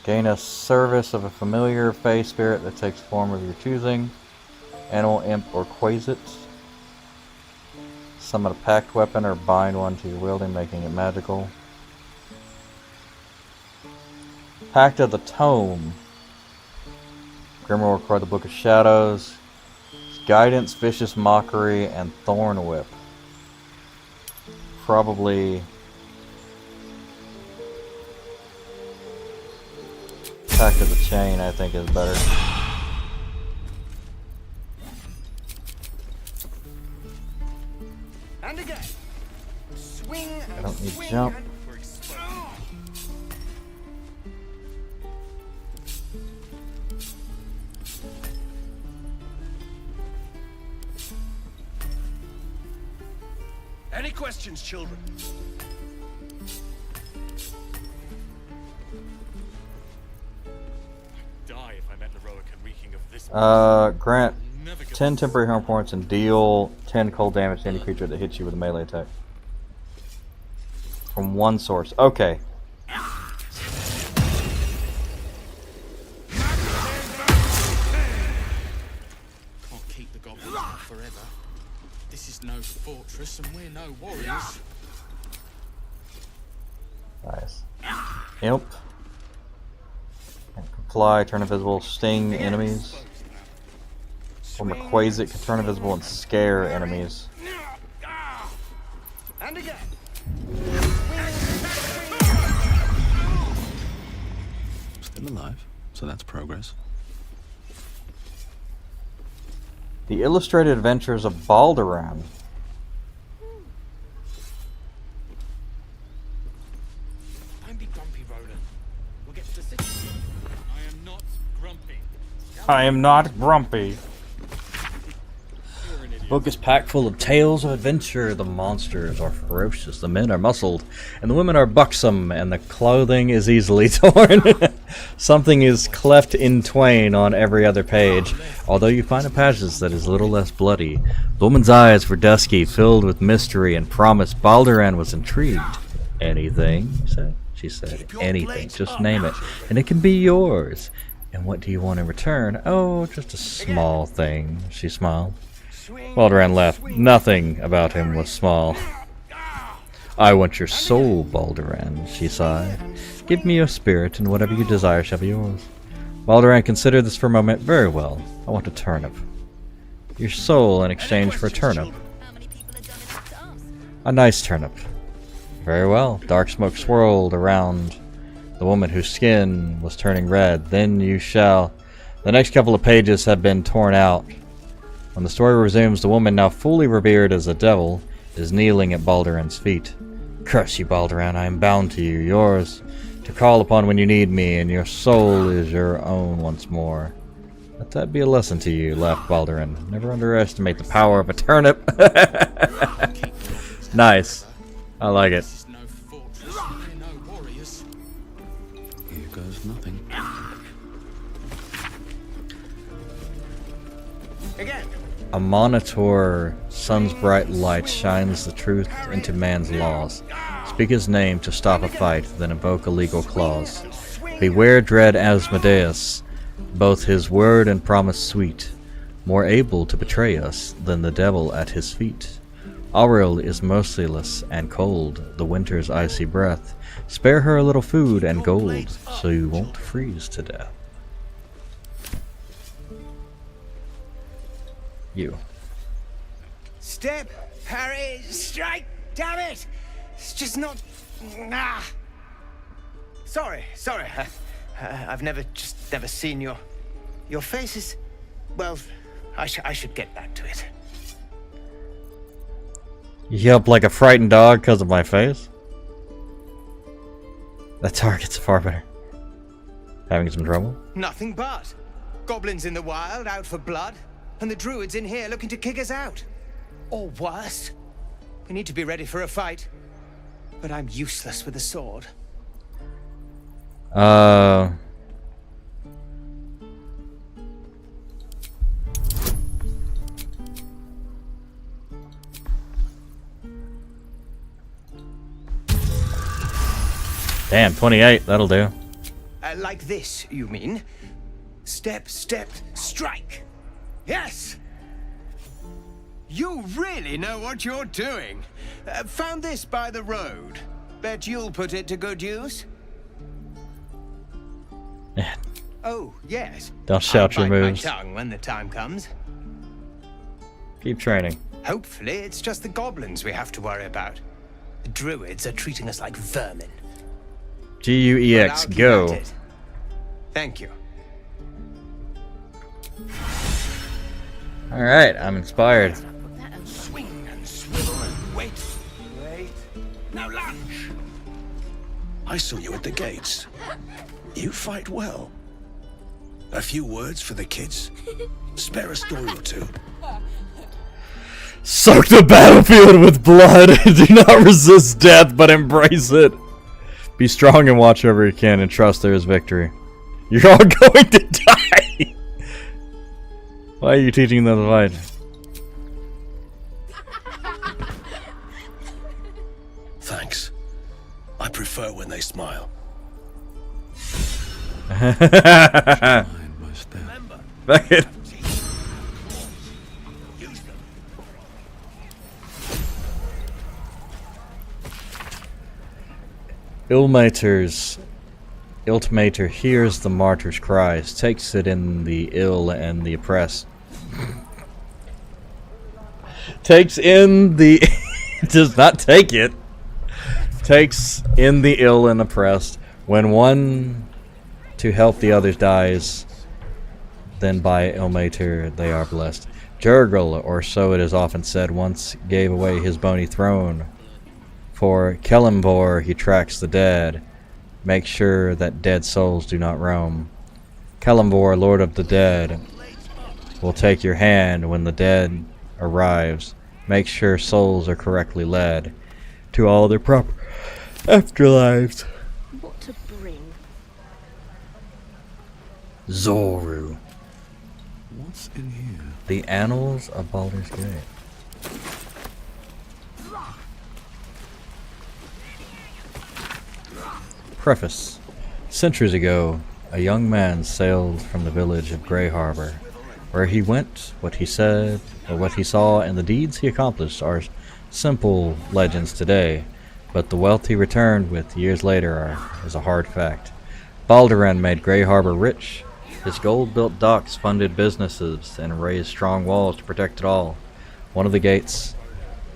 Gain a service of a familiar fey spirit that takes form of your choosing. Animal, imp, or quasit. Summon a pact weapon or bind one to your wielding, making it magical. Pact of the Tome. Grimoire will record the Book of Shadows. Guidance, Vicious Mockery, and Thorn Whip. Probably Pact of the Chain, I think, is better. And again. Swing and I don't need swing jump. and Any questions, children? Die if I met heroic and reeking of this. Grant 10 temporary harm points and deal 10 cold damage to any creature that hits you with a melee attack. From one source. Okay. Can't keep the goblins out forever. This is no fortress and we're no warriors. Nice. Imp. Fly, turn invisible, sting enemies. Or Quasit can turn invisible and scare enemies. And again. Still alive, so that's progress. The Illustrated Adventures of Baldur. Don't be grumpy, Roland. We'll get to the city. I am not grumpy. I am not grumpy. The book is packed full of tales of adventure. The monsters are ferocious, the men are muscled, and the women are buxom, and the clothing is easily torn. Something is cleft in twain on every other page. Although you find a passage that is a little less bloody, the woman's eyes were dusky, filled with mystery and promise. Balduran was intrigued. Anything, she said. Anything, just name it, and it can be yours. And what do you want in return? Oh, just a small thing, she smiled. Balduran laughed. Nothing about him was small. I want your soul, Balduran, she sighed. Give me your spirit, and whatever you desire shall be yours. Balduran considered this for a moment. Very well. I want a turnip. Your soul in exchange for a turnip. A nice turnip. Very well. Dark smoke swirled around the woman whose skin was turning red. Then you shall... The next couple of pages have been torn out. When the story resumes, the woman, now fully revered as a devil, is kneeling at Balduran's feet. Curse you, Balduran, I am bound to you, yours, to call upon when you need me, and your soul is your own once more. Let that be a lesson to you, laughed Balduran. Never underestimate the power of a turnip. Nice. I like it. Here goes nothing. Again. A monitor, sun's bright light shines the truth into man's laws. Speak his name to stop a fight, then invoke a legal clause. Beware dread Asmodeus, both his word and promise sweet, more able to betray us than the devil at his feet. Auril is merciless and cold, the winter's icy breath. Spare her a little food and gold, so you won't freeze to death. You. Step, parry, strike, damn it! It's just not... Ah! Sorry. I've never seen your face is... Well, I should get back to it. You yelp like a frightened dog because of my face? That target's far better. Having some trouble? Nothing but. Goblins in the wild, out for blood. And the druids in here looking to kick us out. Or worse. We need to be ready for a fight. But I'm useless with a sword. Damn, 28, that'll do. Like this, you mean? Step, strike. Yes! You really know what you're doing. Found this by the road. Bet you'll put it to good use. Oh, yes. Don't shout your I'll bite moves. my tongue when the time comes. Keep training. Hopefully, it's just the goblins we have to worry about. The druids are treating us like vermin. G-U-E-X, But I'll keep go. at it. Thank you. Alright, I'm inspired. Swing and swivel and wait. Now lunge. I saw you at the gates. You fight well. A few words for the kids. Spare a story or two. Soak the battlefield with blood. Do not resist death, but embrace it. Be strong and watch over you can, and trust there is victory. You're all going to die. Why are you teaching them to fight? Thanks. I prefer when they smile. Back it. Iltimator hears the martyr's cries, takes it in the ill and the oppressed. Takes in the does not take it. Takes in the ill and oppressed. When one to help the others dies, then by Ilmater they are blessed. Jurgil, or so it is often said, once gave away his bony throne. For Kelimvor he tracks the dead, makes sure that dead souls do not roam. Kelimvor, Lord of the Dead, will take your hand when the dead arrives. Make sure souls are correctly led to all their proper afterlives. What to bring? Zoru. What's in here? The Annals of Baldur's Gate. Preface. Centuries ago, a young man sailed from the village of Grey Harbor. Where he went, what he said, or what he saw, and the deeds he accomplished are simple legends today, but the wealth he returned with years later is a hard fact. Balduran made Grey Harbor rich. His gold-built docks funded businesses and raised strong walls to protect it all. One of the gates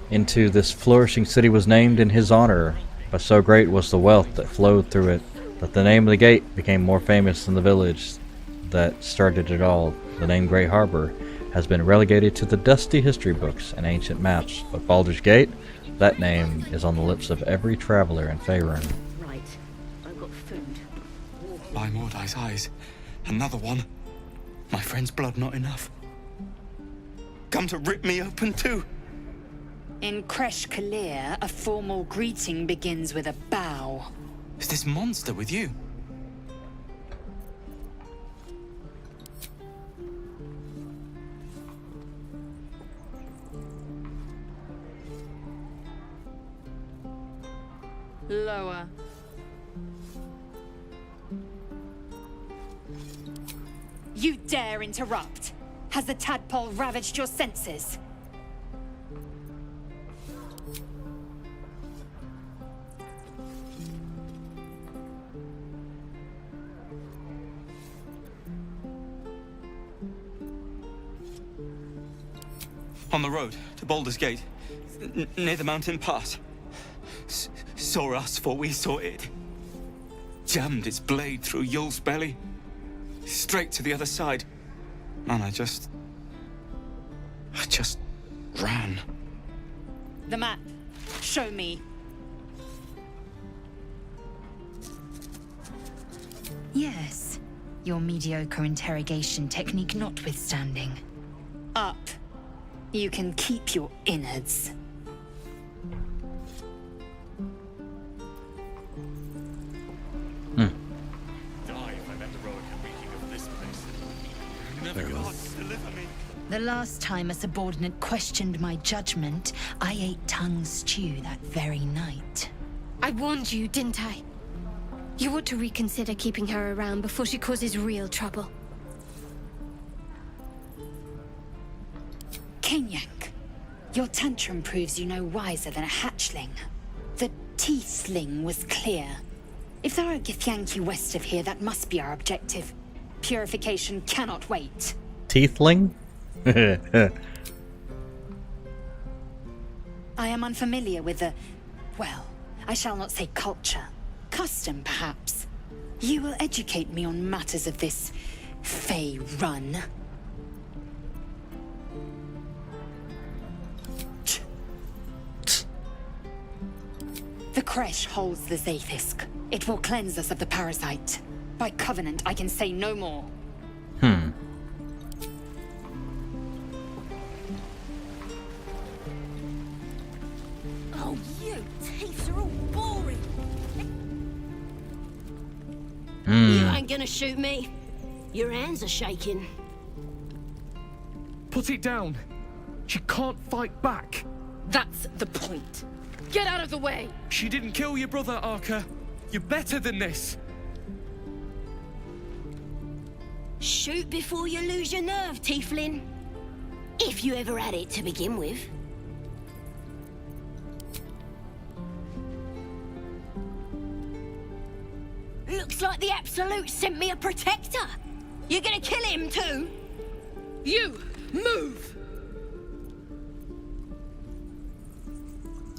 into this flourishing city was named in his honor, but so great was the wealth that flowed through it that the name of the gate became more famous than the village that started it all. The name Grey Harbor has been relegated to the dusty history books and ancient maps, but Baldur's Gate, that name is on the lips of every traveler in Faerun. Right. I've got food. By Mordai's eyes, another one. My friend's blood not enough. Come to rip me open too. In Kresh Kalir, a formal greeting begins with a bow. Is this monster with you? Lower. You dare interrupt? Has the tadpole ravaged your senses? On the road to Baldur's Gate, near the mountain pass. Saw us for we saw it. Jammed its blade through Yul's belly, straight to the other side. And I just ran. The map. Show me. Yes. Your mediocre interrogation technique notwithstanding. Up. You can keep your innards. The last time a subordinate questioned my judgment, I ate tongue stew that very night. I warned you, didn't I? You ought to reconsider keeping her around before she causes real trouble. Kenyak, your tantrum proves you no wiser than a hatchling. The Teethling was clear. If there are Githyanki west of here, that must be our objective. Purification cannot wait. Teethling? I am unfamiliar with the... well, I shall not say culture. Custom, perhaps. You will educate me on matters of this... Fey run. The Kresh holds the Zaithisk. It will cleanse us of the parasite. By covenant, I can say no more. Oh, you teeth are all boring. You ain't gonna shoot me. Your hands are shaking. Put it down. She can't fight back. That's the point. Get out of the way! She didn't kill your brother, Arka. You're better than this. Shoot before you lose your nerve, Tiefling. If you ever had it to begin with. Looks like the Absolute sent me a protector. You're gonna kill him too? You! Move!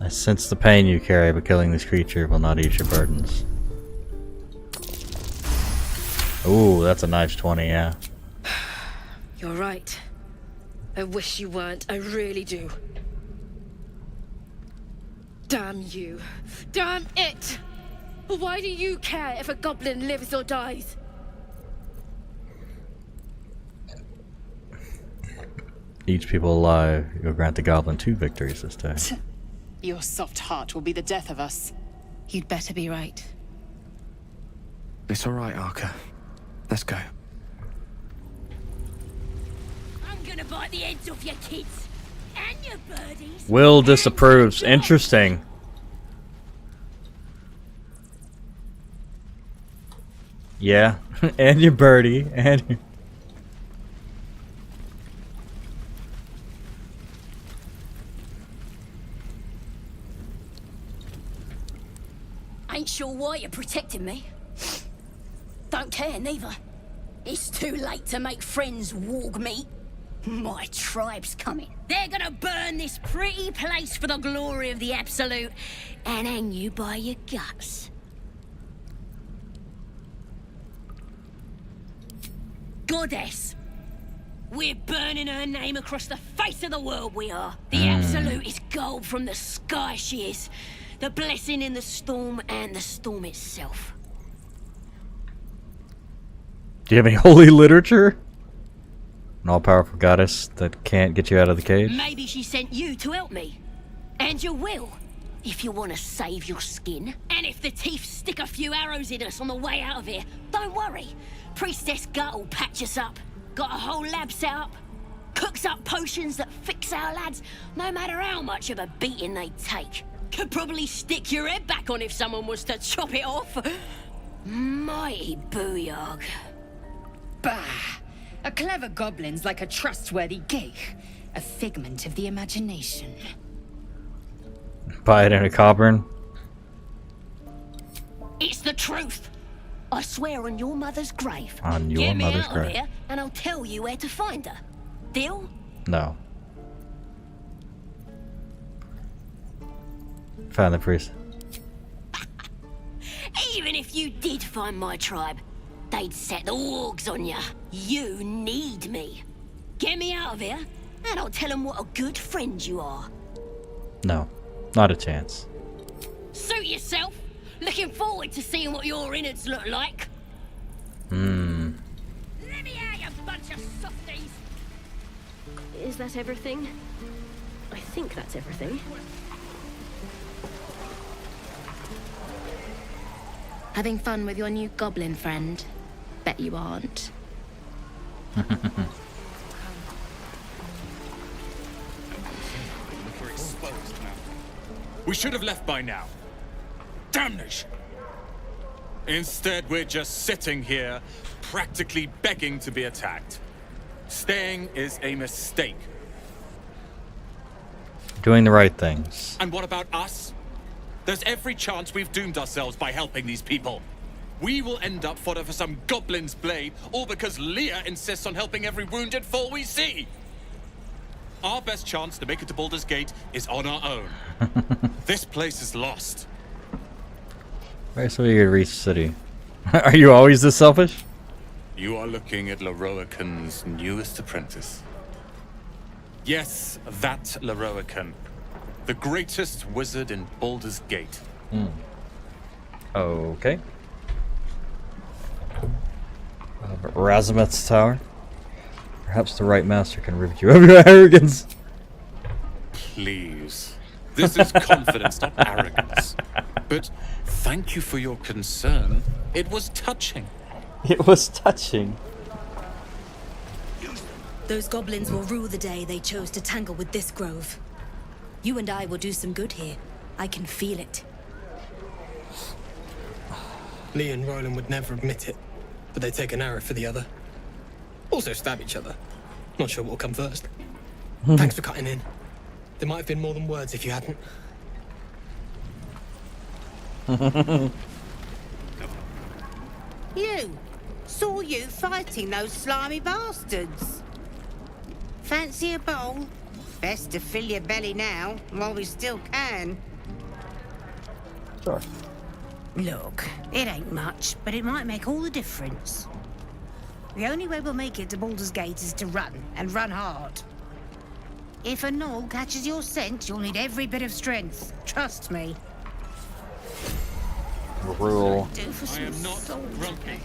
I sense the pain you carry, but killing this creature will not ease your burdens. Ooh, that's a nice 20, yeah. You're right. I wish you weren't. I really do. Damn you. Damn it! Why do you care if a goblin lives or dies? Each people alive, you'll grant the goblin 2 victories this day. Your soft heart will be the death of us. You'd better be right. It's all right, Arca. Let's go. I'm gonna bite the heads off your kids and your birdies. Will disapproves. Interesting. Yeah, and your birdie, and your... Ain't sure why you're protecting me. Don't care, neither. It's too late to make friends, warg meat. My tribe's coming. They're gonna burn this pretty place for the glory of the Absolute and hang you by your guts. Goddess. We're burning her name across the face of the world, we are. The Absolute is gold from the sky, she is. The blessing in the storm and the storm itself. Do you have any holy literature? An all-powerful goddess that can't get you out of the cage? Maybe she sent you to help me. And you will, if you want to save your skin. And if the teeth stick a few arrows in us on the way out of here, don't worry. Priestess Gut will patch us up. Got a whole lab set up. Cooks up potions that fix our lads, no matter how much of a beating they take. Could probably stick your head back on if someone was to chop it off. Mighty booyog. Bah! A clever goblin's like a trustworthy gig. A figment of the imagination. Buy it in a cavern. It's the truth. I swear on your mother's grave. On your Get me mother's out grave. of here, and I'll tell you where to find her. Deal? No. Find the priest. Even if you did find my tribe, they'd set the wargs on you. You need me. Get me out of here, and I'll tell them what a good friend you are. No. Not a chance. Suit yourself. Looking forward to seeing what your innards look like. Let me out, you bunch of softies. Is that everything? I think that's everything. Having fun with your new goblin friend? Bet you aren't. We're exposed now. We should have left by now. Damnation! Instead, we're just sitting here, practically begging to be attacked. Staying is a mistake. Doing the right things. And what about us? There's every chance we've doomed ourselves by helping these people. We will end up fodder for some goblin's blade, all because Leah insists on helping every wounded foe we see. Our best chance to make it to Baldur's Gate is on our own. This place is lost. Right, so we could reach the city. Are you always this selfish? You are looking at Leroican's newest apprentice. Yes, that Leroican. The greatest wizard in Baldur's Gate. Okay. Razameth's tower. Perhaps the right master can rid you of your arrogance. Please. This is confidence, not arrogance. But thank you for your concern. It was touching. It was touching. Those goblins will rue the day they chose to tangle with this grove. You and I will do some good here. I can feel it. Lee and Roland would never admit it, but they take an arrow for the other. Also stab each other. Not sure what will come first. Thanks for cutting in. There might have been more than words if you hadn't. You! Saw you fighting those slimy bastards. Fancy a bowl? Best to fill your belly now, while we still can. Sure. Look, it ain't much, but it might make all the difference. The only way we'll make it to Baldur's Gate is to run, and run hard. If a gnoll catches your scent, you'll need every bit of strength. Trust me. Rule. I am not grumpy.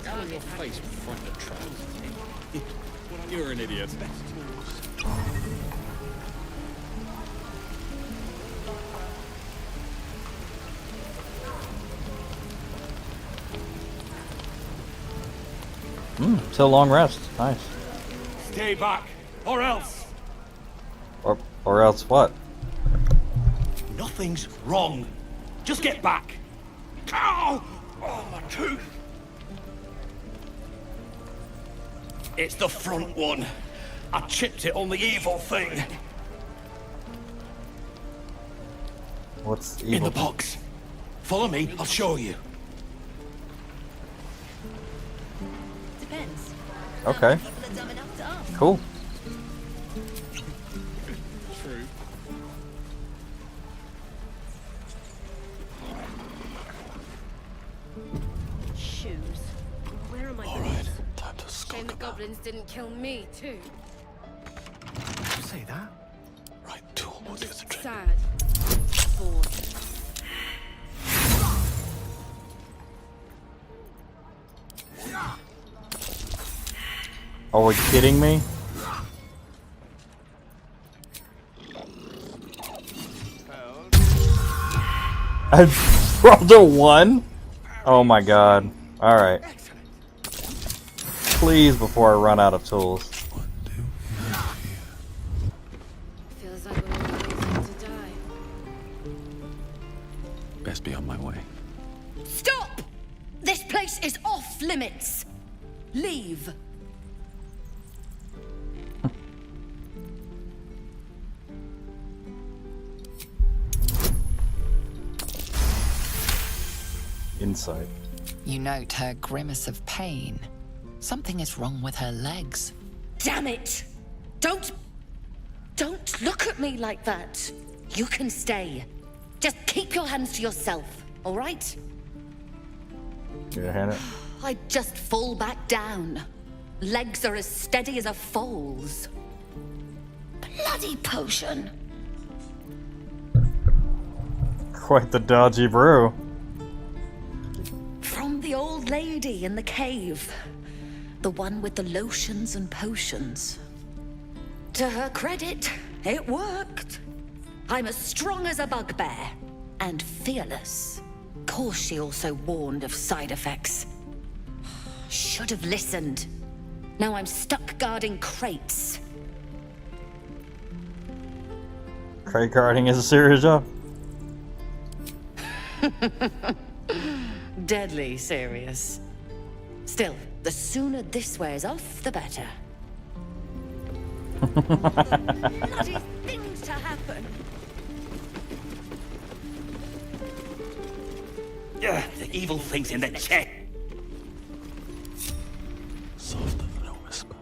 Tell your face before the trap. You're an idiot. Still long rest. Nice. Stay back, or else. Or else what? Nothing's wrong. Just get back. Ow! Oh, my tooth. It's the front one. I chipped it on the evil thing. What's evil? In the box. Follow me, I'll show you. Depends. Okay. People are dumb enough to ask. Cool. True. Shoes. Where are my boots? Shame the goblins didn't kill me too. You say that? Right tool will do the trick. Sad. Bored. Are we kidding me? I rolled a 1? Oh my god. Alright. Please, before I run out of tools. Feels like we're all waiting to die. Best be on my way. Stop! This place is off limits. Leave. Insight. You note her grimace of pain. Something is wrong with her legs. Damn it! Don't look at me like that. You can stay. Just keep your hands to yourself, all right? You gonna hand it? I'd just fall back down. Legs are as steady as a foal's. Bloody potion. Quite the dodgy brew. From the old lady in the cave. The one with the lotions and potions. To her credit, it worked. I'm as strong as a bugbear. And fearless. Course she also warned of side effects. Should have listened. Now I'm stuck guarding crates. Crate guarding is a serious job. Deadly serious. Still, the sooner this wears off, the better. Bloody things to happen. The evil thing's in the chest. Softer than a whisper.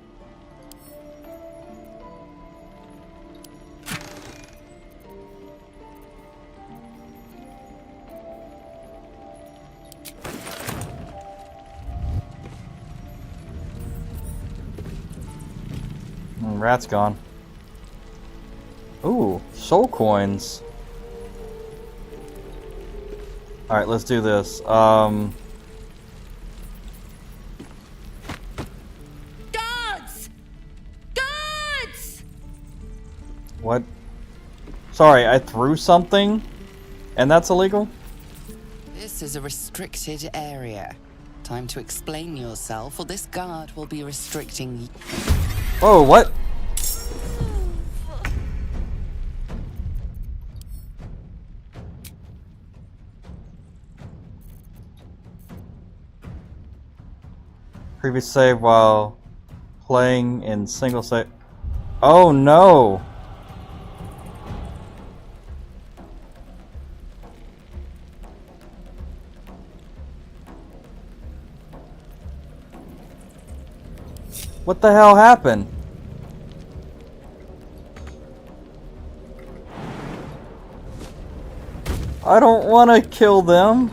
Rat's gone. Ooh, soul coins. Alright, let's do this. Guards! Guards! What? Sorry, I threw something? And that's illegal? This is a restricted area. Time to explain yourself, or this guard will be restricting. Oh, what? Previous save while playing in single save. Oh no! What the hell happened? I don't want to kill them.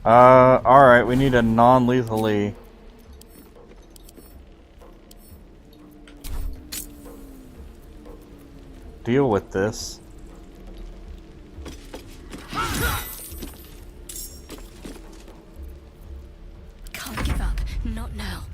Alright, we need a non-lethally. Deal with this. Can't give up. Not now.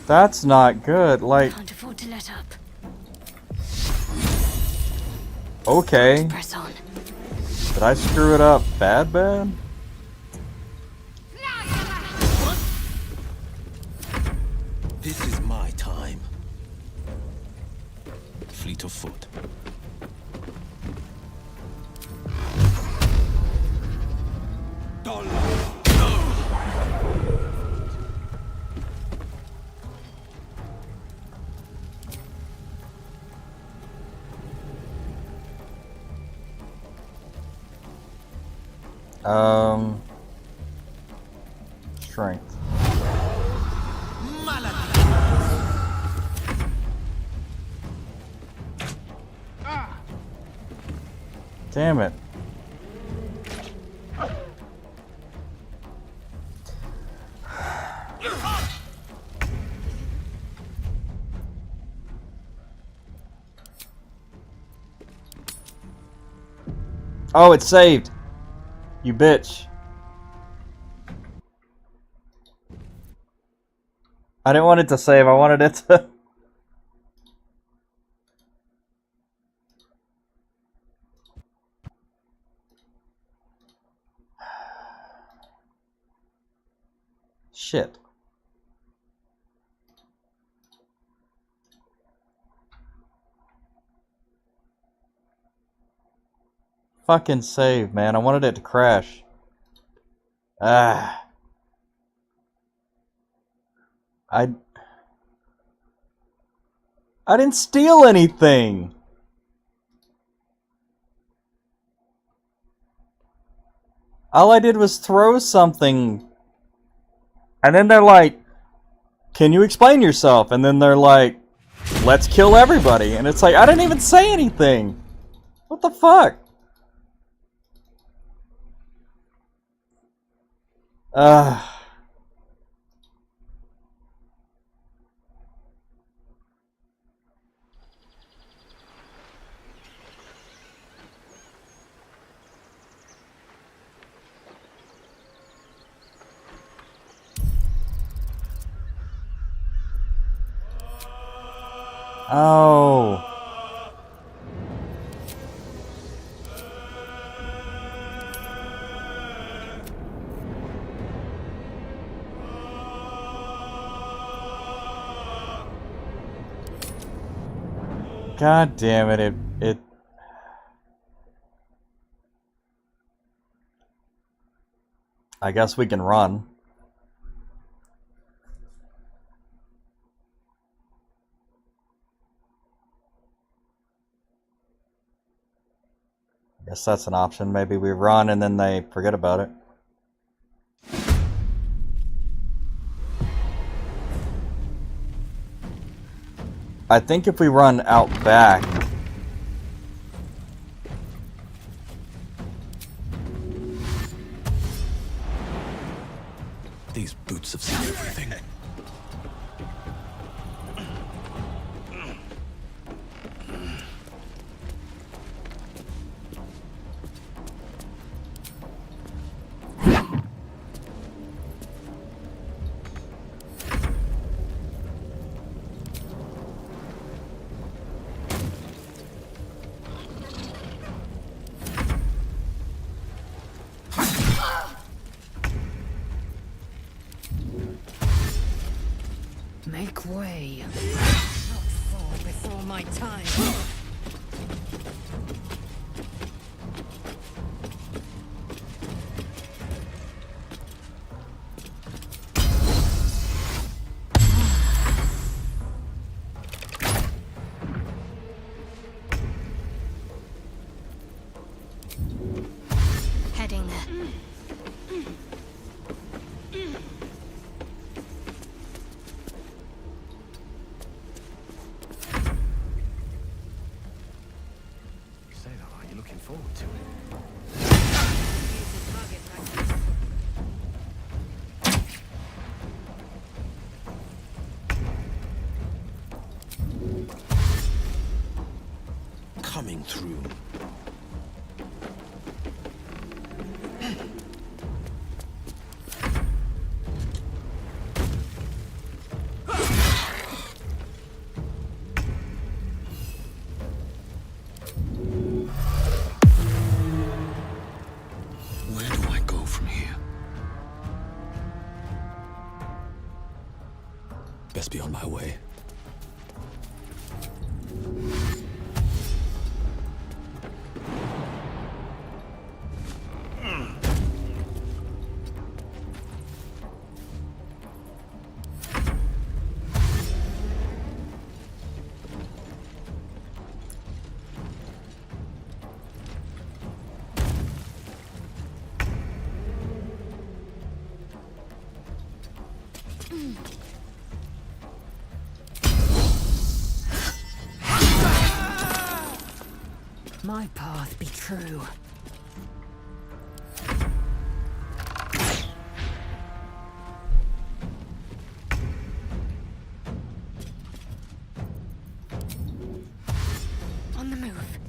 That's not good, like... Can't afford to let up. Okay. Press on. Did I screw it up bad? This is my time. Fleet of foot. Strength. Damn it. Oh, it's saved. You bitch. I didn't want it to save, I wanted it to... Shit. Fucking save, man. I wanted it to crash. Ah. I didn't steal anything. All I did was throw something. And then they're like, can you explain yourself? And then they're like, let's kill everybody. And it's like, I didn't even say anything. What the fuck? Oh. God damn it, it... I guess we can run. I guess that's an option. Maybe we run and then they forget about it. I think if we run out back... These boots have seen everything. Make way. Not fall. before my time. Heading there. Say that, are you looking forward to it? Coming through. Where do I go from here? Best be on my way. My path be true. On the move.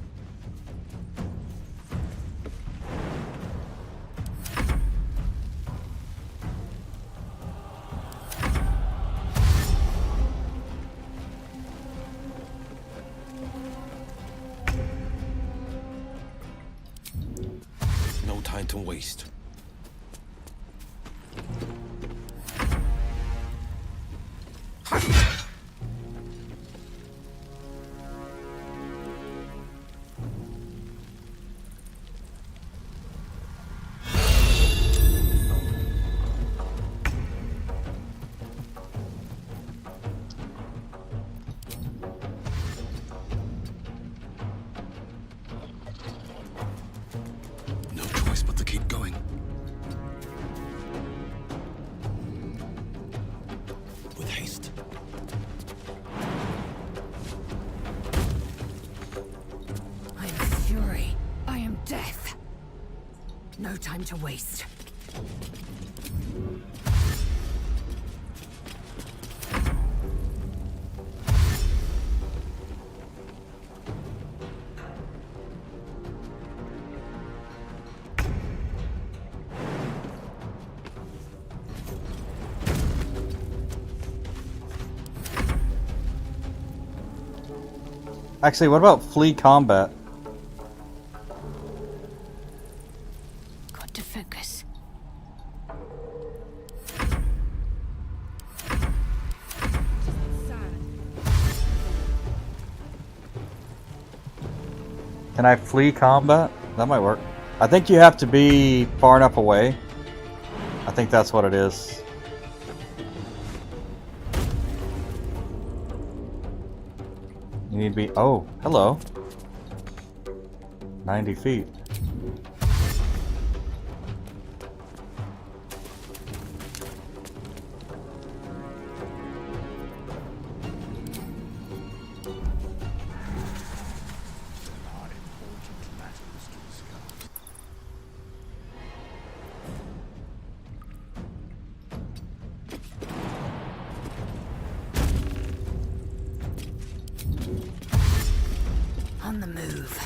No time to waste. No choice but to keep going. With haste. I am fury. I am death. No time to waste. Actually, what about flee combat? Got to focus. Can I flee combat? That might work. I think you have to be far enough away. I think that's what it is. You need to be... Oh, hello. 90 feet. On the move.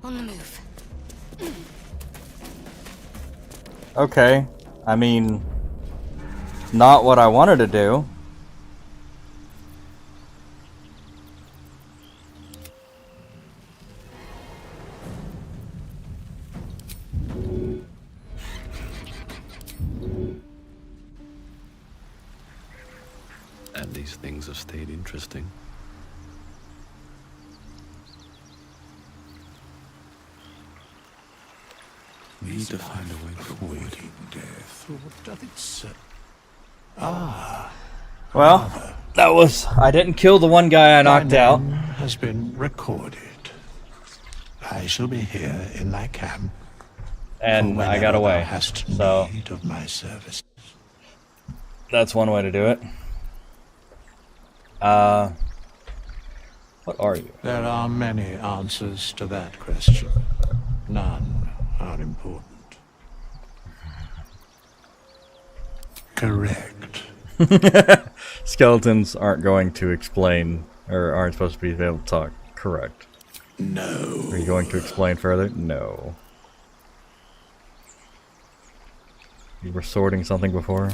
On the move. Okay. I mean, not what I wanted to do. And these things have stayed interesting. We need to find a way forward. Death, or doth it say? Ah. Well, that was... I didn't kill the one guy I knocked out. Has been recorded. I shall be here in thy camp. And I got away. Hast so need of my service. That's one way to do it. What are you? There are many answers to that question. None are important. Correct. Skeletons aren't going to explain, or aren't supposed to be able to talk. Correct. No. Are you going to explain further? No. You were sorting something before?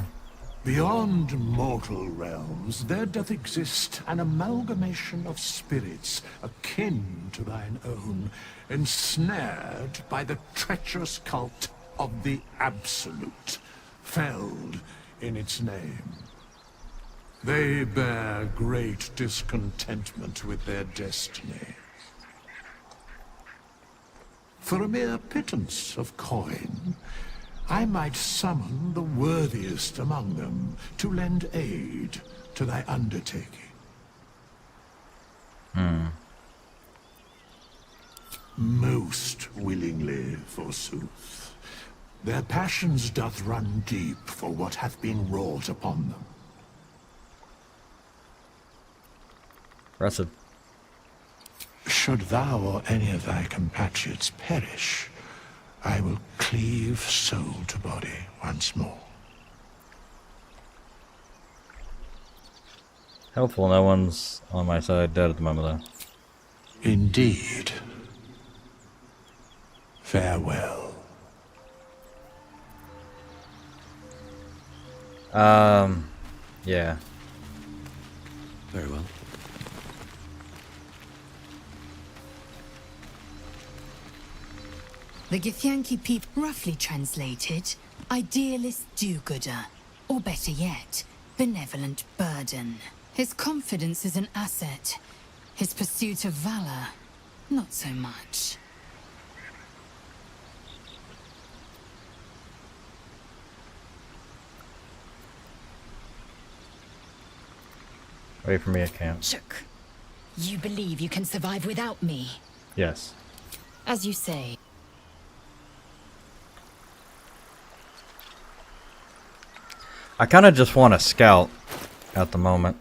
Beyond mortal realms, there doth exist an amalgamation of spirits akin to thine own, ensnared by the treacherous cult of the Absolute, felled in its name. They bear great discontentment with their destiny. For a mere pittance of coin, I might summon the worthiest among them to lend aid to thy undertaking. Most willingly, forsooth. Their passions doth run deep for what hath been wrought upon them. Impressive. Should thou or any of thy compatriots perish, I will cleave soul to body once more. Helpful, no one's on my side dead at the moment though. Indeed. Farewell. Yeah. Very well. The Githyanki people, roughly translated, idealist do-gooder, or better yet, benevolent burden. His confidence is an asset. His pursuit of valor, not so much. Wait for me at camp. Shook. You believe you can survive without me? Yes. As you say. I kind of just want to scout at the moment.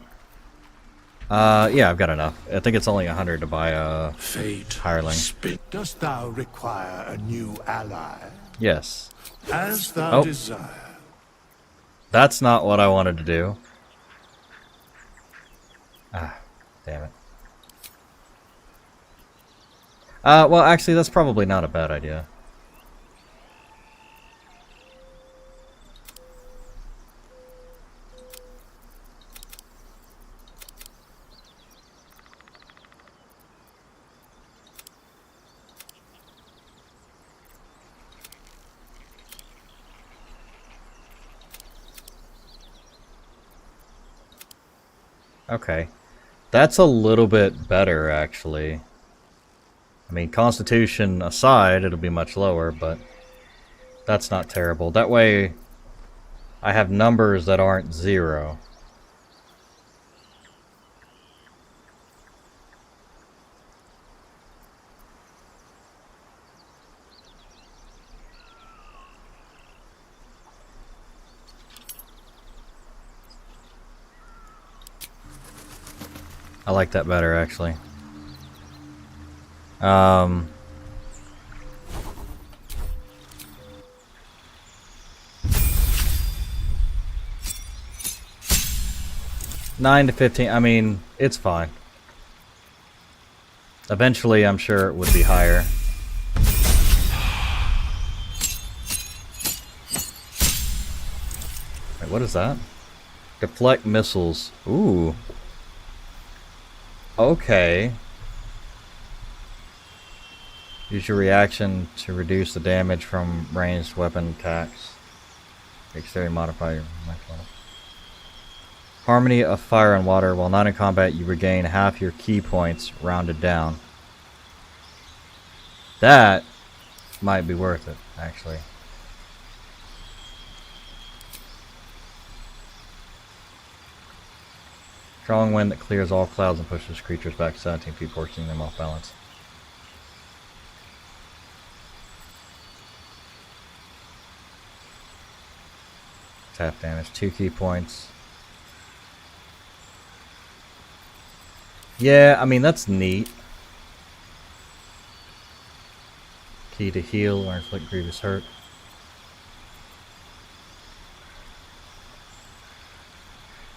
Yeah, I've got enough. I think it's only 100 to buy a hireling. Dost thou require a new ally? Yes. As thou desire. That's not what I wanted to do. Ah, damn it. Well, actually, that's probably not a bad idea. Okay. That's a little bit better, actually. I mean, Constitution aside, it'll be much lower, but that's not terrible. That way, I have numbers that aren't 0. I like that better, actually. 9 to 15, I mean, it's fine. Eventually, I'm sure it would be higher. what is that? Deflect missiles. Ooh. Okay. Use your reaction to reduce the damage from ranged weapon attacks. Exterior modifier. Harmony of fire and water. While not in combat, you regain half your key points rounded down. That might be worth it, actually. Strong wind that clears all clouds and pushes creatures back 17 feet, forcing them off balance. Tap damage, 2 key points. Yeah, I mean, that's neat. Key to heal or inflict grievous hurt.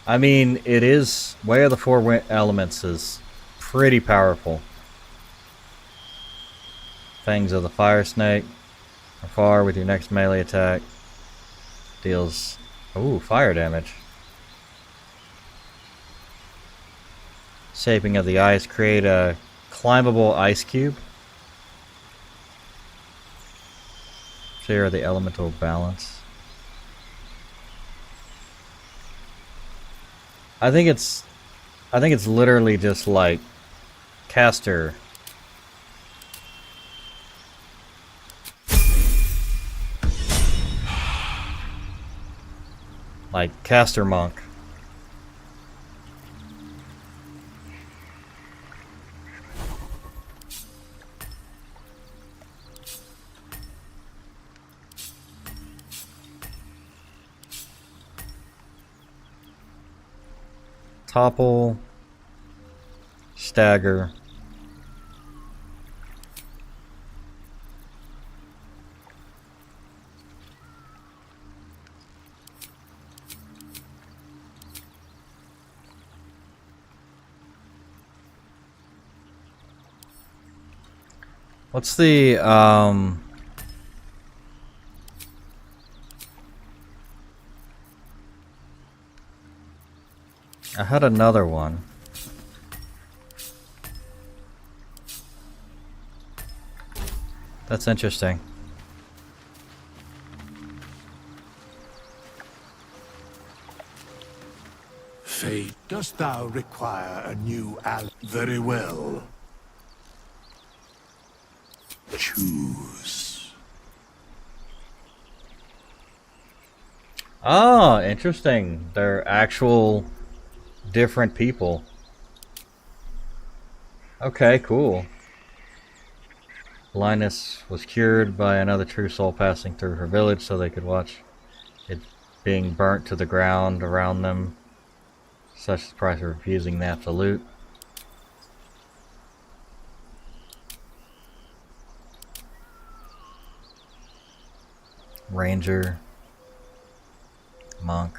I mean, it is... Way of the Four Elements is pretty powerful. Fangs of the Fire Snake. Afar with your next melee attack. Deals... Ooh, fire damage. Shaping of the Ice. Create a climbable ice cube. Share the elemental balance. I think it's literally just like caster. Like caster monk. Topple, stagger, what's the I had another one. That's interesting. Fate, dost thou require a new ally? Very well. Choose. Oh, interesting. They're actual different people. Okay, cool. Linus was cured by another true soul passing through her village so they could watch it being burnt to the ground around them. Such is the price of refusing the absolute. Ranger. Monk.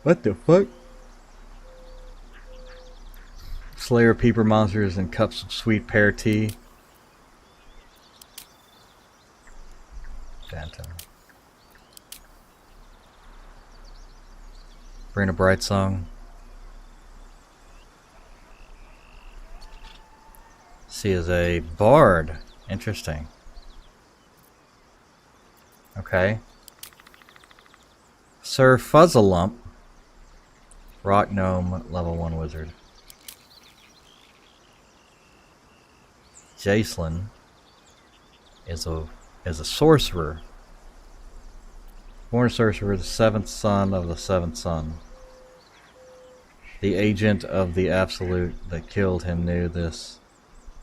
What the fuck? Slayer peeper monsters and cups of sweet pear tea. Phantom. Bring a bright song. She is a bard. Interesting. Okay. Sir Fuzzalump. Rock Gnome, level 1 wizard. Jacelyn is a sorcerer. Born sorcerer, the 7th son of the 7th son. The agent of the Absolute that killed him knew this.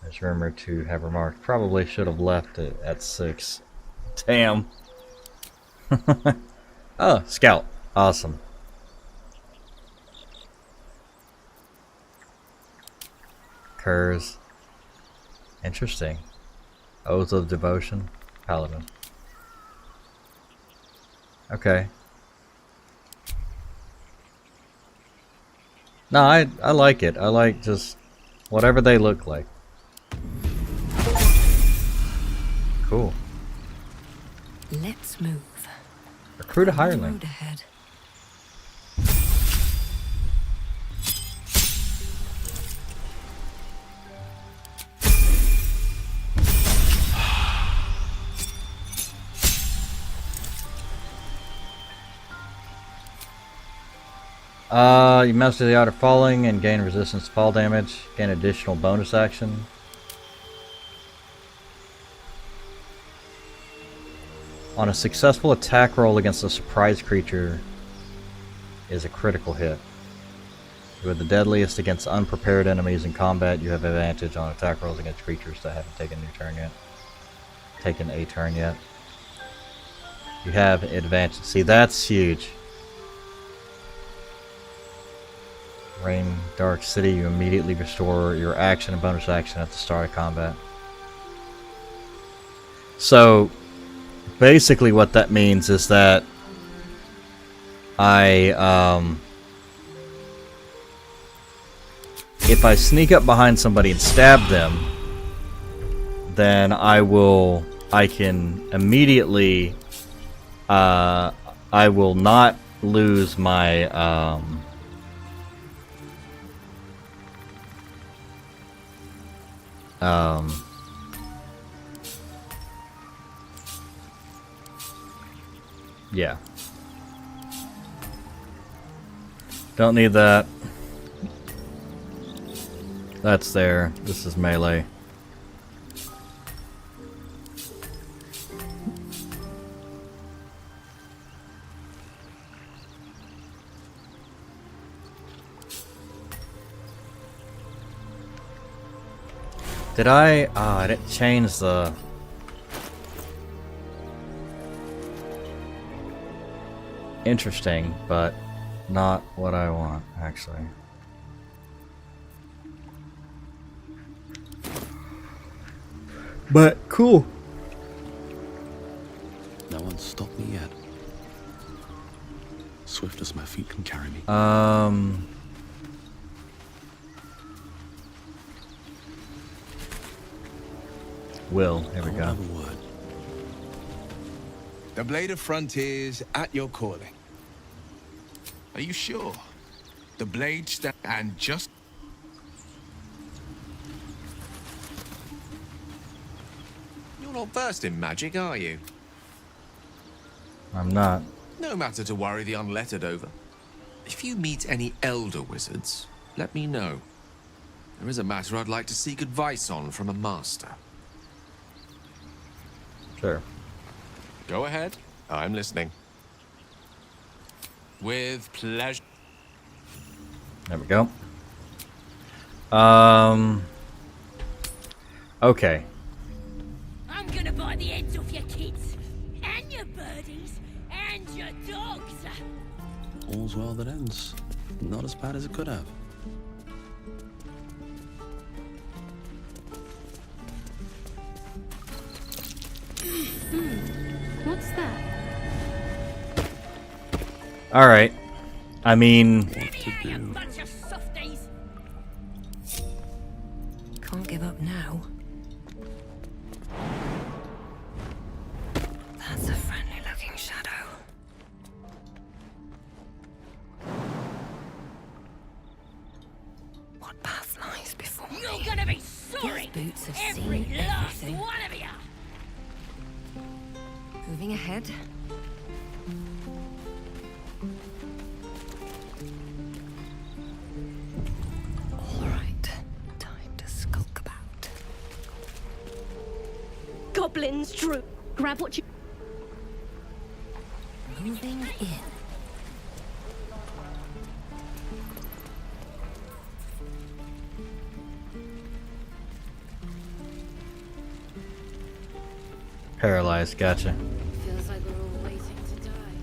Is rumored to have remarked, probably should have left it at 6. Damn. Oh, scout. Awesome. Curs. Interesting. Oath of Devotion. Paladin. Okay. No, I like it. I like just whatever they look like. cool. Let's move. Recruit a The hireling. road ahead. You master the art of falling and gain resistance to fall damage. Gain additional bonus action. On a successful attack roll against a surprise creature is a critical hit. You are the deadliest against unprepared enemies in combat. You have advantage on attack rolls against creatures that haven't taken a turn yet. You have advantage. See, that's huge. Rain Dark City, you immediately restore your action and bonus action at the start of combat. So, basically what that means is that if I sneak up behind somebody and stab them, then I can immediately, I will not lose my, yeah. Don't need that. That's there. This is melee. Did I? I didn't change the... Interesting, but not what I want, actually. But cool. No one's stopped me yet. Swift as my feet can carry me. Will, here we I go. won't have a word. The Blade of Frontiers at your calling. Are you sure? The blade and just... You're not versed in magic, are you? I'm not. No matter to worry the unlettered over. If you meet any elder wizards, let me know. There is a matter I'd like to seek advice on from a master. Sure. Go ahead. I'm listening. With pleasure. There we go. Okay. I'm gonna buy the heads off your kids, and your birdies, and your dogs. All's well that ends. Not as bad as it could have. What's that? Alright. I mean... Bunch of softies. Can't give up now. That's a friendly-looking shadow. What path lies before me? You're gonna be sorry. These boots have every seen last everything. One of you. Moving ahead. All right, time to skulk about. Goblins, Drew. Grab what you... Moving in. Paralyzed, gotcha. Feels like we're all waiting to die.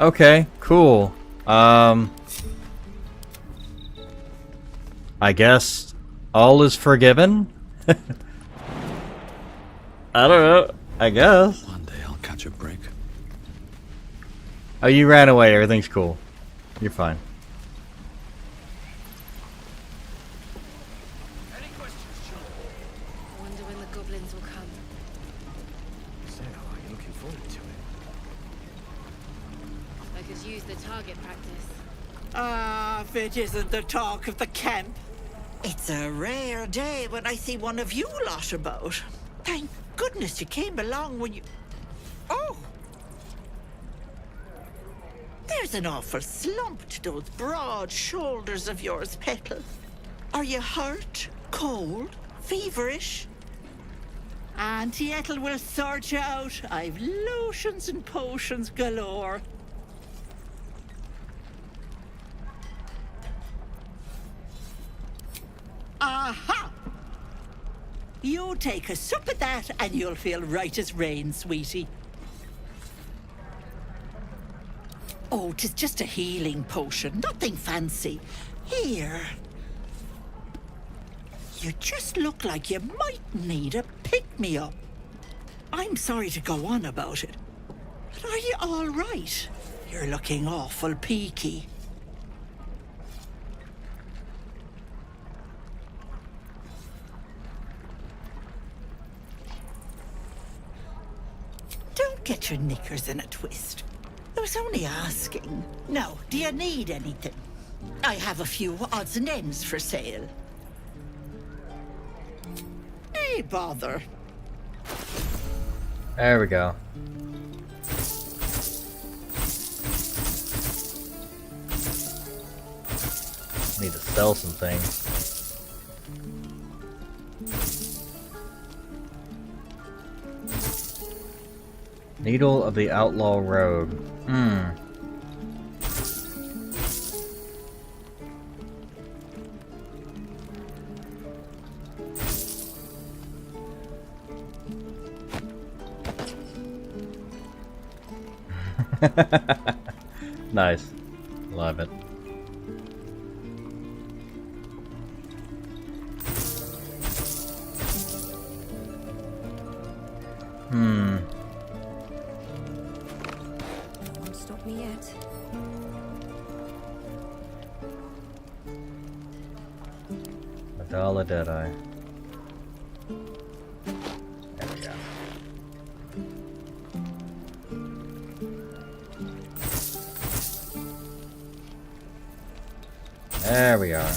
Okay, cool. I guess all is forgiven? I don't know. I guess. One day I'll catch a break. Oh, you ran away. Everything's cool. You're fine. goblins will come. So, are you looking forward to it? I could use the target practice. Ah, if it isn't the talk of the camp. It's a rare day when I see one of you lot about. Thank goodness you came along when you... Oh! There's an awful slump to those broad shoulders of yours, Petal. Are you hurt, cold, feverish? Auntie Ethel will sort you out. I've lotions and potions galore. Aha! You take a sup of that and you'll feel right as rain, sweetie. Oh, 'tis just a healing potion, nothing fancy. Here. You just look like you might need a pick-me-up. I'm sorry to go on about it, but are you all right? You're looking awful peaky. Don't get your knickers in a twist. I was only asking. Now, do you need anything? I have a few odds and ends for sale. Hey, bother. There we go. Need to sell some things. Needle of the Outlaw Rogue. Nice. Love it. Won't stop me yet. Madala Deadeye. There we go. There we are.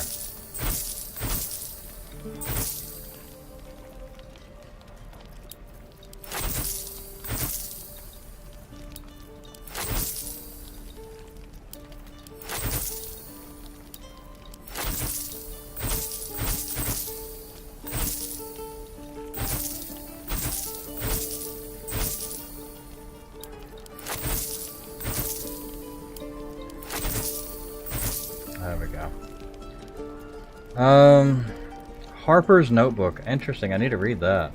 There we go. Harper's Notebook. Interesting. I need to read that.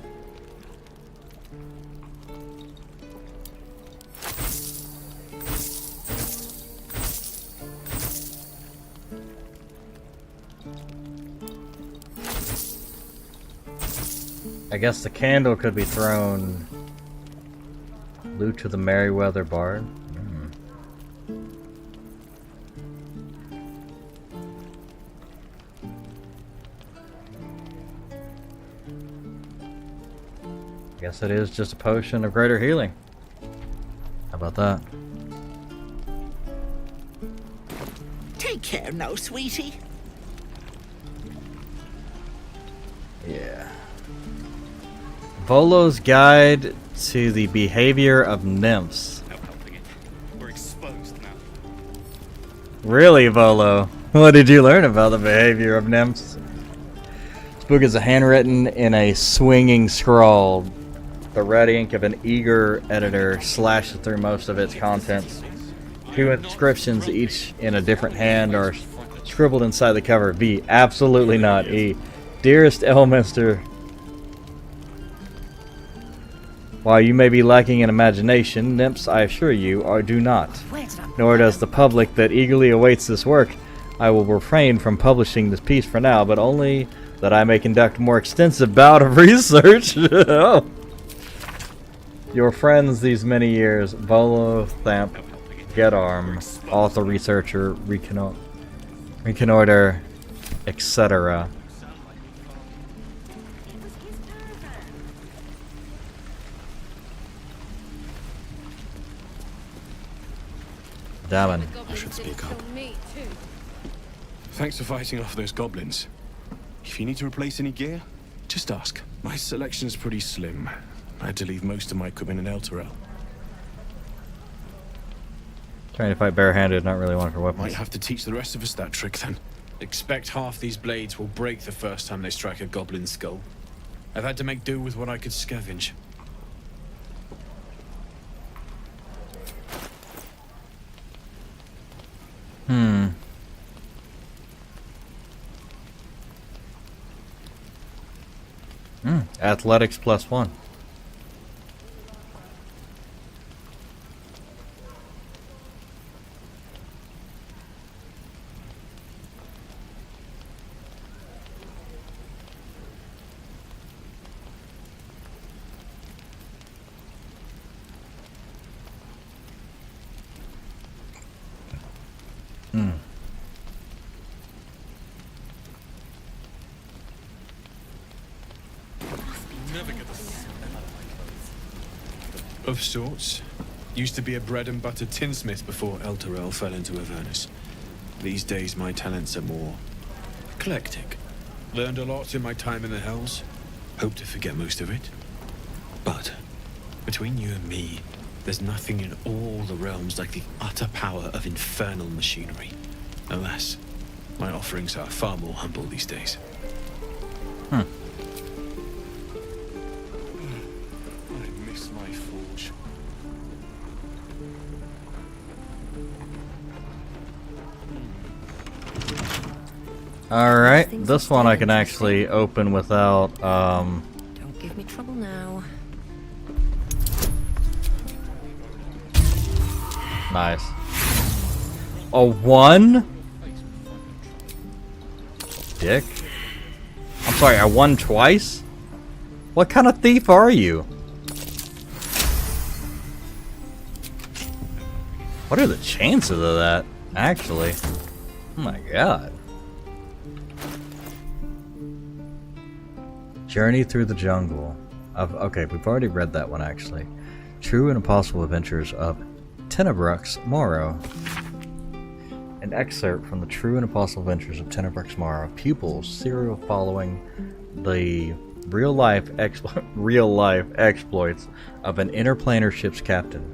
I guess the candle could be thrown. Loot to the Merryweather Bard. Guess it is just a potion of greater healing. How about that? Take care now, sweetie. Yeah. Volo's Guide to the Behavior of Nymphs. No helping it. We're exposed now. Really, Volo? What did you learn about the behavior of nymphs? This book is handwritten in a swinging scrawl. The red ink of an eager editor slashes through most of its contents. Two inscriptions, each in a different hand, are scribbled inside the cover. V. Absolutely not. E. Dearest Elminster, while you may be lacking in imagination, nymphs, I assure you, do not. Nor does the public that eagerly awaits this work. I will refrain from publishing this piece for now, but only that I may conduct a more extensive bout of research. Oh. Your friends these many years, Volo Thamp, Gedarm, author, researcher, reconnoiter, etc. Damn. I should speak up. Thanks for fighting off those goblins. If you need to replace any gear, just ask. My selection's pretty slim. I had to leave most of my equipment in Elturel. Trying to fight barehanded, not really one for weapons. Might have to teach the rest of us that trick then. Expect half these blades will break the first time they strike a goblin skull. I've had to make do with what I could scavenge. Athletics +1. Of sorts. Used to be a bread and butter tinsmith before Elturel fell into Avernus. These days my talents are more eclectic. Learned a lot in my time in the Hells. Hope to forget most of it. But between you and me, there's nothing in all the realms like the utter power of infernal machinery. Alas, my offerings are far more humble these days. I miss my forge. Alright, this one I can actually open without, Don't give me trouble now. Nice. A 1? Dick. I'm sorry, I won twice? What kind of thief are you? What are the chances of that, actually? Oh my god. Journey through the jungle. Okay, we've already read that one, actually. True and Impossible Adventures of Tenebrux Morrow. An excerpt from the True and Impossible Adventures of Tenebrux Morrow. Pupils serial following the real-life exploits of an interplanar ship's captain.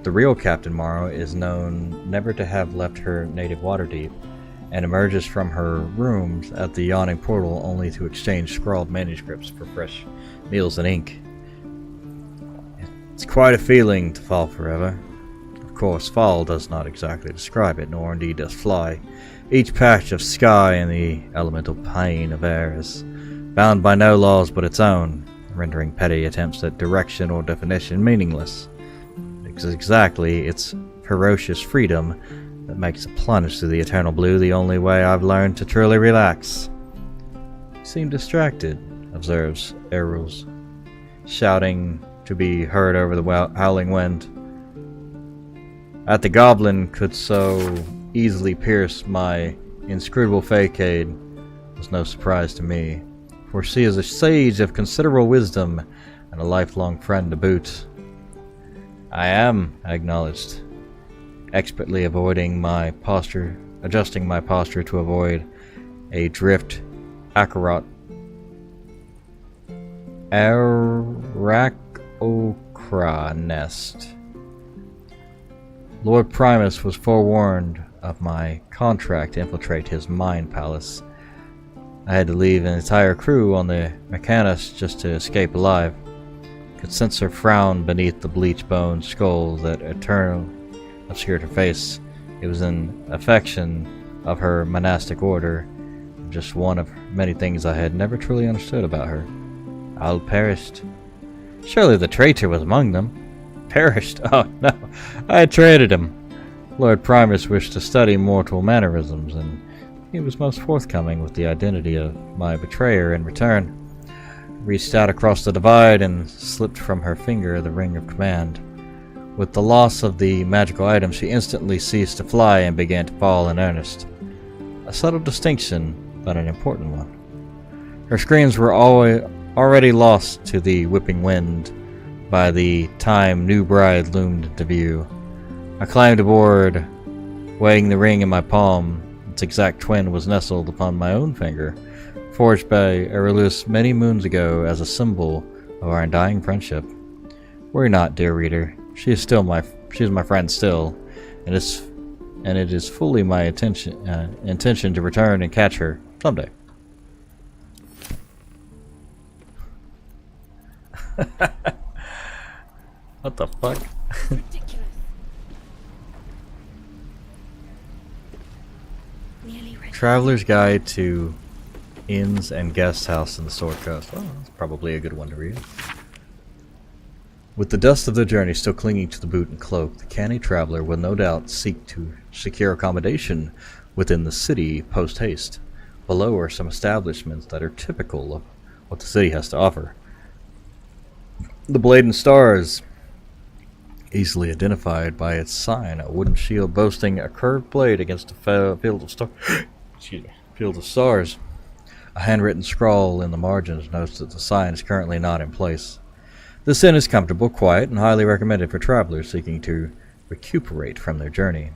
The real Captain Morrow is known never to have left her native Waterdeep, and emerges from her rooms at the yawning portal only to exchange scrawled manuscripts for fresh meals and ink. It's quite a feeling to fall forever. Of course, fall does not exactly describe it, nor indeed does fly. Each patch of sky in the elemental plane of air is bound by no laws but its own, rendering petty attempts at direction or definition meaningless. It's exactly its ferocious freedom that makes a plunge to the eternal blue the only way I've learned to truly relax. You seem distracted, observes Errol's, shouting to be heard over the howling wind. That the goblin could so easily pierce my inscrutable facade was no surprise to me, for she is a sage of considerable wisdom and a lifelong friend to boot. I am, I acknowledged, expertly adjusting my posture to avoid a drift Akarat Arakokra nest. Lord Primus was forewarned of my contract to infiltrate his mind palace. I had to leave an entire crew on the Mechanus just to escape alive. Could sense her frown beneath the bleach-boned skull that eternally obscured her face. It was an affection of her monastic order, just one of many things I had never truly understood about her. All perished. Surely the traitor was among them. Perished? Oh no, I had traded him. Lord Primus wished to study mortal mannerisms, and he was most forthcoming with the identity of my betrayer in return. Reached out across the divide and slipped from her finger the ring of command. With the loss of the magical item, she instantly ceased to fly and began to fall in earnest. A subtle distinction, but an important one. Her screams were already lost to the whipping wind by the time new bride loomed into view. I climbed aboard Weighing the ring in my palm, its exact twin was nestled upon my own finger, forged by Aurelius many moons ago as a symbol of our undying friendship. Worry not, dear reader. She is my friend still, and it is fully my intention to return and catch her someday. What the fuck? Traveler's Guide to Inns and Guest House in the Sword Coast. Oh, that's probably a good one to read. With the dust of their journey still clinging to the boot and cloak, the canny traveler will no doubt seek to secure accommodation within the city post-haste. Below are some establishments that are typical of what the city has to offer. The Blade and Stars, easily identified by its sign, a wooden shield boasting a curved blade against a field of stars. A handwritten scrawl in the margins notes that the sign is currently not in place. This inn is comfortable, quiet, and highly recommended for travelers seeking to recuperate from their journey.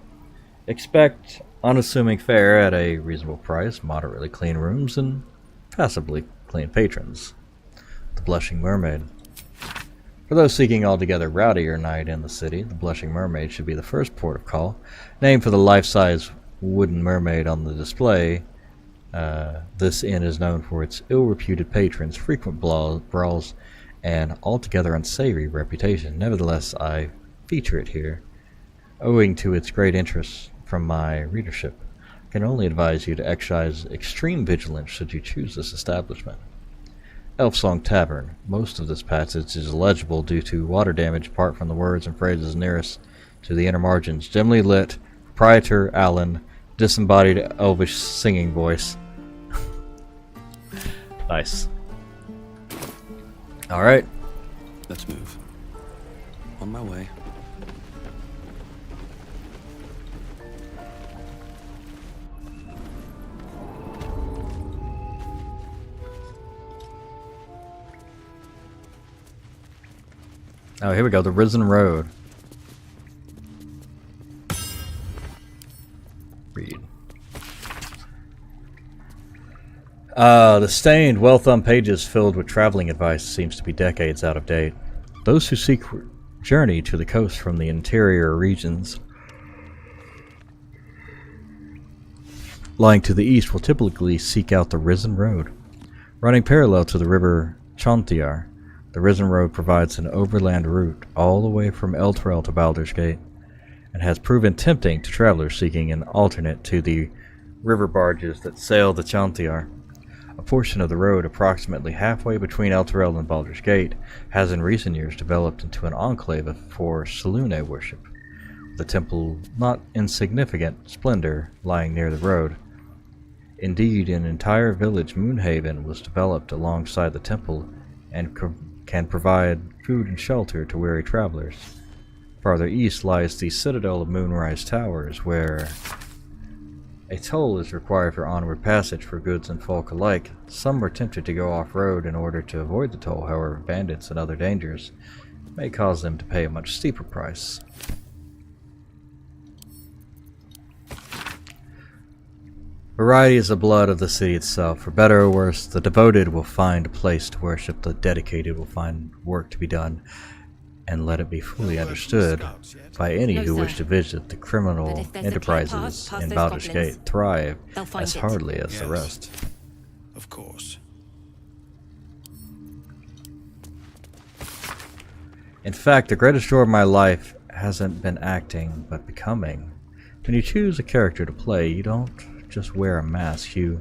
Expect unassuming fare at a reasonable price, moderately clean rooms, and passably clean patrons. The Blushing Mermaid. For those seeking altogether rowdier night in the city, the Blushing Mermaid should be the first port of call. Named for the life-size wooden mermaid on the display, this inn is known for its ill-reputed patrons, frequent brawls, and altogether unsavory reputation. Nevertheless, I feature it here, owing to its great interest from my readership. I can only advise you to exercise extreme vigilance should you choose this establishment. Elfsong Tavern. Most of this passage is illegible due to water damage apart from the words and phrases nearest to the inner margins. Dimly lit, proprietor Alan, disembodied elvish singing voice. Nice. Alright. Let's move. On my way. Oh, here we go. The Risen Road. Read. The stained, well-thumbed pages filled with traveling advice seems to be decades out of date. Those who seek journey to the coast from the interior regions lying to the east will typically seek out the Risen Road. Running parallel to the river Chontiar, the Risen Road provides an overland route all the way from Elturel to Baldur's Gate, and has proven tempting to travelers seeking an alternate to the river barges that sail the Chontiar. A portion of the road, approximately halfway between Elturel and Baldur's Gate, has in recent years developed into an enclave for Selûne worship, with a temple not insignificant splendor lying near the road. Indeed, an entire village, Moonhaven, was developed alongside the temple and can provide food and shelter to weary travelers. Farther east lies the Citadel of Moonrise Towers, where a toll is required for onward passage for goods and folk alike. Some were tempted to go off-road in order to avoid the toll, however bandits and other dangers may cause them to pay a much steeper price. Variety is the blood of the city itself. For better or worse, the devoted will find a place to worship, the dedicated will find work to be done, and let it be fully understood by any who wish to visit the criminal enterprises in Baldur's Gate thrive as hardly as the rest. Of course. In fact, the greatest joy of my life hasn't been acting, but becoming. When you choose a character to play, you don't just wear a mask, you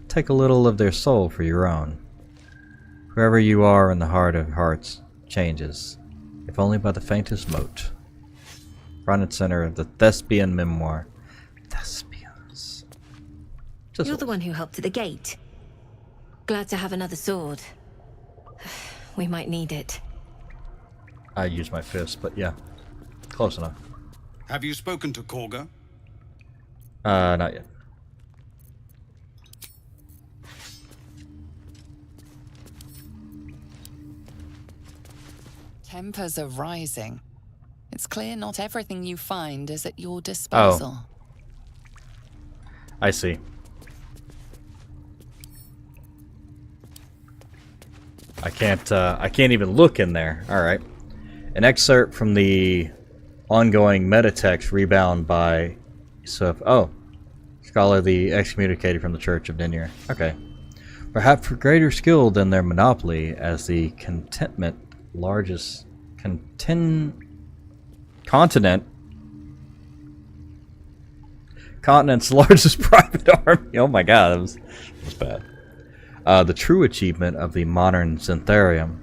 take a little of their soul for your own. Whoever you are in the heart of hearts changes, if only by the faintest mote. Front and center of the Thespian memoir. Thespians. You're the one who helped at the gate. Glad to have another sword. We might need it. I use my fist, but yeah. Close enough. Have you spoken to Korga? Not yet. Tempers are rising. It's clear not everything you find is at your disposal. I see. I can't even look in there. Alright. An excerpt from the ongoing metatext Rebound by Scholar the excommunicated from the Church of Dinir. Okay. Perhaps for greater skill than their monopoly as the continent's largest private army. Oh my god, that was bad. The true achievement of the modern Zentrum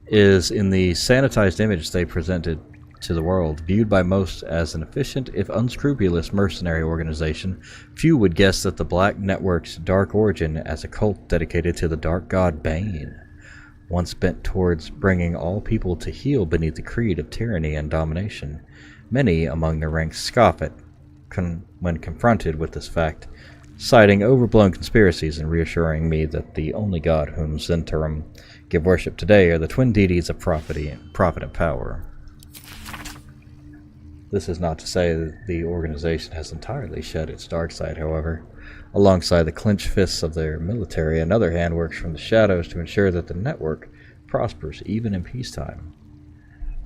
is in the sanitized image they presented to the world. Viewed by most as an efficient, if unscrupulous, mercenary organization, few would guess that the Black Network's dark origin as a cult dedicated to the dark god Bane, once bent towards bringing all people to heel beneath the creed of tyranny and domination. Many among their ranks scoff at when confronted with this fact, citing overblown conspiracies and reassuring me that the only god whom Zentrum give worship today are the twin deities of profit and power. This is not to say that the organization has entirely shed its dark side, however. Alongside the clenched fists of their military, another hand works from the shadows to ensure that the network prospers even in peacetime.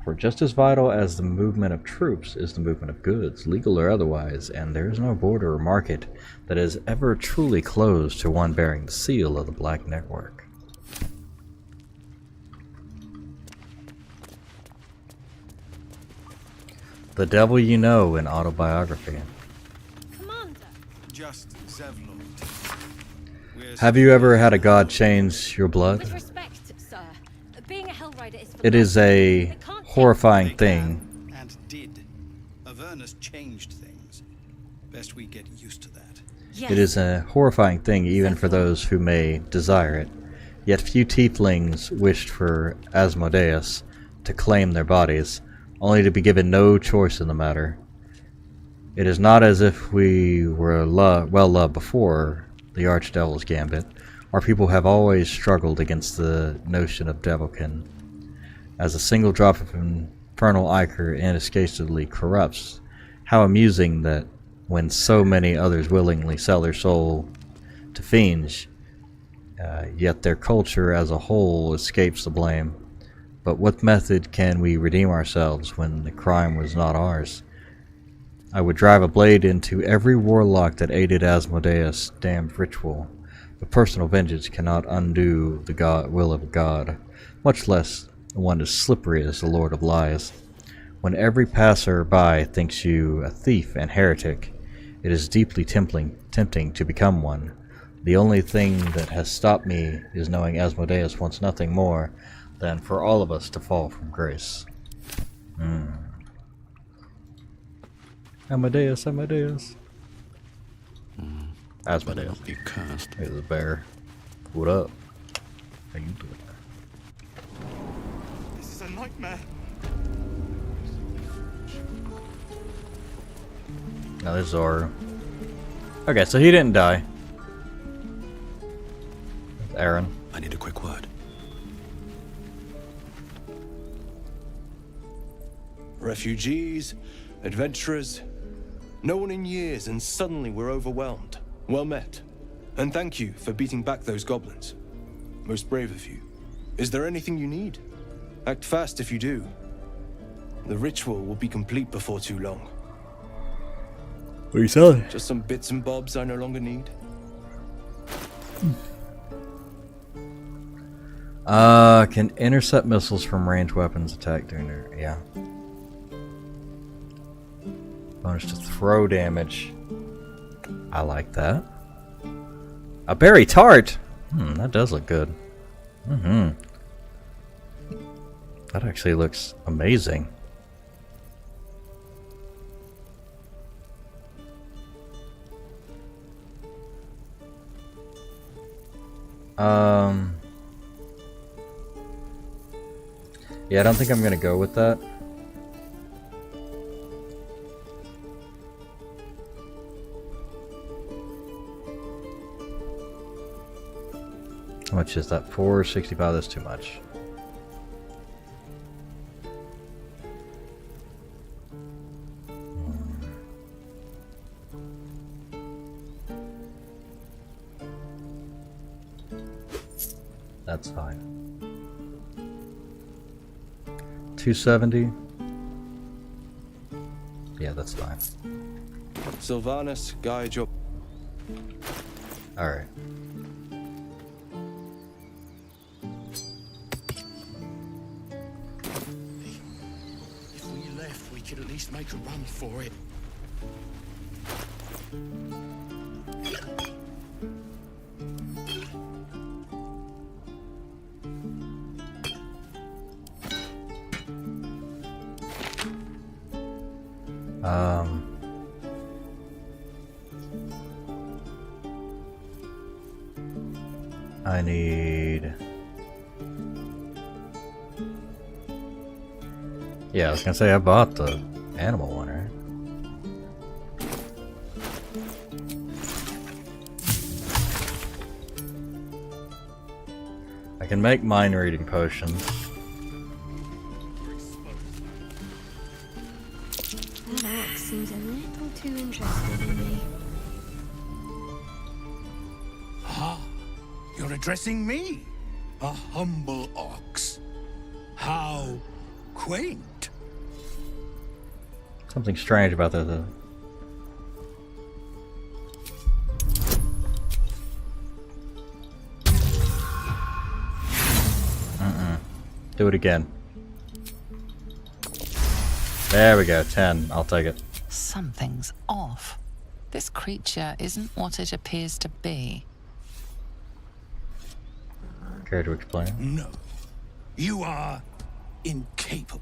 For just as vital as the movement of troops is the movement of goods, legal or otherwise, and there is no border or market that is ever truly closed to one bearing the seal of the Black Network. The Devil You Know in Autobiography. Just Zevlord. Have you ever had a god change your blood? With respect, sir, being a Hellrider is It is a horrifying thing. And did. Avernus changed things. Best we get used to that. Yes. It is a horrifying thing even for those who may desire it. Yet few tieflings wished for Asmodeus to claim their bodies, only to be given no choice in the matter. It is not as if we were well loved before the Archdevil's gambit. Our people have always struggled against the notion of devilkin, as a single drop of infernal ichor inescapably corrupts. How amusing that when so many others willingly sell their soul to fiends, yet their culture as a whole escapes the blame. But what method can we redeem ourselves when the crime was not ours? I would drive a blade into every warlock that aided Asmodeus' damned ritual, but personal vengeance cannot undo the will of God, much less one as slippery as the Lord of Lies. When every passer-by thinks you a thief and heretic, it is deeply tempting to become one. The only thing that has stopped me is knowing Asmodeus wants nothing more than for all of us to fall from grace. Amadeus. Asmodeus. You cursed. Here's the bear. What up? How you doing? This is a nightmare. Now this is Zora. Okay, so he didn't die. Aaron. I need a quick word. Refugees, adventurers, no one in years, and suddenly we're overwhelmed. Well met. And thank you for beating back those goblins. Most brave of you. Is there anything you need? Act fast if you do. The ritual will be complete before too long. What are you selling? Just some bits and bobs I no longer need. Can intercept missiles from ranged weapons attack during their... yeah. Bonus to throw damage. I like that. A berry tart! That does look good. That actually looks amazing. Yeah, I don't think I'm gonna go with that. How much is that? 465, that's too much. That's fine. 270. Yeah, that's fine. Sylvanus, guide your... Alright. If we left, we could at least make a run for it. I need... Yeah, I was gonna say I bought the animal one, right? I can make mind reading potions. That axe seems a little too interested in me. Ah, you're addressing me? A humble ox. How quaint. Something strange about that though. Do it again. There we go, 10. I'll take it. Something's off. This creature isn't what it appears to be. Care to explain? No. You are incapable.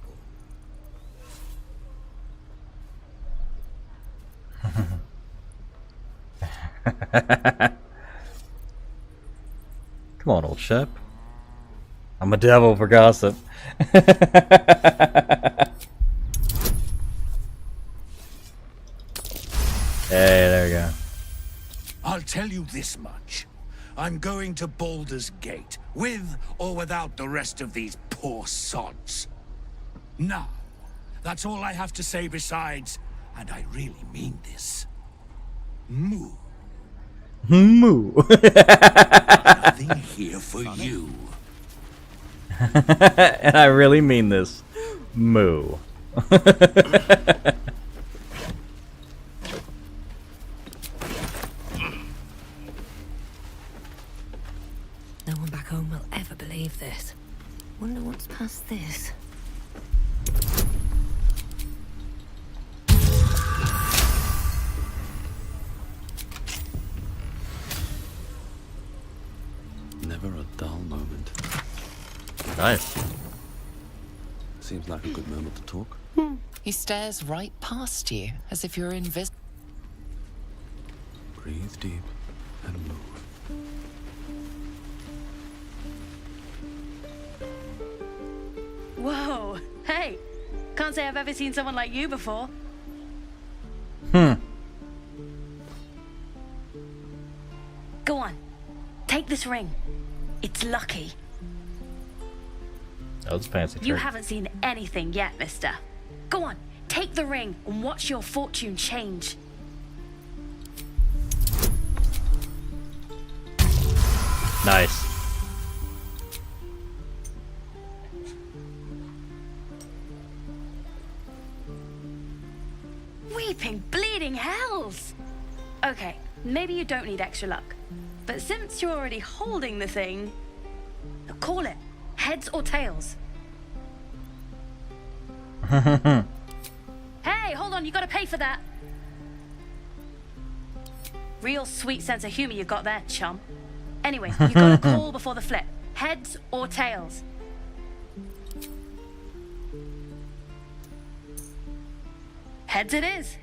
Come on, old Shep. I'm a devil for gossip. Hey, there we go. I'll tell you this much. I'm going to Baldur's Gate, with or without the rest of these poor sods. Now, that's all I have to say besides, and I really mean this. Moo. Moo. Nothing here for you. And I really mean this. Moo. No one back home will ever believe this. Wonder what's past this. Never a dull moment. Nice. Seems like a good moment to talk. He stares right past you, as if you're invisible. Breathe deep and move. Whoa! Hey! Can't say I've ever seen someone like you before. Go on. Take this ring. It's lucky. That was a fancy trick. You haven't seen anything yet, mister. Go on. Take the ring and watch your fortune change. Nice. Weeping, bleeding hells! Okay, maybe you don't need extra luck. But since you're already holding the thing, call it. Heads or tails? Hey, hold on, you gotta pay for that. Real sweet sense of humor you got there, chum. Anyway, you gotta call before the flip. Heads or tails? Heads it is.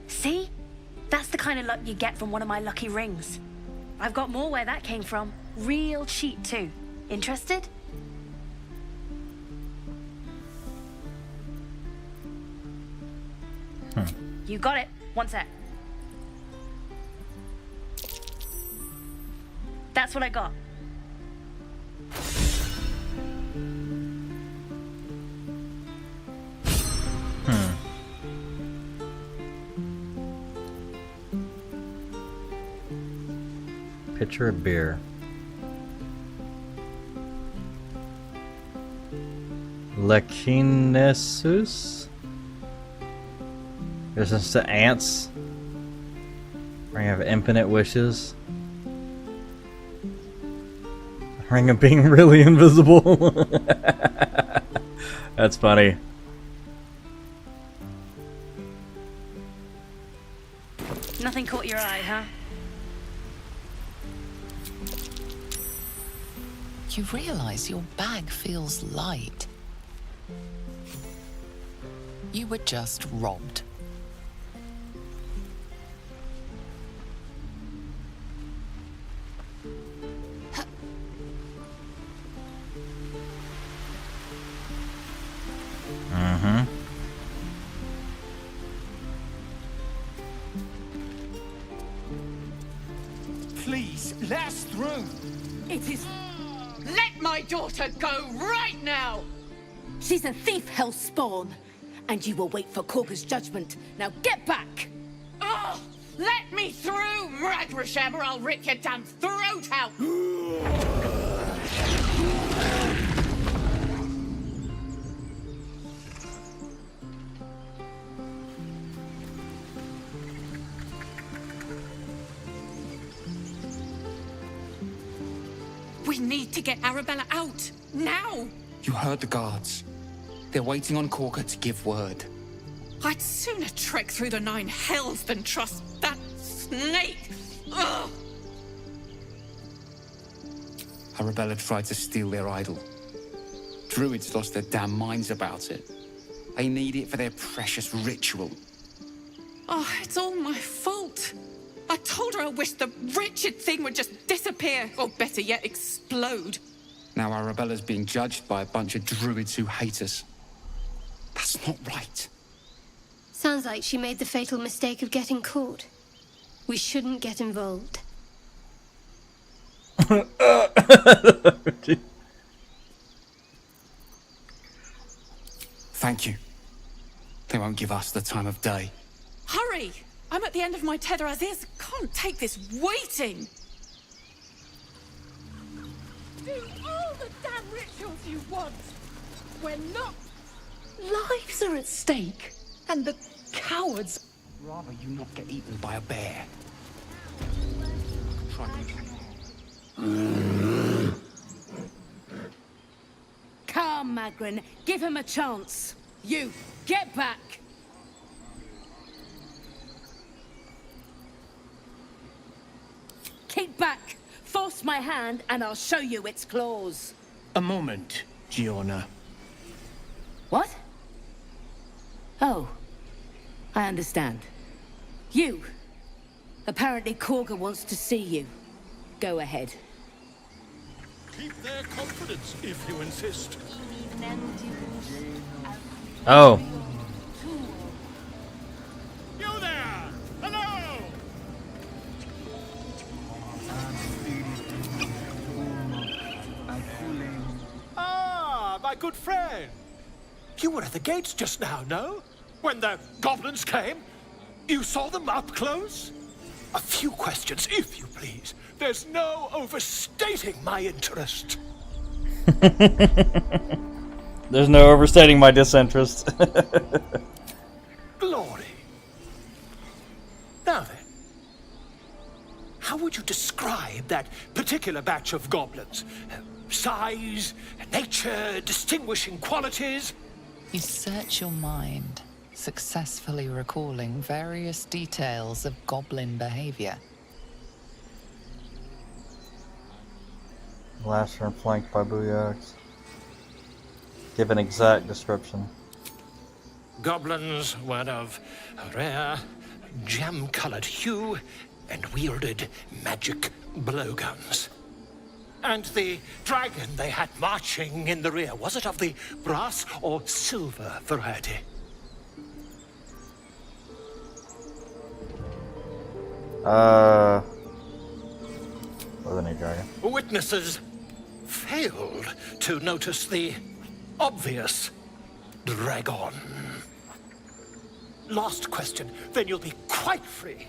See? That's the kind of luck you get from one of my lucky rings. I've got more where that came from. Real cheap, too. Interested? You got it. One sec. That's what I got. Pitcher of beer. Lekinesus? Resistance to ants. Ring of infinite wishes. Ring of being really invisible. That's funny. Nothing caught your eye, huh? You realize your bag feels light. You were just robbed. Mm-hmm. Please, let us through. It is... Let my daughter go right now! She's a thief, hellspawn. And you will wait for Korga's judgment. Now get back! Oh! Let me through, Ragrasham, or I'll rip your damn throat out! We need to get Arabella out, now! You heard the guards. They're waiting on Korga to give word. I'd sooner trek through the 9 hells than trust that snake! Ugh! Arabella tried to steal their idol. Druids lost their damn minds about it. They need it for their precious ritual. Oh, it's all my fault. I told her I wished the wretched thing would just disappear, or better yet, explode. Now Arabella's being judged by a bunch of druids who hate us. That's not right. Sounds like she made the fatal mistake of getting caught. We shouldn't get involved. Thank you. They won't give us the time of day. Hurry! I'm at the end of my tether as is. Can't take this waiting. Do all the damn rituals you want. We're not. Lives are at stake. And the cowards. Rather you not get eaten by a bear. Come, Magrin. Give him a chance. You, get back. Keep back. Force my hand and I'll show you its claws. A moment, Giona. What? Oh. I understand. You. Apparently Korga wants to see you. Go ahead. Keep their confidence if you insist. Oh. You there! Hello! Ah, my good friend. You were at the gates just now, no? When the goblins came? You saw them up close? A few questions, if you please. There's no overstating my interest. There's no overstating my disinterest. Glory. Now then, how would you describe that particular batch of goblins? Size, nature, distinguishing qualities? You search your mind, successfully recalling various details of goblin behavior. Lasher and flanked by booyaks. Give an exact description. Goblins were of a rare, gem-colored hue and wielded magic blowguns. And the dragon they had marching in the rear, was it of the brass or silver variety? Wasn't a dragon. Witnesses failed to notice the obvious dragon. Last question, then you'll be quite free.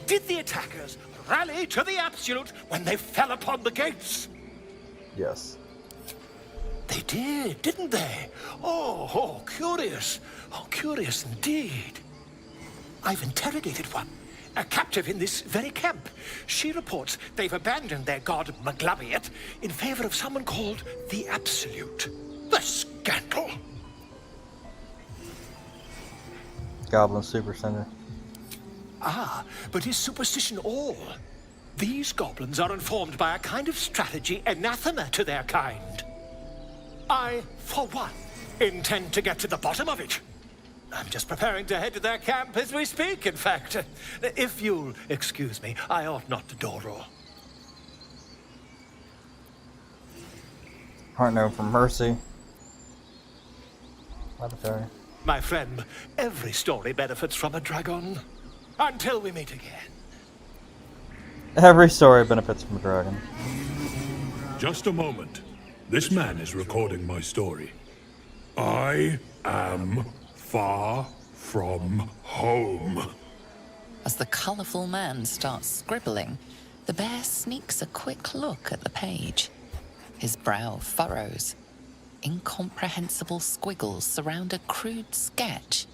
Did the attackers rally to the absolute when they fell upon the gates? Yes. They did, didn't they? Oh, curious. Oh, curious indeed. I've interrogated one, a captive in this very camp. She reports they've abandoned their god Maglabiet in favor of someone called the Absolute. The scandal! Goblin Super Center. Ah, but is superstition all? These goblins are informed by a kind of strategy anathema to their kind. I, for one, intend to get to the bottom of it. I'm just preparing to head to their camp as we speak, in fact. If you'll excuse me, I ought not to door roll. Aren't known for mercy. Laboratory. My friend, every story benefits from a dragon. Until we meet again. Every story benefits from a dragon. Just a moment. This man is recording my story. I am far from home. As the colourful man starts scribbling, the bear sneaks a quick look at the page. His brow furrows. Incomprehensible squiggles surround a crude sketch.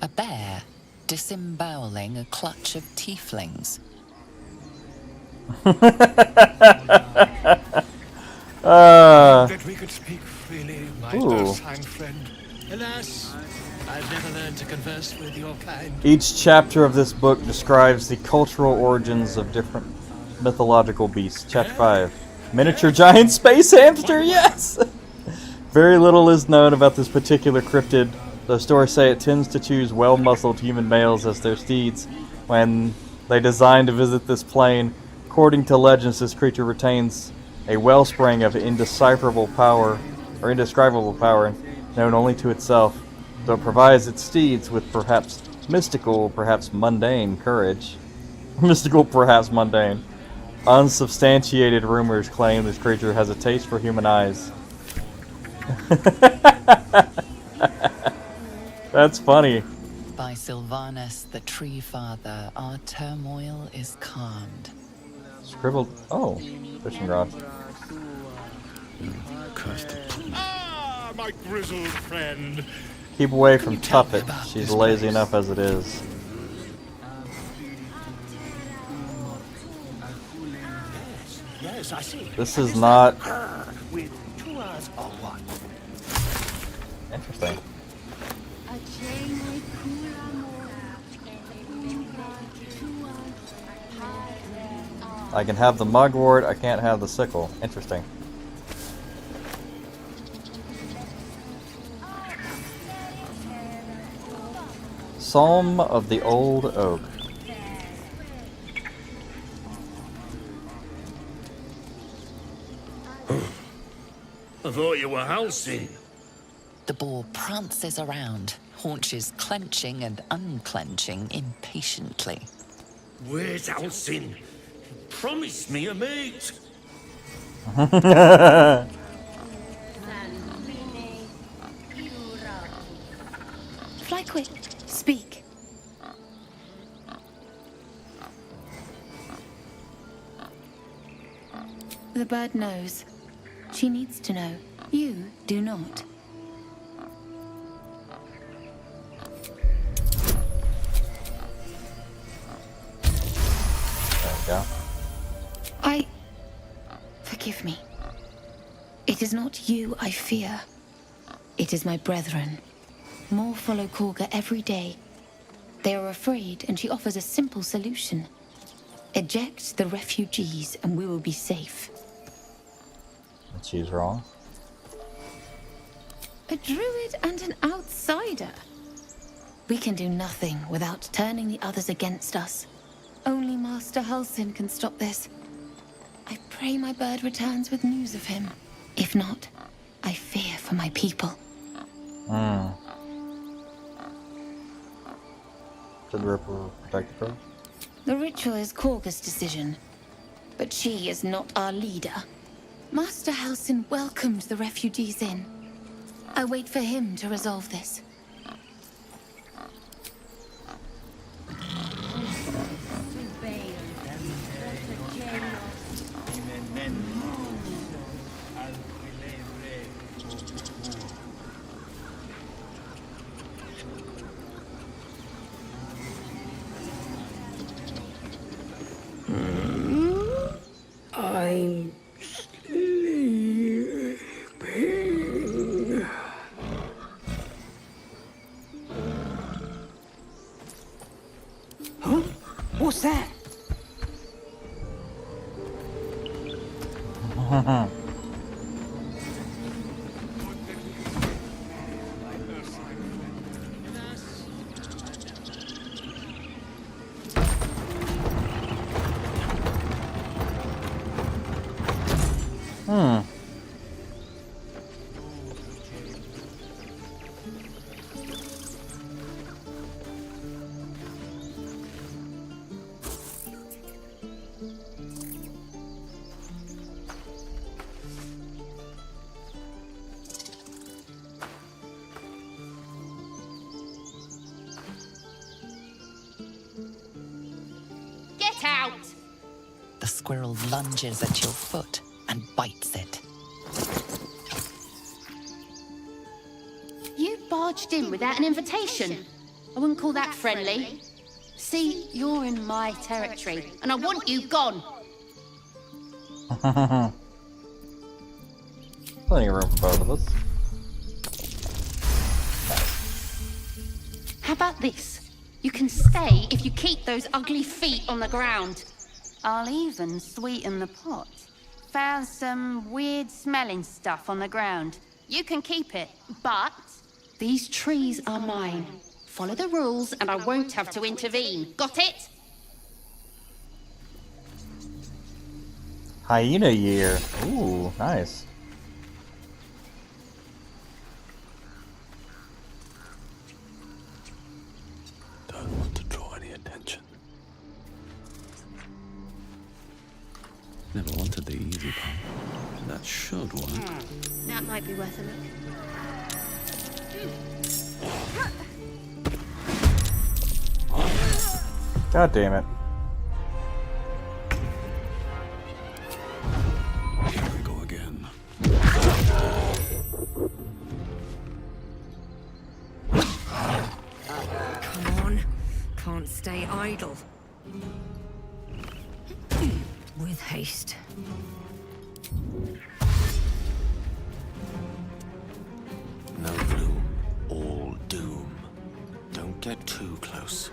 A bear disemboweling a clutch of tieflings. That we could speak freely, my docile friend. Alas, I've never learned to converse with your kind. Each chapter of this book describes the cultural origins of different mythological beasts. Chapter 5. Miniature giant space hamster, yes! Very little is known about this particular cryptid, though stories say it tends to choose well-muscled human males as their steeds when they design to visit this plane. According to legends, this creature retains a wellspring of indescribable power known only to itself, though it provides its steeds with perhaps mystical, perhaps mundane courage. Mystical, perhaps mundane. Unsubstantiated rumors claim this creature has a taste for human eyes. That's funny. By Sylvanus, the Tree Father, our turmoil is calmed. Scribbled. Oh, fishing rod. Ah, my grizzled friend. Keep away from Tuppet. She's lazy enough as it is. Yes, I see. This is not With 2 hours or what? interesting. I can have the mugwort, I can't have the sickle. Interesting. Psalm of the Old Oak. I thought you were Halcyon. The boar prances around, haunches clenching and unclenching impatiently. Where's Halcyon? Promise me a mate. Fly quick. Speak. The bird knows. She needs to know. You do not. There we go. Forgive me. It is not you I fear. It is my brethren. More follow Korga every day. They are afraid, and she offers a simple solution. Eject the refugees, and we will be safe. And she's wrong. A druid and an outsider. We can do nothing without turning the others against us. Only Master Halcyon can stop this. I pray my bird returns with news of him. If not, I fear for my people. Did the Ripper protect the crow? The ritual is Korga's decision, but she is not our leader. Master Halcyon welcomed the refugees in. I wait for him to resolve this. I'm sleeping. Huh? What's that? Get out! The squirrel lunges at your foot and bites it. You barged in without an invitation. I wouldn't call that friendly. See, you're in my territory, and I want you gone. Plenty of room for both of us. How about this? You can stay if you keep those ugly feet on the ground. I'll even sweeten the pot. Found some weird smelling stuff on the ground. You can keep it, but these trees are mine. Follow the rules and I won't have to intervene. Got it? Hyena year. Ooh, nice. Don't want to draw any attention. Never wanted the easy part. That should work. That might be worth a look. God damn it. Here we go again. Come on. Can't stay idle. With haste. No blue, all doom. Don't get too close.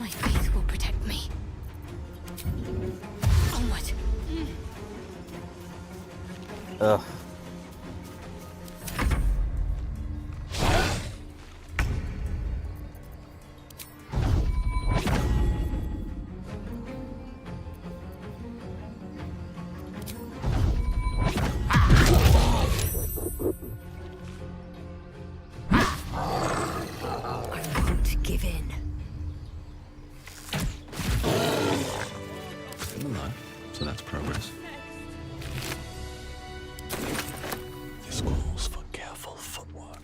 My faith will protect me. Onward. Ugh. I won't give in. Still alive, so that's progress. This calls for careful footwork.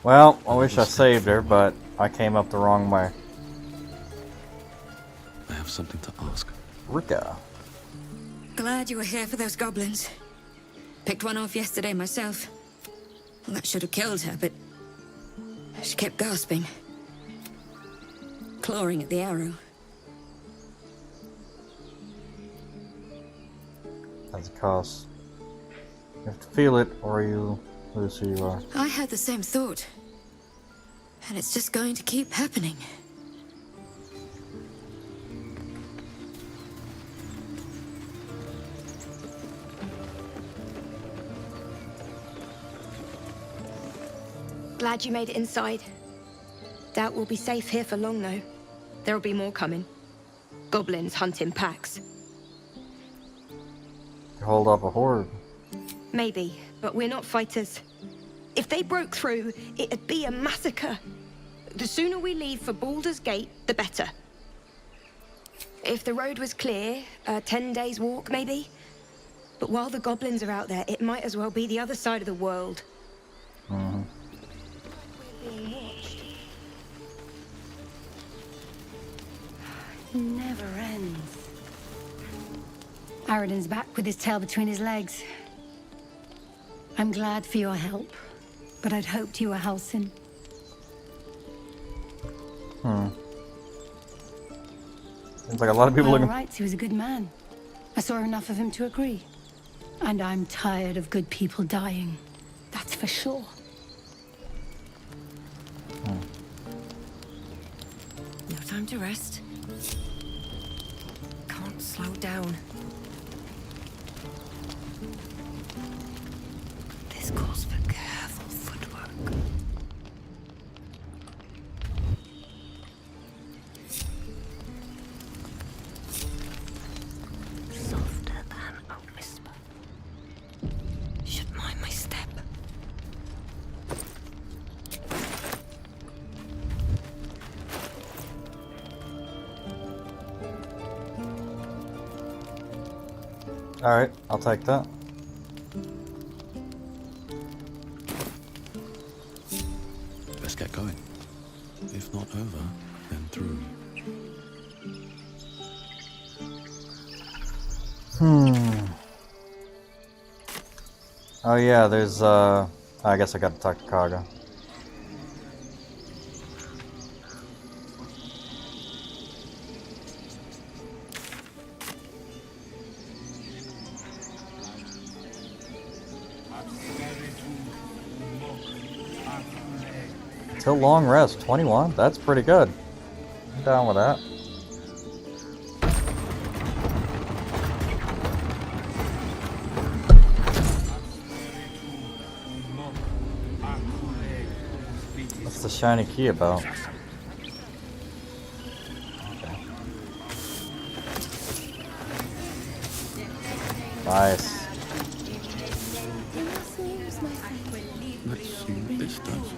Well, I wish I saved her, but I came up the wrong way. I have something to ask. Rika. Glad you were here for those goblins. Picked one off yesterday myself. Well, that should have killed her, but she kept gasping. Clawing at the arrow. That's a cost. You have to feel it, or you lose who you are. I had the same thought. And it's just going to keep happening. Glad you made it inside. Doubt we'll be safe here for long, though. There'll be more coming. Goblins hunt in packs. You hold up a horde. Maybe, but we're not fighters. If they broke through, it'd be a massacre. The sooner we leave for Baldur's Gate, the better. If the road was clear, 10 days walk, maybe? But while the goblins are out there, it might as well be the other side of the world. Mm-hmm. Being watched. It never ends. Aradin's back with his tail between his legs. I'm glad for your help. but I'd hoped you were Halsin. Seems like a lot of people By all looking. rights, he was a good man. I saw enough of him to agree. And I'm tired of good people dying. That's for sure. No time to rest. Can't slow down. This calls for careful footwork. Softer than a whisper. Should mind my step. Alright, I'll take that. Let's get going. If not over, then through. Oh yeah, there's I guess I gotta talk to Kaga. Till long rest, 21? That's pretty good. I'm down with that. What's the shiny key about? Nice. Let's see what this does.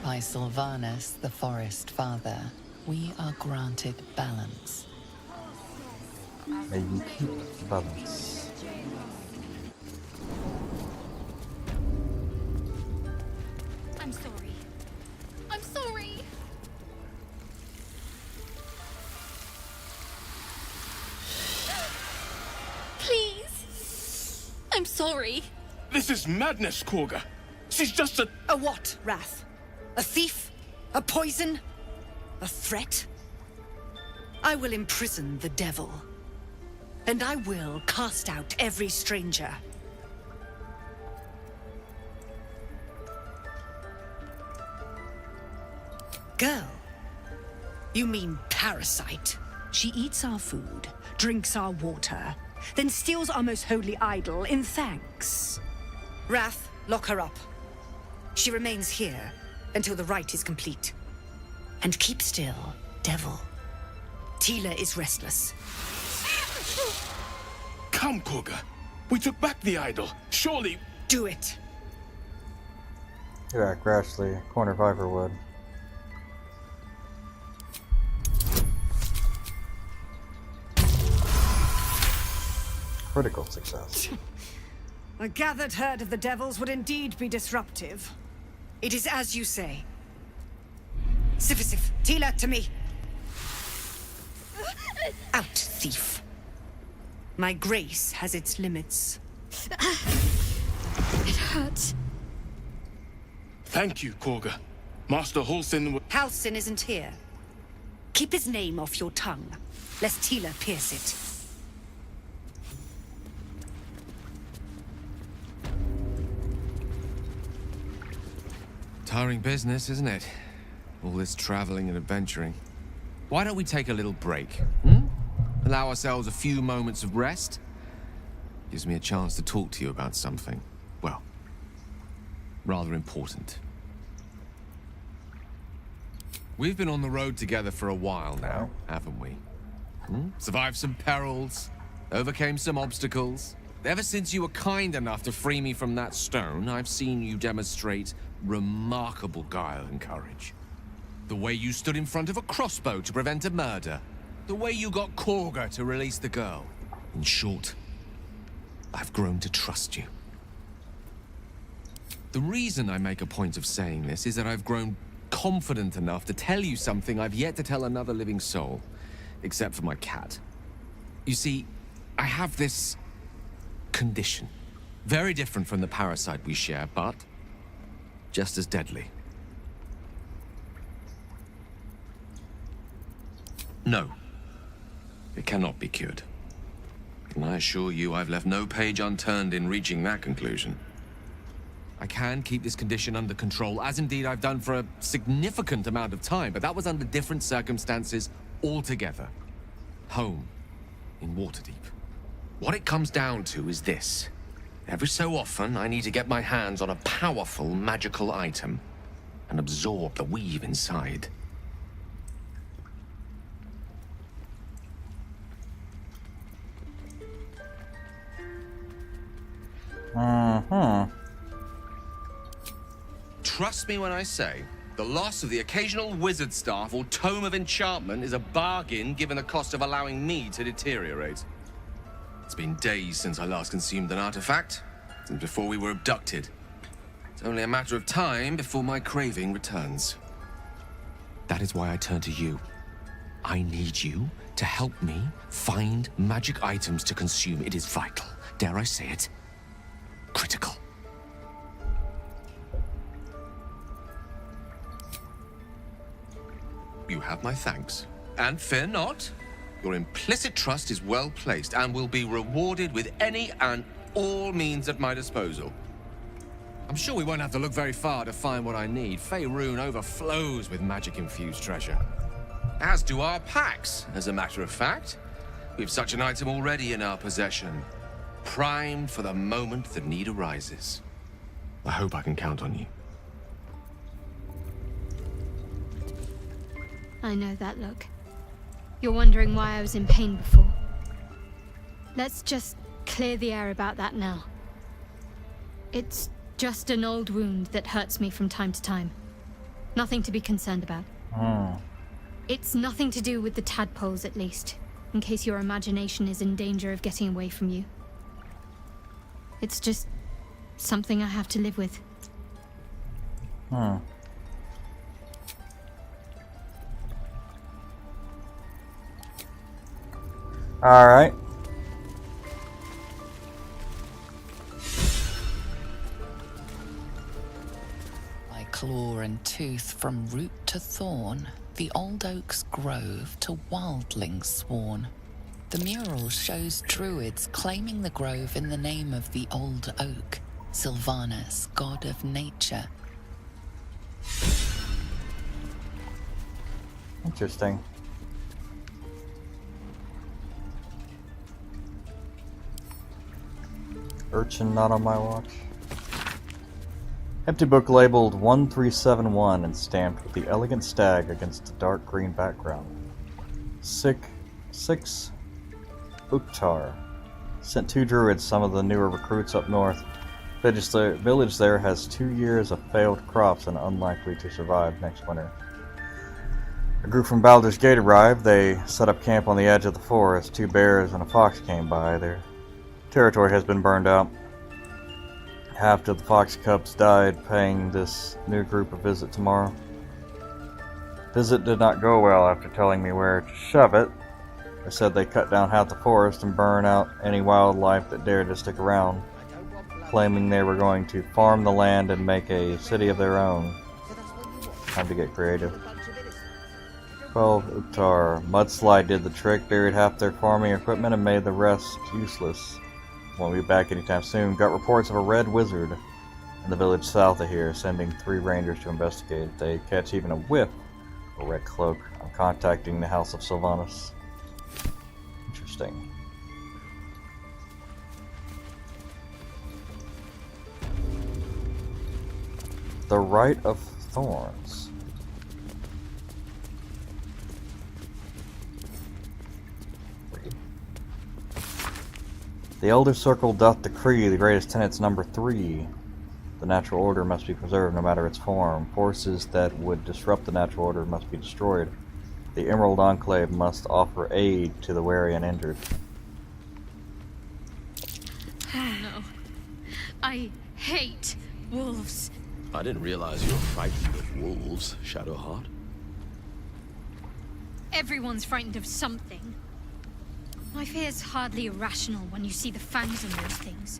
By Sylvanus, the Forest Father, we are granted balance. May you keep balance. I'm sorry. I'm sorry. Please. I'm sorry. This is madness, Korga. She's just a... A what, Wrath? A thief? A poison? A threat? I will imprison the devil. And I will cast out every stranger. Girl? You mean parasite? She eats our food, drinks our water, then steals our most holy idol in thanks. Wrath, lock her up. She remains here until the rite is complete. And keep still, devil. Tila is restless. Come, Korga. We took back the idol. Surely... Do it. Yeah, Grashley, corner Viperwood. Critical success. A gathered herd of the devils would indeed be disruptive. It is as you say. Sifisif, Tila, to me. Out, thief. My grace has its limits. It hurts. Thank you, Korga. Master Halsin... Halsin isn't here. Keep his name off your tongue, lest Tila pierce it. Tiring business, isn't it? All this traveling and adventuring. Why don't we take a little break? Allow ourselves a few moments of rest? Gives me a chance to talk to you about something, well, rather important. We've been on the road together for a while now, haven't we? Survived some perils, overcame some obstacles. Ever since you were kind enough to free me from that stone, I've seen you demonstrate remarkable guile and courage. The way you stood in front of a crossbow to prevent a murder. The way you got Korga to release the girl. In short, I've grown to trust you. The reason I make a point of saying this is that I've grown confident enough to tell you something I've yet to tell another living soul, except for my cat. You see, I have this condition. Very different from the parasite we share, but just as deadly. No, it cannot be cured. And I assure you, I've left no page unturned in reaching that conclusion. I can keep this condition under control, as indeed I've done for a significant amount of time, but that was under different circumstances altogether. Home, in Waterdeep. What it comes down to is this. Every so often, I need to get my hands on a powerful magical item and absorb the weave inside. Trust me when I say, the loss of the occasional wizard staff or tome of enchantment is a bargain given the cost of allowing me to deteriorate. It's been days since I last consumed an artifact, since before we were abducted. It's only a matter of time before my craving returns. That is why I turn to you. I need you to help me find magic items to consume. It is vital. Dare I say it? Critical. You have my thanks. And fear not, your implicit trust is well placed and will be rewarded with any and all means at my disposal. I'm sure we won't have to look very far to find what I need. Faerun overflows with magic-infused treasure. As do our packs, as a matter of fact. We've such an item already in our possession, primed for the moment the need arises. I hope I can count on you. I know that look. You're wondering why I was in pain before. Let's just clear the air about that now. It's just an old wound that hurts me from time to time. Nothing to be concerned about. It's nothing to do with the tadpoles, at least, in case your imagination is in danger of getting away from you. It's just something I have to live with. Alright. By claw and tooth from root to thorn, the old oak's grove to wildlings sworn. The mural shows druids claiming the grove in the name of the old oak, Sylvanus, god of nature. Interesting. Urchin not on my watch. Empty book labeled 1371 and stamped with the elegant stag against a dark green background. 6 Uktar. Sent 2 druids, some of the newer recruits up north. Village there has 2 years of failed crops and unlikely to survive next winter. A group from Baldur's Gate arrived. They set up camp on the edge of the forest. 2 bears and a fox came by. Their territory has been burned out. Half of the fox cubs died, paying this new group a visit tomorrow. Visit did not go well after telling me where to shove it. They said they cut down half the forest and burn out any wildlife that dared to stick around, claiming they were going to farm the land and make a city of their own. Time to get creative. 12 Uktar. Mudslide did the trick, buried half their farming equipment and made the rest useless. Won't be back anytime soon. Got reports of a red wizard in the village south of here, sending 3 rangers to investigate. If they catch even a whiff of a red cloak, I'm contacting the House of Sylvanus. Interesting. The Rite of Thorns. The Elder Circle doth decree the greatest tenets number 3. The natural order must be preserved no matter its form. Forces that would disrupt the natural order must be destroyed. The Emerald Enclave must offer aid to the weary and injured. Oh no. I hate wolves. I didn't realize you were frightened of wolves, Shadowheart. Everyone's frightened of something. My fear's hardly irrational when you see the fangs on those things.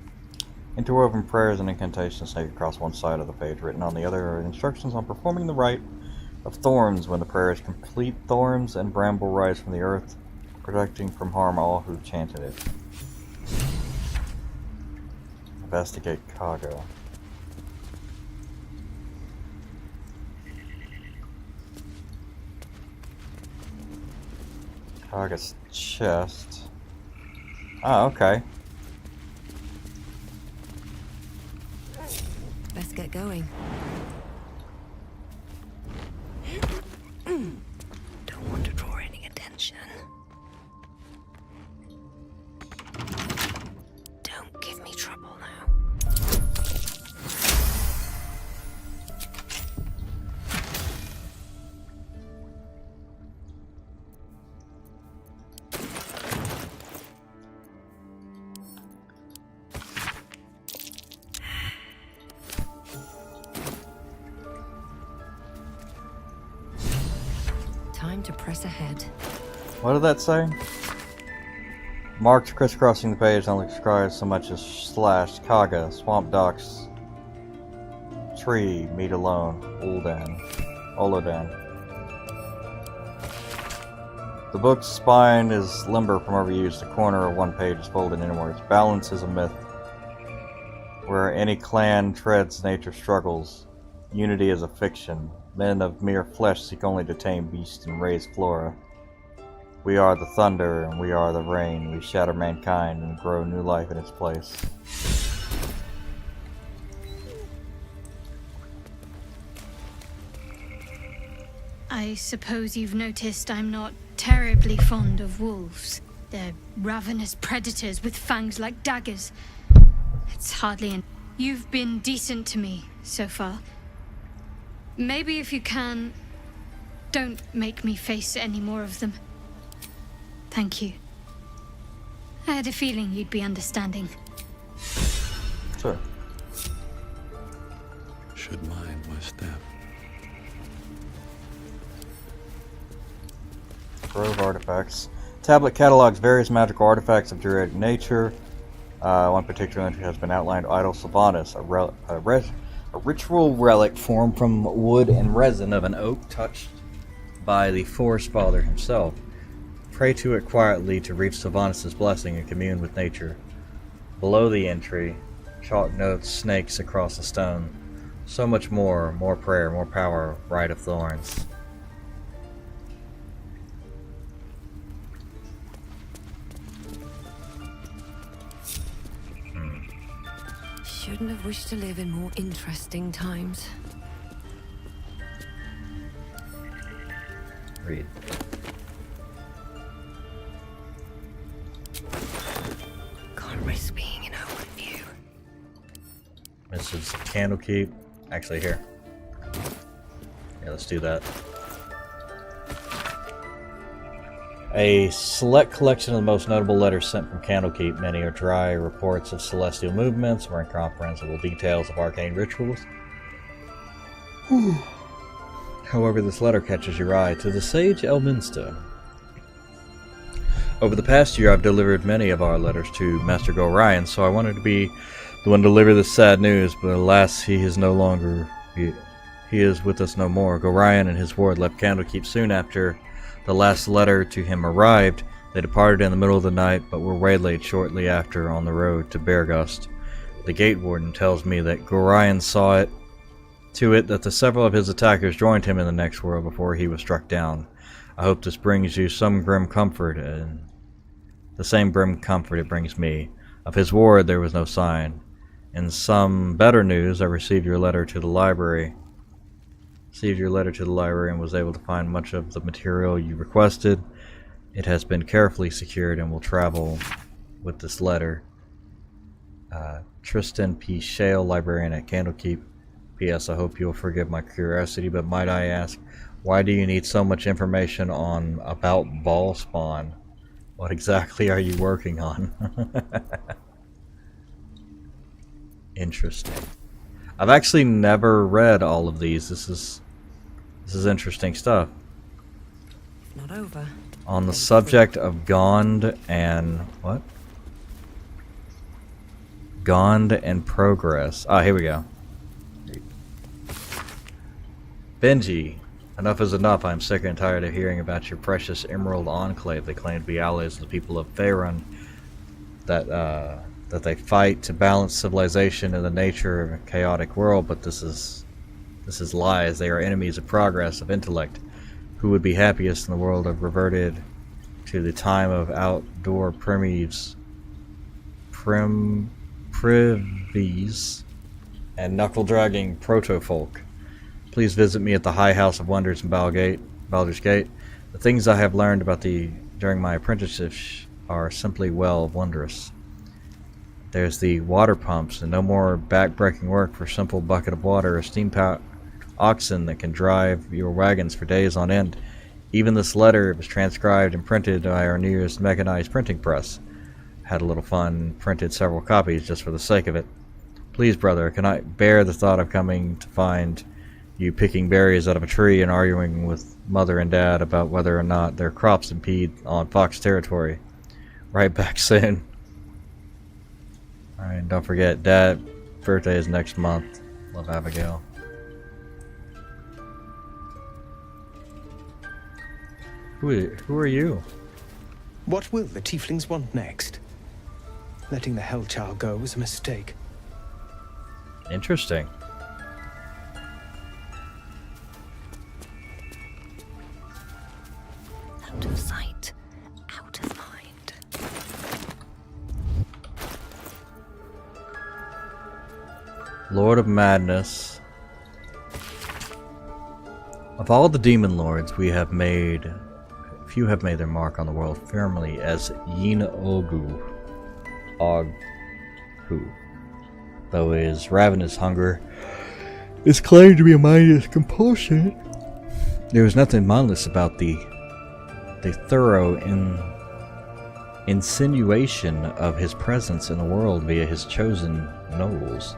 Interwoven prayers and incantations snake across one side of the page. Written on the other are instructions on performing the rite of thorns. When the prayer is complete, thorns and bramble rise from the earth, protecting from harm all who chanted it. Investigate Kaga. Kaga's chest. Oh, okay. Let's get going. Don't want to draw any attention. Don't give me trouble now. Time to press ahead. What did that say? Marked crisscrossing the page only describes so much as slashed, Kaga, swamp docks, tree, meet alone, Olodan. The book's spine is limber from overuse. The corner of one page is folded inwards. Balance is a myth. Where any clan treads, nature struggles. Unity is a fiction. Men of mere flesh seek only to tame beasts and raise flora. We are the thunder, and we are the rain. We shatter mankind and grow new life in its place. I suppose you've noticed I'm not terribly fond of wolves. They're ravenous predators with fangs like daggers. It's hardly an... You've been decent to me so far. Maybe if you can, don't make me face any more of them. Thank you. I had a feeling you'd be understanding. Sure. Should mind my step. Grove artifacts. Tablet catalogs various magical artifacts of druidic nature. One particular entry has been outlined: Idol Sylvanas, a ritual relic formed from wood and resin of an oak touched by the Forest Father himself. Pray to it quietly to reach Sylvanas' blessing and commune with nature. Below the entry, chalk notes snakes across the stone. So much more prayer, more power, Rite of Thorns. Shouldn't have wished to live in more interesting times. Read. Can't risk being in open view. This is Candlekeep. Actually, here. Yeah, let's do that. A select collection of the most notable letters sent from Candlekeep. Many are dry reports of celestial movements or incomprehensible details of arcane rituals. However, this letter catches your eye. To the Sage Elminster. Over the past year, I've delivered many of our letters to Master Gorion, so I wanted to be the one to deliver this sad news, but alas, he is no longer... He is with us no more. Gorion and his ward left Candlekeep soon after the last letter to him arrived. They departed in the middle of the night, but were waylaid shortly after on the road to Beargust. The gate warden tells me that Gorion saw to it that the several of his attackers joined him in the next world before he was struck down. I hope this brings you some grim comfort, and the same grim comfort it brings me. Of his ward there was no sign. In some better news, I received your letter to the library. And was able to find much of the material you requested. It has been carefully secured and will travel with this letter. Tristan P. Shale, librarian at Candlekeep. P.S. I hope you'll forgive my curiosity, but might I ask, why do you need so much information about ball spawn? What exactly are you working on? Interesting. I've actually never read all of these. This is interesting stuff. Not over. On the subject of Gond and what? Gond and Progress. Ah, here we go. Benji, enough is enough. I'm sick and tired of hearing about your precious Emerald Enclave. They claim to be allies of the people of Faerun. That they fight to balance civilization and the nature of a chaotic world, but this is lies. They are enemies of progress, of intellect. Who would be happiest in the world of reverted to the time of outdoor privies and knuckle-dragging proto-folk? Please visit me at the High House of Wonders in Baldur's Gate. The things I have learned about during my apprenticeship are simply, well, wondrous. There's the water pumps, and no more back-breaking work for a simple bucket of water or steam-powered oxen that can drive your wagons for days on end. Even this letter was transcribed and printed by our nearest mechanized printing press. Had a little fun, printed several copies just for the sake of it. Please, brother, I cannot bear the thought of coming to find you picking berries out of a tree and arguing with mother and dad about whether or not their crops impede on Fox territory. Right back soon. Alright, don't forget, Dad's birthday is next month. Love, Abigail. Who are you? What will the tieflings want next? Letting the Hellchild go was a mistake. Interesting. Out of sight, out of mind. Lord of Madness. Of all the demon lords few have made their mark on the world firmly as Yin-Ogu. Though his ravenous hunger is claimed to be a mindless compulsion, there is nothing mindless about the thorough insinuation of his presence in the world via his chosen gnolls.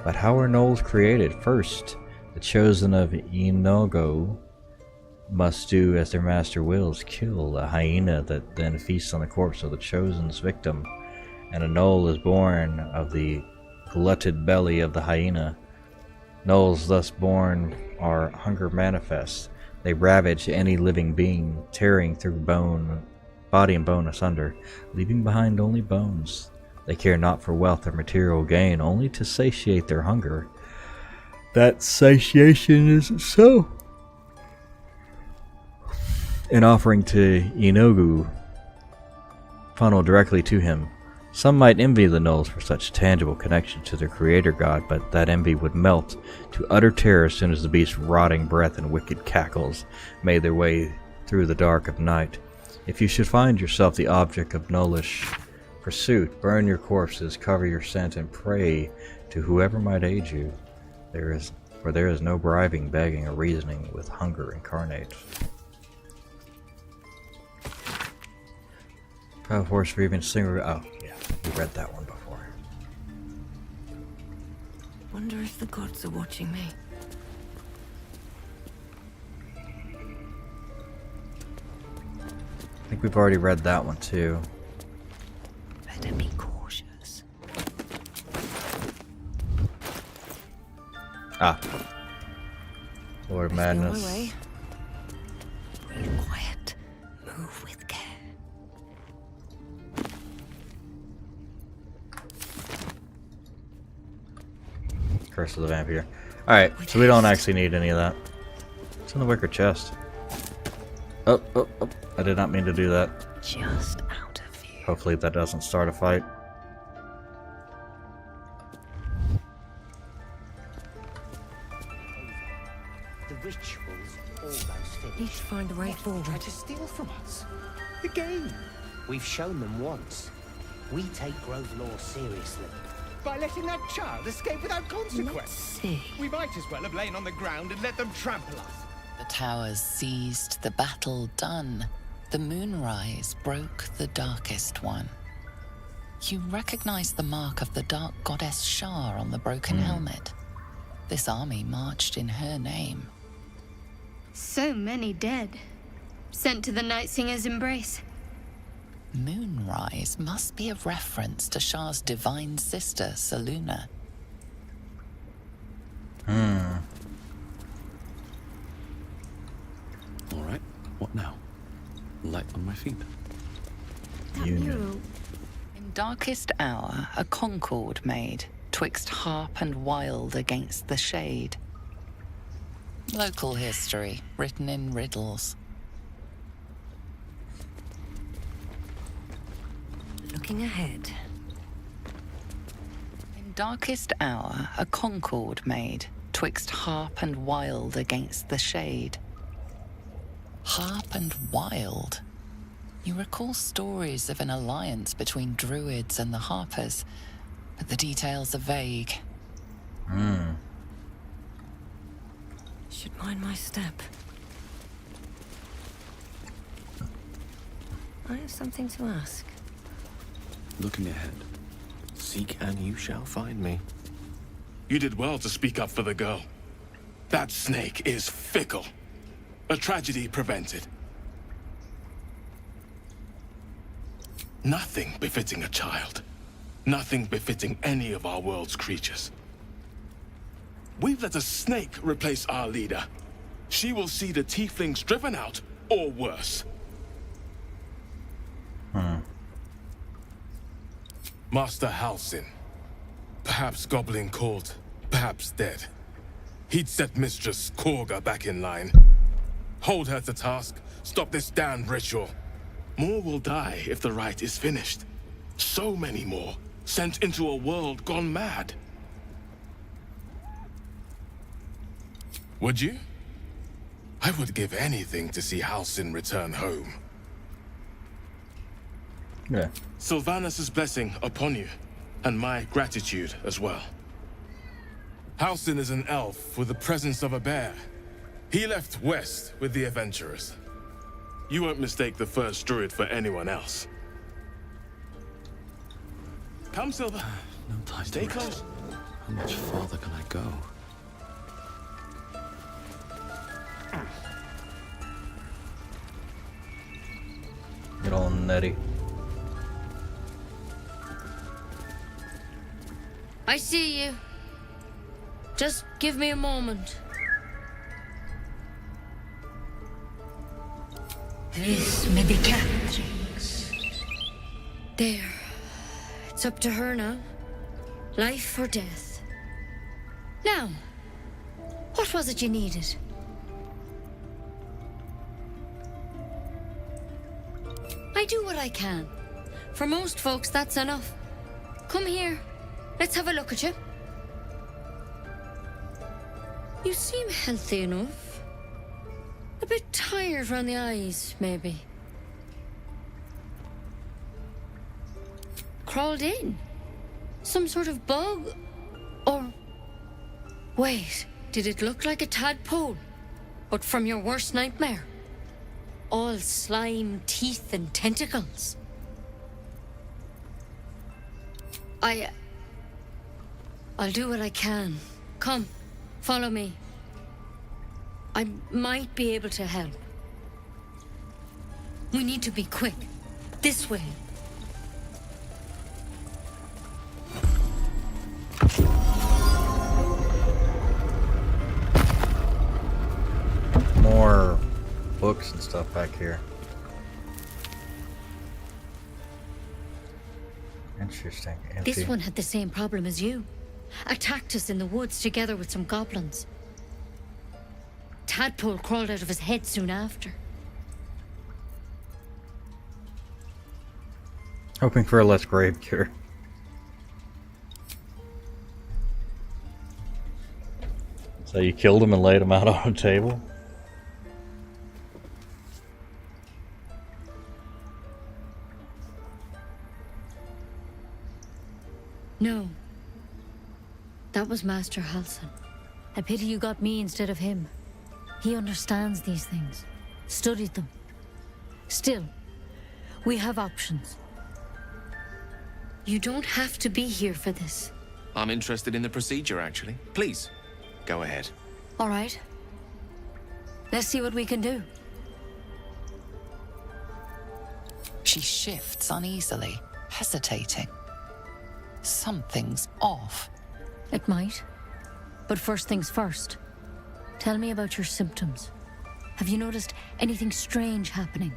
But how are gnolls created? First, the chosen of Inogo must do as their master wills, kill a hyena that then feasts on the corpse of the chosen's victim, and a gnoll is born of the glutted belly of the hyena. Gnolls thus born are hunger manifest. They ravage any living being, tearing through body and bone asunder, leaving behind only bones. They care not for wealth or material gain, only to satiate their hunger. That satiation isn't so. An offering to Inogu funneled directly to him. Some might envy the gnolls for such tangible connection to their creator god, but that envy would melt to utter terror as soon as the beast's rotting breath and wicked cackles made their way through the dark of night. If you should find yourself the object of gnollish pursuit, burn your corpses, cover your scent, and pray to whoever might aid you. For there is no bribing, begging, or reasoning with hunger incarnate. Proud horse for even single. Oh, yeah, we read that one before. Wonder if the gods are watching me. I think we've already read that one too. Better be cautious. Ah. Lord of Madness. My way. Breathe quiet. Move with care. Curse of the Vampire. Alright, so we don't actually need any of that. It's in the wicker chest. Oh. I did not mean to do that. Just out of view. Hopefully that doesn't start a fight. The ritual's almost finished. Need to find a way forward. Try to steal from us. Again. We've shown them once. We take Grove law seriously. By letting that child escape without consequence. Let's see. We might as well have lain on the ground and let them trample us. The towers seized, the battle done. The moonrise broke the darkest one. You recognize the mark of the dark goddess Shar on the broken helmet. This army marched in her name. So many dead. Sent to the Night Singer's embrace. Moonrise must be a reference to Shah's divine sister, Saluna. Alright, what now? Light on my feet. In darkest hour, a concord made, twixt harp and wild against the shade. Local history, written in riddles. Looking ahead. In darkest hour, a concord made, twixt harp and wild against the shade. Harp and wild. You recall stories of an alliance between druids and the Harpers, but the details are vague. Should mind my step. I have something to ask. Looking ahead. Seek and you shall find me. You did well to speak up for the girl. That snake is fickle. A tragedy prevented. Nothing befitting a child. Nothing befitting any of our world's creatures. We've let a snake replace our leader. She will see the tieflings driven out, or worse. Master Halsin. Perhaps goblin caught, perhaps dead. He'd set Mistress Korga back in line. Hold her to task, stop this damned ritual. More will die if the rite is finished. So many more, sent into a world gone mad. Would you? I would give anything to see Halsin return home. Yeah. Sylvanus' blessing upon you, and my gratitude as well. Halsin is an elf with the presence of a bear. He left west with the adventurers. You won't mistake the first druid for anyone else. Come, Silver. No time Stay to rest. close. How much farther can I go? Get all nutty. I see you. Just give me a moment. This may be Catherine's. There. It's up to her now. Life or death. Now, what was it you needed? I do what I can. For most folks, that's enough. Come here. Let's have a look at you. You seem healthy enough. A bit tired around the eyes, maybe. Crawled in? Some sort of bug? Or... Wait, did it look like a tadpole? But from your worst nightmare? All slime, teeth, and tentacles. I'll do what I can. Come, follow me. I might be able to help. We need to be quick. This way. More books and stuff back here. Interesting. Empty. This one had the same problem as you. Attacked us in the woods together with some goblins. Tadpole crawled out of his head soon after. Hoping for a less grave cure. So you killed him and laid him out on a table? No. That was Master Halsin. I pity you got me instead of him. He understands these things. Studied them. Still, we have options. You don't have to be here for this. I'm interested in the procedure, actually. Please, go ahead. All right. Let's see what we can do. She shifts uneasily, hesitating. Something's off. It might. But first things first. Tell me about your symptoms. Have you noticed anything strange happening?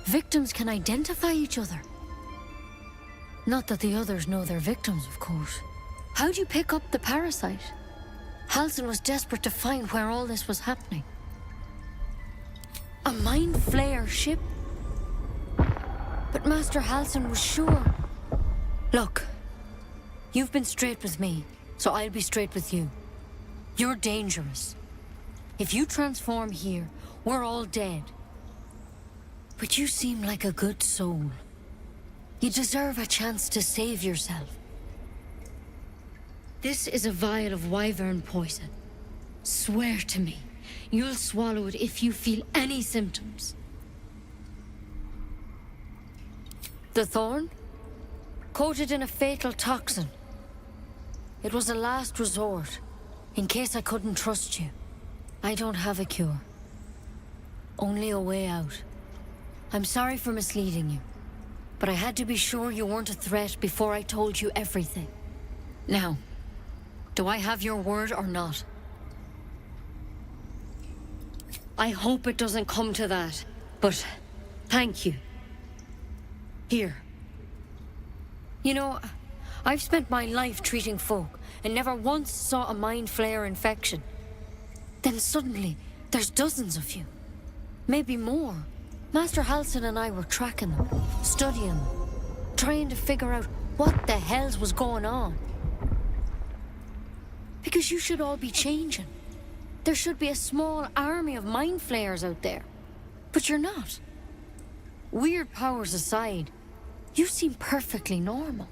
Victims can identify each other. Not that the others know they're victims, of course. How'd you pick up the parasite? Halsin was desperate to find where all this was happening. A mind flayer ship? But Master Halsin was sure. Look, you've been straight with me, so I'll be straight with you. You're dangerous. If you transform here, we're all dead. But you seem like a good soul. You deserve a chance to save yourself. This is a vial of wyvern poison. Swear to me, you'll swallow it if you feel any symptoms. The thorn? Coated in a fatal toxin. It was a last resort, in case I couldn't trust you. I don't have a cure. Only a way out. I'm sorry for misleading you, but I had to be sure you weren't a threat before I told you everything. Now, do I have your word or not? I hope it doesn't come to that, but thank you. Here. You know, I've spent my life treating folk and never once saw a mind flayer infection. Then suddenly, there's dozens of you. Maybe more. Master Halsin and I were tracking them, studying them, trying to figure out what the hells was going on. Because you should all be changing. There should be a small army of mind flayers out there. But you're not. Weird powers aside, you seem perfectly normal.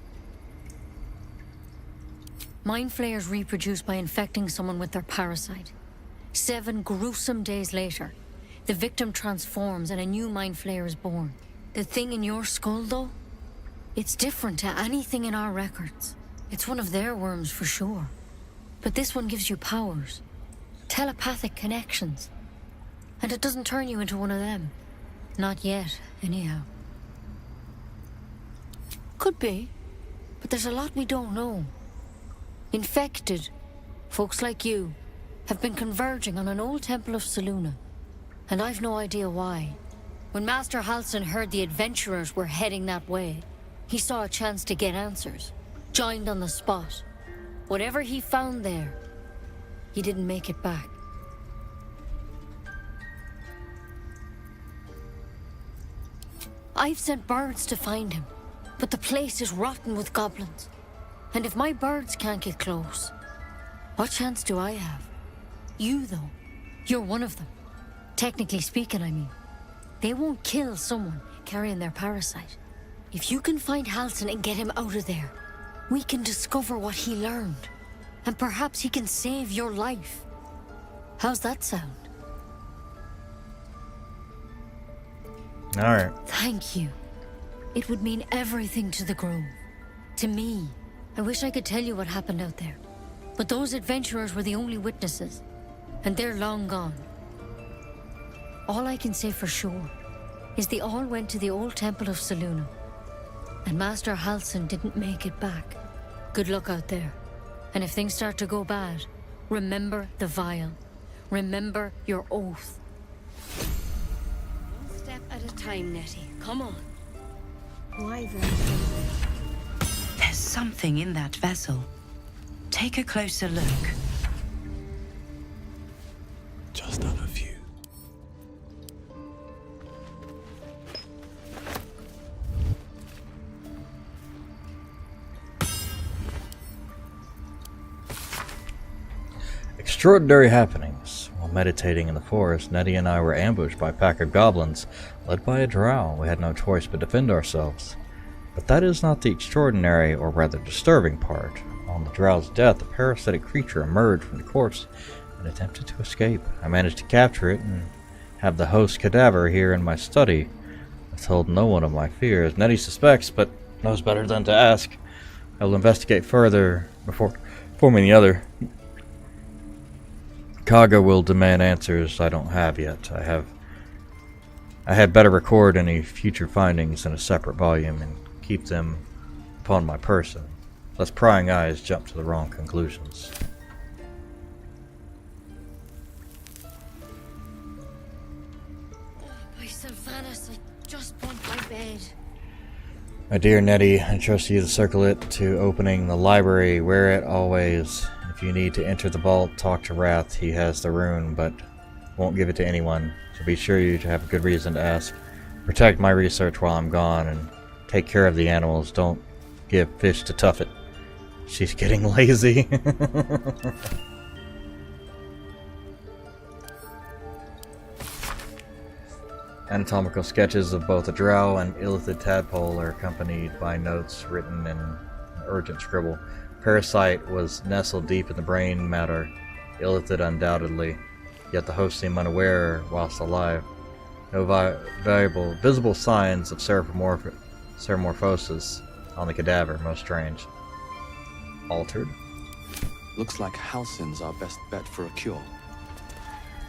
Mind flayers reproduce by infecting someone with their parasite. 7 gruesome days later, the victim transforms and a new mind flayer is born. The thing in your skull, though? It's different to anything in our records. It's one of their worms for sure. But this one gives you powers. Telepathic connections. And it doesn't turn you into one of them. Not yet, anyhow. Could be. But there's a lot we don't know. Infected, folks like you, have been converging on an old temple of Selûne. And I've no idea why. When Master Halsin heard the adventurers were heading that way, he saw a chance to get answers. Joined on the spot. Whatever he found there, he didn't make it back. I've sent birds to find him, but the place is rotten with goblins. And if my birds can't get close, what chance do I have? You, though, you're one of them. Technically speaking, I mean. They won't kill someone carrying their parasite. If you can find Halsin and get him out of there, we can discover what he learned. And perhaps he can save your life. How's that sound? Alright. Thank you. It would mean everything to the Grove. To me. I wish I could tell you what happened out there. But those adventurers were the only witnesses. And they're long gone. All I can say for sure is they all went to the old temple of Selûne. And Master Halsin didn't make it back. Good luck out there. And if things start to go bad, remember the vial. Remember your oath. One step at a time, Nettie. Come on. There's something in that vessel. Take a closer look. Just out of view. Extraordinary happenings. While meditating in the forest, Nettie and I were ambushed by a pack of goblins, led by a drow. We had no choice but defend ourselves. But that is not the extraordinary, or rather disturbing part. On the drow's death, a parasitic creature emerged from the corpse and attempted to escape. I managed to capture it and have the host cadaver here in my study. I told no one of my fears. Nettie suspects, but knows better than to ask. I will investigate further before forming the other Kaga will demand answers I don't have yet. I had better record any future findings in a separate volume and keep them upon my person, lest prying eyes jump to the wrong conclusions. By Sylvanas, I just want my bed. My dear Nettie, I trust you to circle it to opening the library. Wear it always. If you need to enter the vault, talk to Wrath. He has the rune, but won't give it to anyone. So be sure you have a good reason to ask. Protect my research while I'm gone, and take care of the animals. Don't give fish to Tuffet. She's getting lazy. Anatomical sketches of both a drow and illithid tadpole are accompanied by notes written in an urgent scribble. Parasite was nestled deep in the brain matter, illithid undoubtedly, yet the host seemed unaware whilst alive. No visible signs of ceramorphosis on the cadaver, most strange. Altered? Looks like Halsin's our best bet for a cure.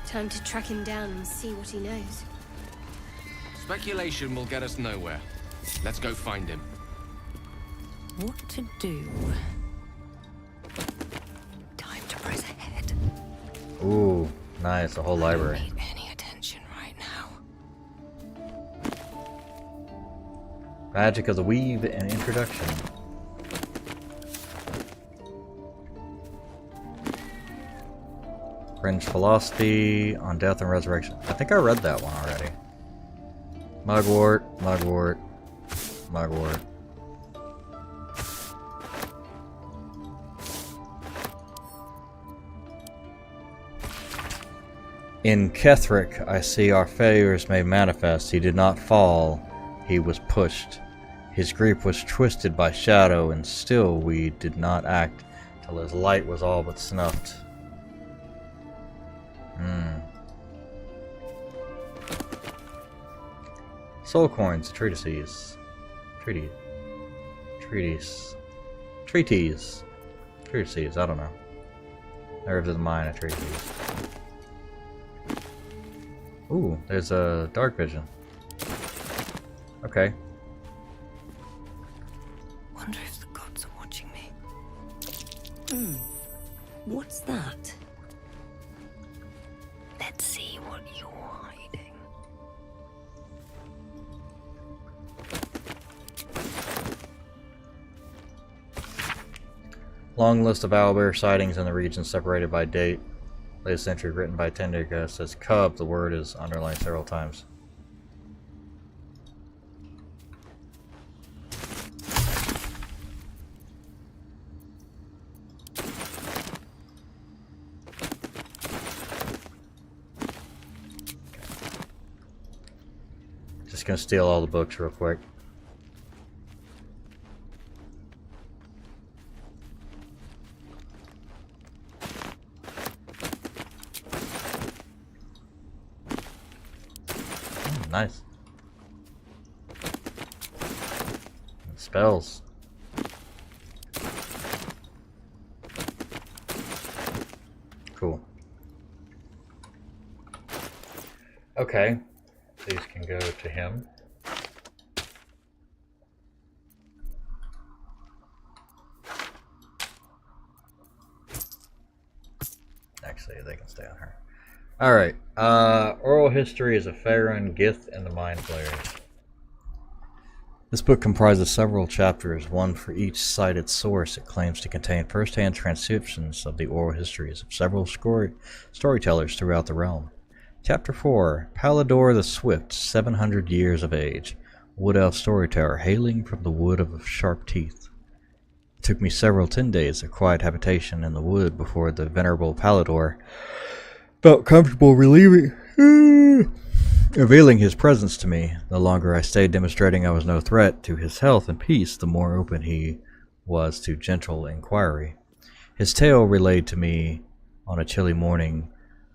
Time to track him down and see what he knows. Speculation will get us nowhere. Let's go find him. What to do? Time to press ahead. Ooh, nice, a whole library. Don't need any attention right now. Magic of the Weave and Introduction. Fringe Philosophy on Death and Resurrection. I think I read that one already. Mugwort, Mugwort, Mugwort. In Ketheric, I see our failures made manifest. He did not fall, he was pushed. His grief was twisted by shadow, and still we did not act till his light was all but snuffed. Soul coins, treatises. Treatise, I don't know. Nerves of the mind, a treatise. Ooh, there's a dark vision. Okay. Wonder if the gods are watching me. What's that? Let's see what you're hiding. Long list of owlbear sightings in the region separated by date. Latest entry written by Tendica says cub. The word is underlined several times. Just gonna steal all the books real quick. Nice. Spells. Cool. Okay. These can go to him. Actually, they can stay on her. Alright, Oral History is a Faerun, Gith, and the Mind Flayers. This book comprises several chapters, one for each cited source. It claims to contain first-hand transcriptions of the oral histories of several storytellers throughout the realm. Chapter 4, Baldur the Swift, 700 years of age, Wood Elf storyteller hailing from the Wood of Sharp Teeth. It took me several 10 days of quiet habitation in the wood before the venerable Baldur felt comfortable revealing his presence to me. The longer I stayed demonstrating I was no threat to his health and peace, the more open he was to gentle inquiry. His tale relayed to me on a chilly morning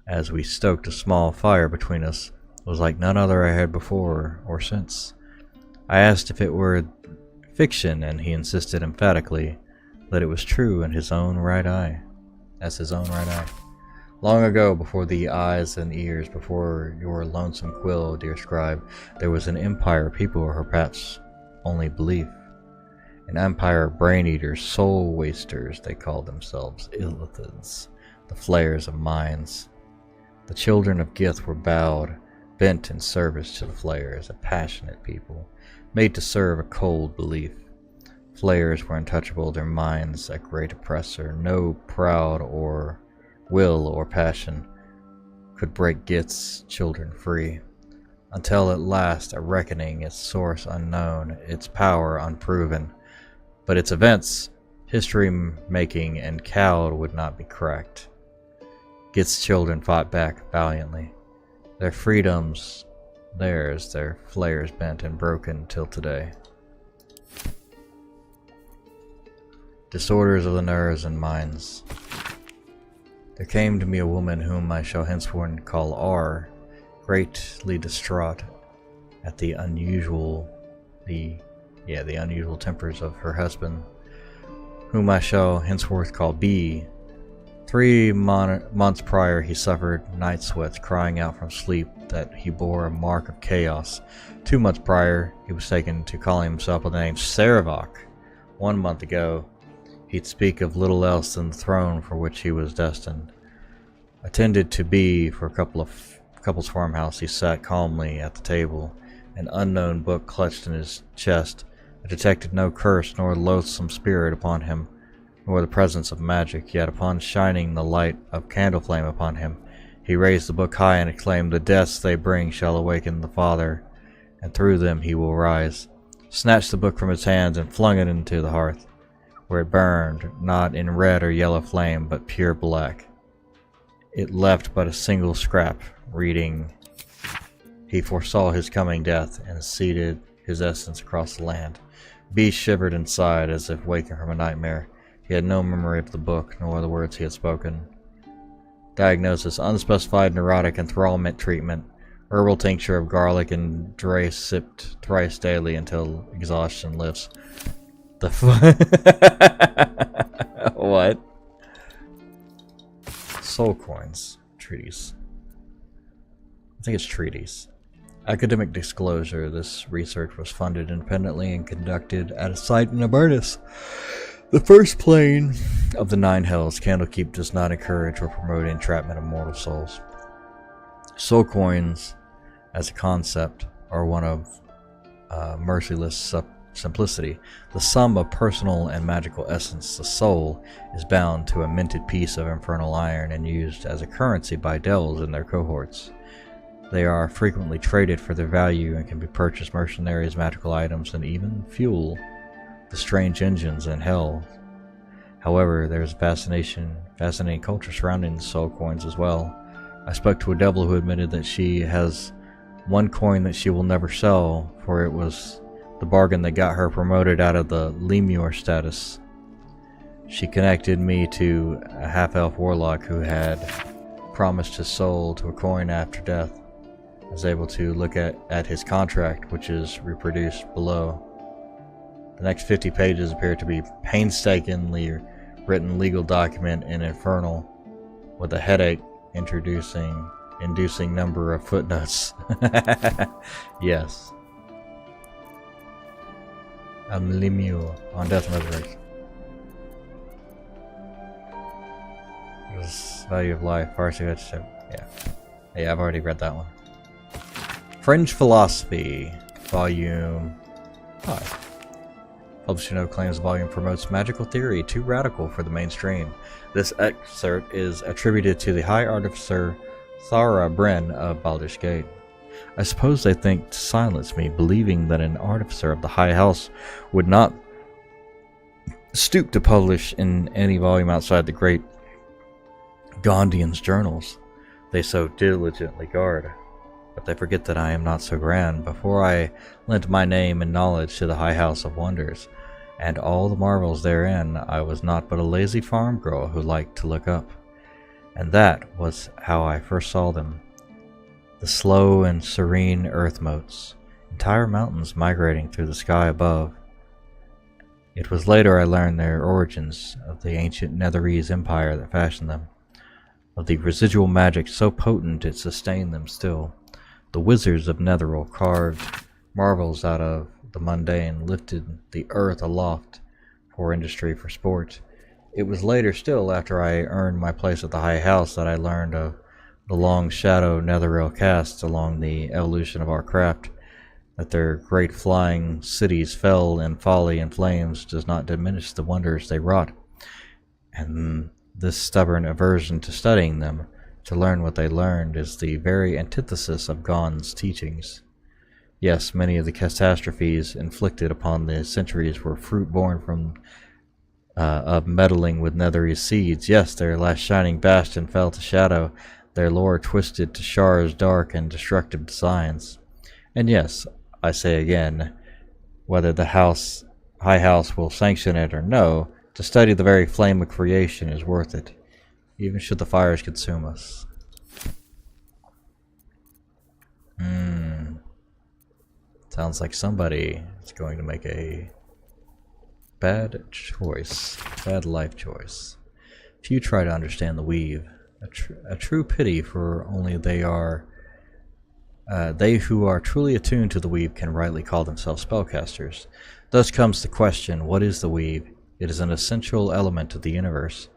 as we stoked a small fire between us was like none other I had before or since. I asked if it were fiction, and he insisted emphatically that it was true in his own right eye. That's his own right eye. Long ago, before the eyes and ears, before your lonesome quill, dear scribe, there was an empire of people, or perhaps only belief. An empire of brain-eaters, soul-wasters, they called themselves, illithids, the flayers of minds. The children of Gith were bowed, bent in service to the flayers, a passionate people, made to serve a cold belief. Flayers were untouchable, their minds a great oppressor. No proud or will or passion could break Gith's children free, until at last a reckoning, its source unknown, its power unproven. But its events, history-making and cowed, would not be cracked. Gith's children fought back valiantly. Their freedoms, theirs, their flayers bent and broken till today. Disorders of the nerves and minds. There came to me a woman whom I shall henceforth call R, greatly distraught at the unusual tempers of her husband, whom I shall henceforth call B. 3 months prior he suffered night sweats, crying out from sleep that he bore a mark of chaos. 2 months prior he was taken to calling himself by the name Saravok. 1 month ago he'd speak of little else than the throne for which he was destined. Attended to be for couple's farmhouse, he sat calmly at the table, an unknown book clutched in his chest. I detected no curse nor loathsome spirit upon him, nor the presence of magic, yet upon shining the light of candle flame upon him, he raised the book high and exclaimed, "The deaths they bring shall awaken the Father, and through them he will rise," snatched the book from his hands and flung it into the hearth, where it burned, not in red or yellow flame, but pure black. It left but a single scrap, reading, "He foresaw his coming death, and seeded his essence across the land." B shivered inside, as if waking from a nightmare. He had no memory of the book, nor the words he had spoken. Diagnosis: unspecified neurotic enthrallment treatment. Herbal tincture of garlic and drace sipped thrice daily until exhaustion lifts. The what? Soul coins. Treatise. I think it's treatise. Academic disclosure: this research was funded independently and conducted at a site in Avernus, the first plane of the 9 hells. Candlekeep does not encourage or promote entrapment of mortal souls. Soul coins, as a concept, are one of merciless simplicity. The sum of personal and magical essence, the soul, is bound to a minted piece of infernal iron and used as a currency by devils in their cohorts. They are frequently traded for their value and can be purchased mercenaries, magical items, and even fuel the strange engines in hell. However, there is a fascinating culture surrounding the soul coins as well. I spoke to a devil who admitted that she has one coin that she will never sell, for it was the bargain that got her promoted out of the lemure status. She connected me to a half-elf warlock who had promised his soul to a coin after death. I was able to look at his contract, which is reproduced below. The next 50 pages appear to be painstakingly written legal document in infernal, with a headache inducing number of footnotes. Yes. Lemure on death and resurrection. Value of life, Farsi vegetable. Yeah, I've already read that one. Fringe Philosophy, Volume 5. Publisher note claims the volume promotes magical theory too radical for the mainstream. This excerpt is attributed to the High Artificer Thara Bryn of Baldur's Gate. I suppose they think to silence me, believing that an artificer of the High House would not stoop to publish in any volume outside the great Gondian's journals they so diligently guard. But they forget that I am not so grand. Before I lent my name and knowledge to the High House of Wonders, and all the marvels therein, I was not but a lazy farm girl who liked to look up. And that was how I first saw them. The slow and serene earth motes, entire mountains migrating through the sky above. It was later I learned their origins, of the ancient Netherese empire that fashioned them. of the residual magic so potent it sustained them still. The wizards of Netheril carved marvels out of the mundane, lifted the earth aloft for industry, for sport. It was later still, after I earned my place at the High House, that I learned of the long shadow Netheril casts along the evolution of our craft, that their great flying cities fell in folly and flames does not diminish the wonders they wrought, and this stubborn aversion to studying them, to learn what they learned, is the very antithesis of Gon's teachings. Yes, many of the catastrophes inflicted upon the centuries were fruit born from of meddling with Netherese seeds. Yes, their last shining bastion fell to shadow, their lore twisted to Shar's dark and destructive designs. And yes, I say again, whether the High House will sanction it or no, to study the very flame of creation is worth it, even should the fires consume us. Sounds like somebody is going to make a bad choice, bad life choice. Few try to understand the weave. A true pity, for only they who are truly attuned to the weave can rightly call themselves spellcasters. Thus comes the question, what is the weave? It is an essential element of the universe.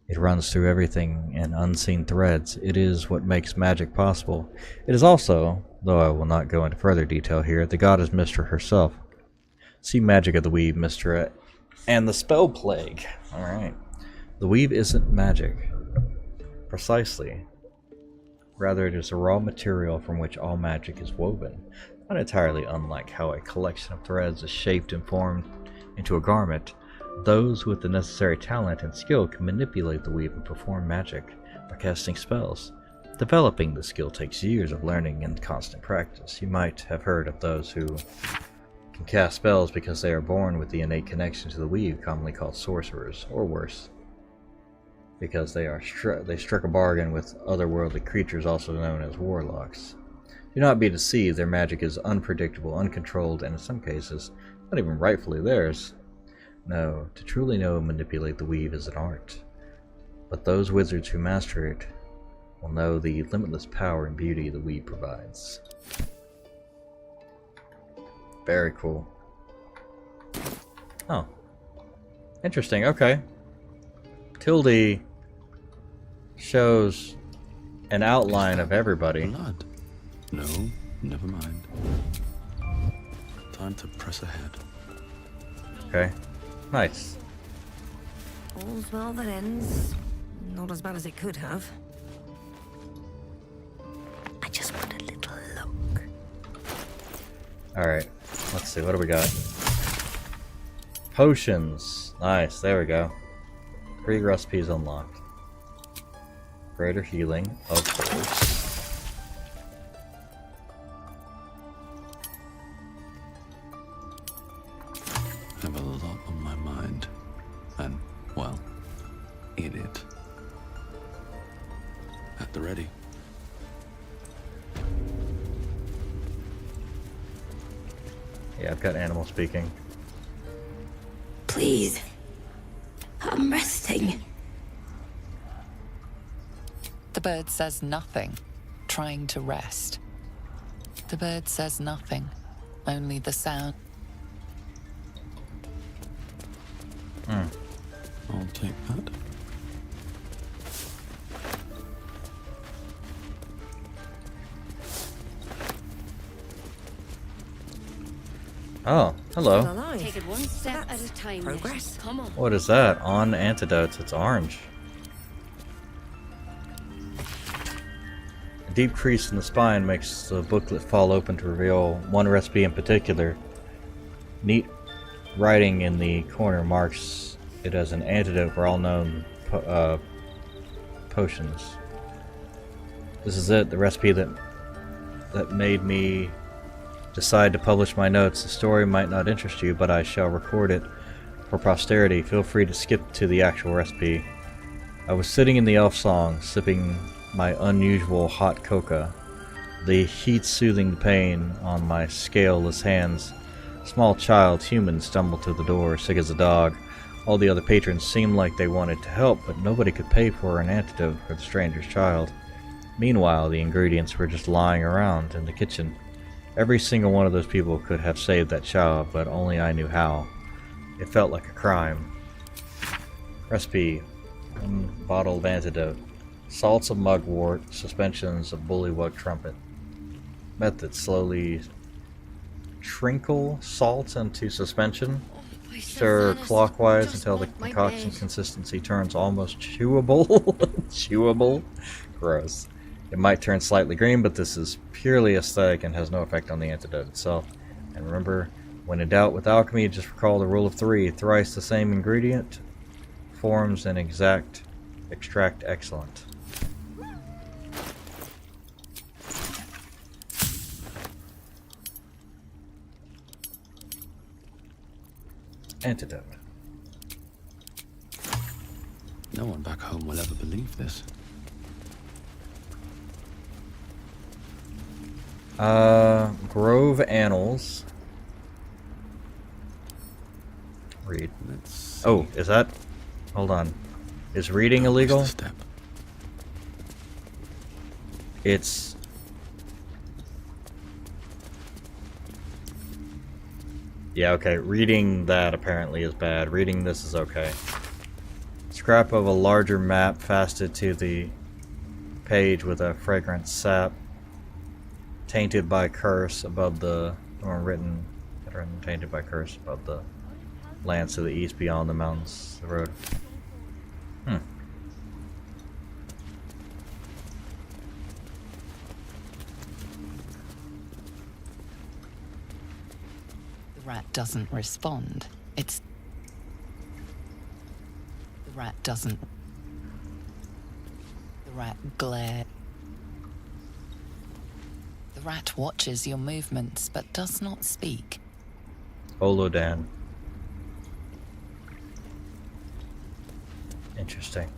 It runs through everything in unseen threads. It is what makes magic possible. It is also, though I will not go into further detail here, the goddess Mystra herself. See Magic of the Weave, Mystra, and the Spell Plague. Alright. The weave isn't magic. Precisely. Rather, it is a raw material from which all magic is woven. Not entirely unlike how a collection of threads is shaped and formed into a garment. Those with the necessary talent and skill can manipulate the weave and perform magic by casting spells. Developing the skill takes years of learning and constant practice. You might have heard of those who can cast spells because they are born with the innate connection to the weave, commonly called sorcerers, or worse, because they struck a bargain with otherworldly creatures, also known as warlocks. Do not be deceived, their magic is unpredictable, uncontrolled, and in some cases, not even rightfully theirs. No, to truly know and manipulate the weave is an art. But those wizards who master it will know the limitless power and beauty the weave provides. Very cool. Oh. Interesting, okay. Tilde shows an outline of everybody. Blood. No, never mind. Time to press ahead. Okay. Nice. All's well that ends. Not as bad as it could have. I just want a little look. Alright. Let's see, what do we got? Potions. Nice, there we go. 3 recipes unlocked. Greater healing, of course. I have a lot on my mind. And, well, in it. At the ready. Yeah, I've got animal speaking. Please. I'm resting. The bird says nothing, trying to rest. The bird says nothing, only the sound. I'll take that. Oh, hello. Take it one step at a time. Progress. Come on. What is that? On antidotes, it's orange. A deep crease in the spine makes the booklet fall open to reveal one recipe in particular. Neat writing in the corner marks it as an antidote for all known potions. This is it, the recipe that made me decide to publish my notes. The story might not interest you, but I shall record it for posterity. Feel free to skip to the actual recipe. I was sitting in the elf song, sipping my unusual hot coca, the heat soothing the pain on my scaleless hands. A small child, human, stumbled through the door, sick as a dog. All the other patrons seemed like they wanted to help, but nobody could pay for an antidote for the stranger's child. Meanwhile, the ingredients were just lying around in the kitchen. Every single one of those people could have saved that child, but only I knew how. It felt like a crime. Recipe: bottled antidote. Salts of mugwort, suspensions of bullywug trumpet. Method: slowly trinkle salts into suspension. Stir clockwise until the concoction consistency turns almost chewable. Chewable? Gross. It might turn slightly green, but this is purely aesthetic and has no effect on the antidote itself. And remember, when in doubt with alchemy, just recall the rule of 3. Thrice the same ingredient forms an exact extract excellent. Antidote. No one back home will ever believe this. Grove Annals. Read. Oh, is that? Hold on. Is reading illegal? It's... Yeah, okay. Reading that apparently is bad. Reading this is okay. Scrap of a larger map fastened to the page with a fragrant sap. Tainted by curse above the... or written tainted by curse above the lands to the east beyond the mountains, the road. The rat doesn't respond. The rat doesn't... The rat glares. The rat watches your movements, but does not speak. Olodan. Interesting.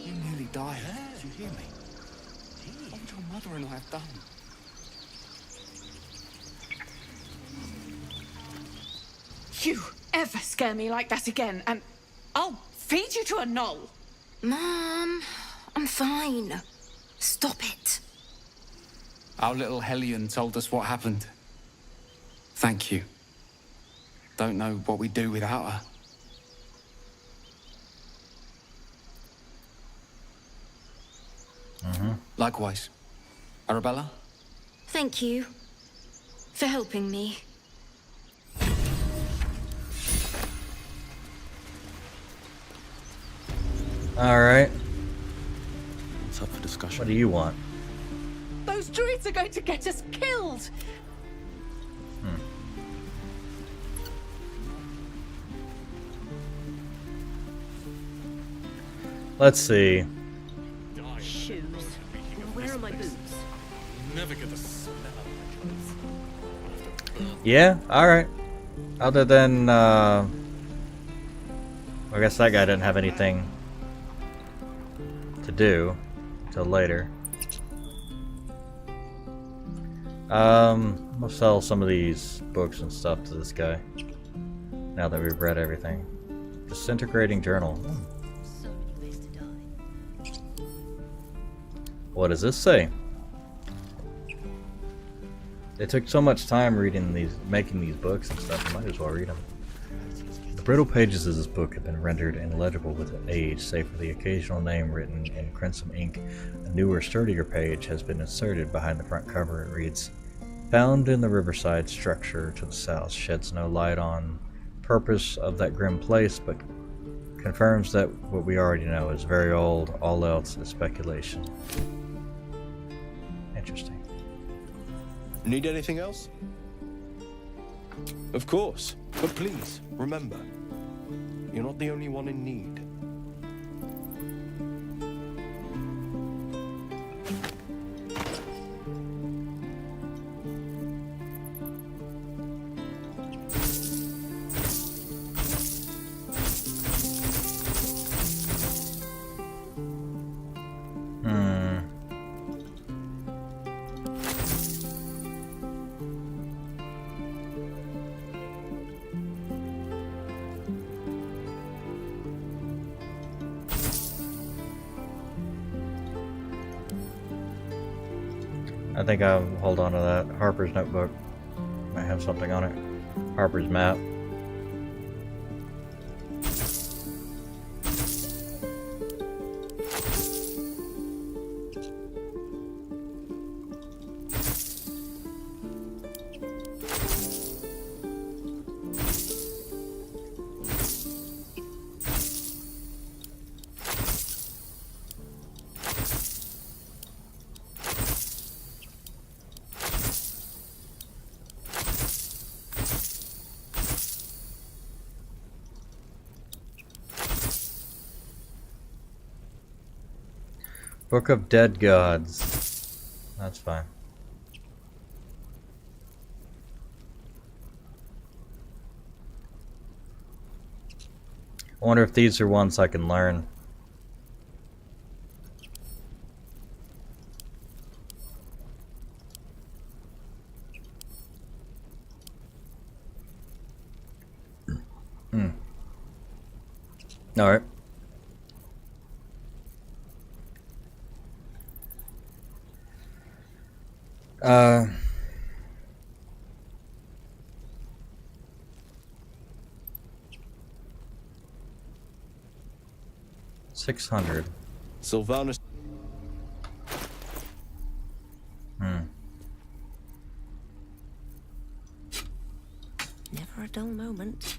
You nearly died. Did you hear me? What would your mother-in-law have done? You ever scare me like that again, and I'll feed you to a knoll. Mom, I'm fine. Stop it. Our little Hellion told us what happened. Thank you. Don't know what we'd do without her. Likewise. Arabella? Thank you for helping me. Alright. What's up for discussion? What do you want? Those druids are going to get us killed. Let's see. Shoes. Where are my boots? Never get the smell of Yeah, alright. Other than, I guess that guy didn't have anything to do till later. We'll sell some of these books and stuff to this guy. Now that we've read everything. Disintegrating journal. What does this say? They took so much time making these books and stuff, you might as well read them. The brittle pages of this book have been rendered illegible with age, save for the occasional name written in crimson ink. A newer, sturdier page has been inserted behind the front cover. It reads, "Found in the riverside structure to the south, sheds no light on purpose of that grim place, but confirms that what we already know is very old. All else is speculation." Interesting. Need anything else? Of course, but please, remember, you're not the only one in need. I think I'll hold on to that. Harper's notebook might have something on it. Harper's map. Book of Dead Gods. That's fine. I wonder if these are ones I can learn. Alright. 600. Sylvanus. Never a dull moment.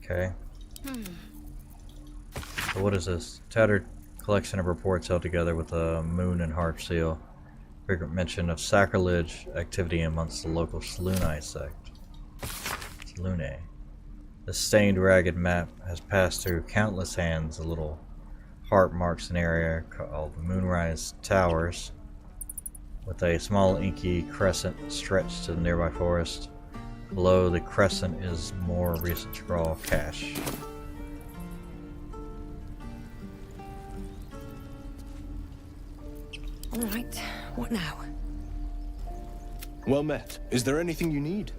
Okay. So what is this? Tattered collection of reports held together with a moon and heart seal. Frequent mention of sacrilege activity amongst the local Slune sect. Slune. The stained, ragged map has passed through countless hands. A little heart marks an area called Moonrise Towers, with a small inky crescent stretched to the nearby forest. Below the crescent is more recent scrawl cache. All right, what now? Well met. Is there anything you need?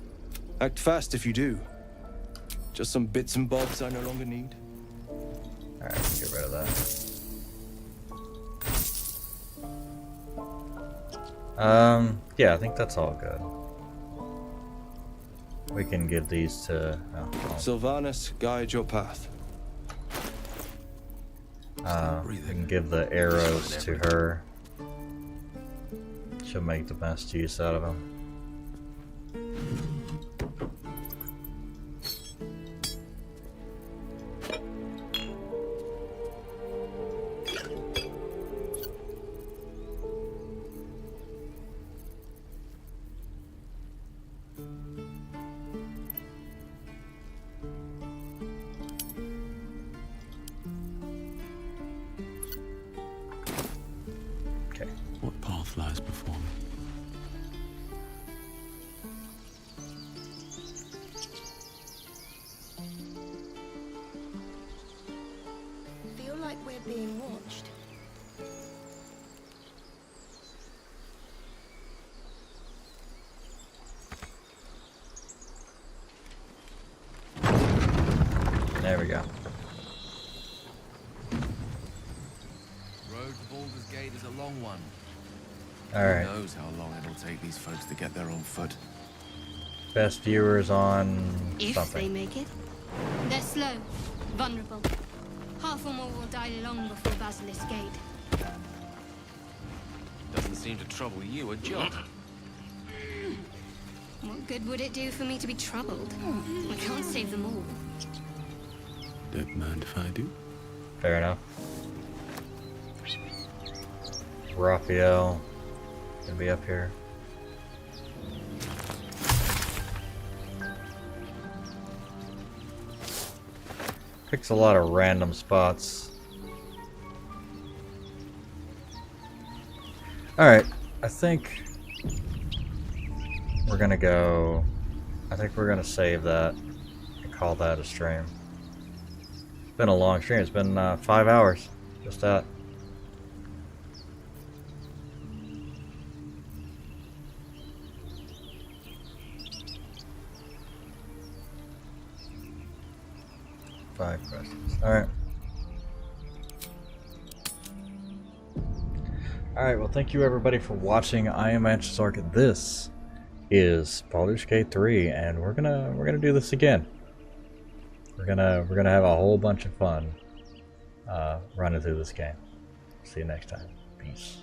Act fast if you do. Just some bits and bobs I no longer need. Alright, get rid of that. Yeah, I think that's all good. We can give these to... Sylvanus, guide your path. We can give the arrows to her. She'll make the best use out of them. What path lies before me? Feel like we're being watched. There we go. Road to Baldur's Gate is a long one. Alright. Who knows how long it'll take these folks to get there on foot. Best viewers on If something. they make it. They're slow, vulnerable. Half or more will die long before Basilisk Gate. Doesn't seem to trouble you a jot. What good would it do for me to be troubled? I can't save them all. Don't mind if I do. Fair enough. Raphael gonna be up here. Picks a lot of random spots. Alright, I think we're gonna go. I think we're gonna save that and call that a stream. It's been a long stream, it's been 5 hours. Just that. Five questions. Alright. Alright, well thank you everybody for watching. I am Anchazark. This is Baldur's Gate 3, and we're gonna do this again. We're gonna have a whole bunch of fun running through this game. See you next time. Peace.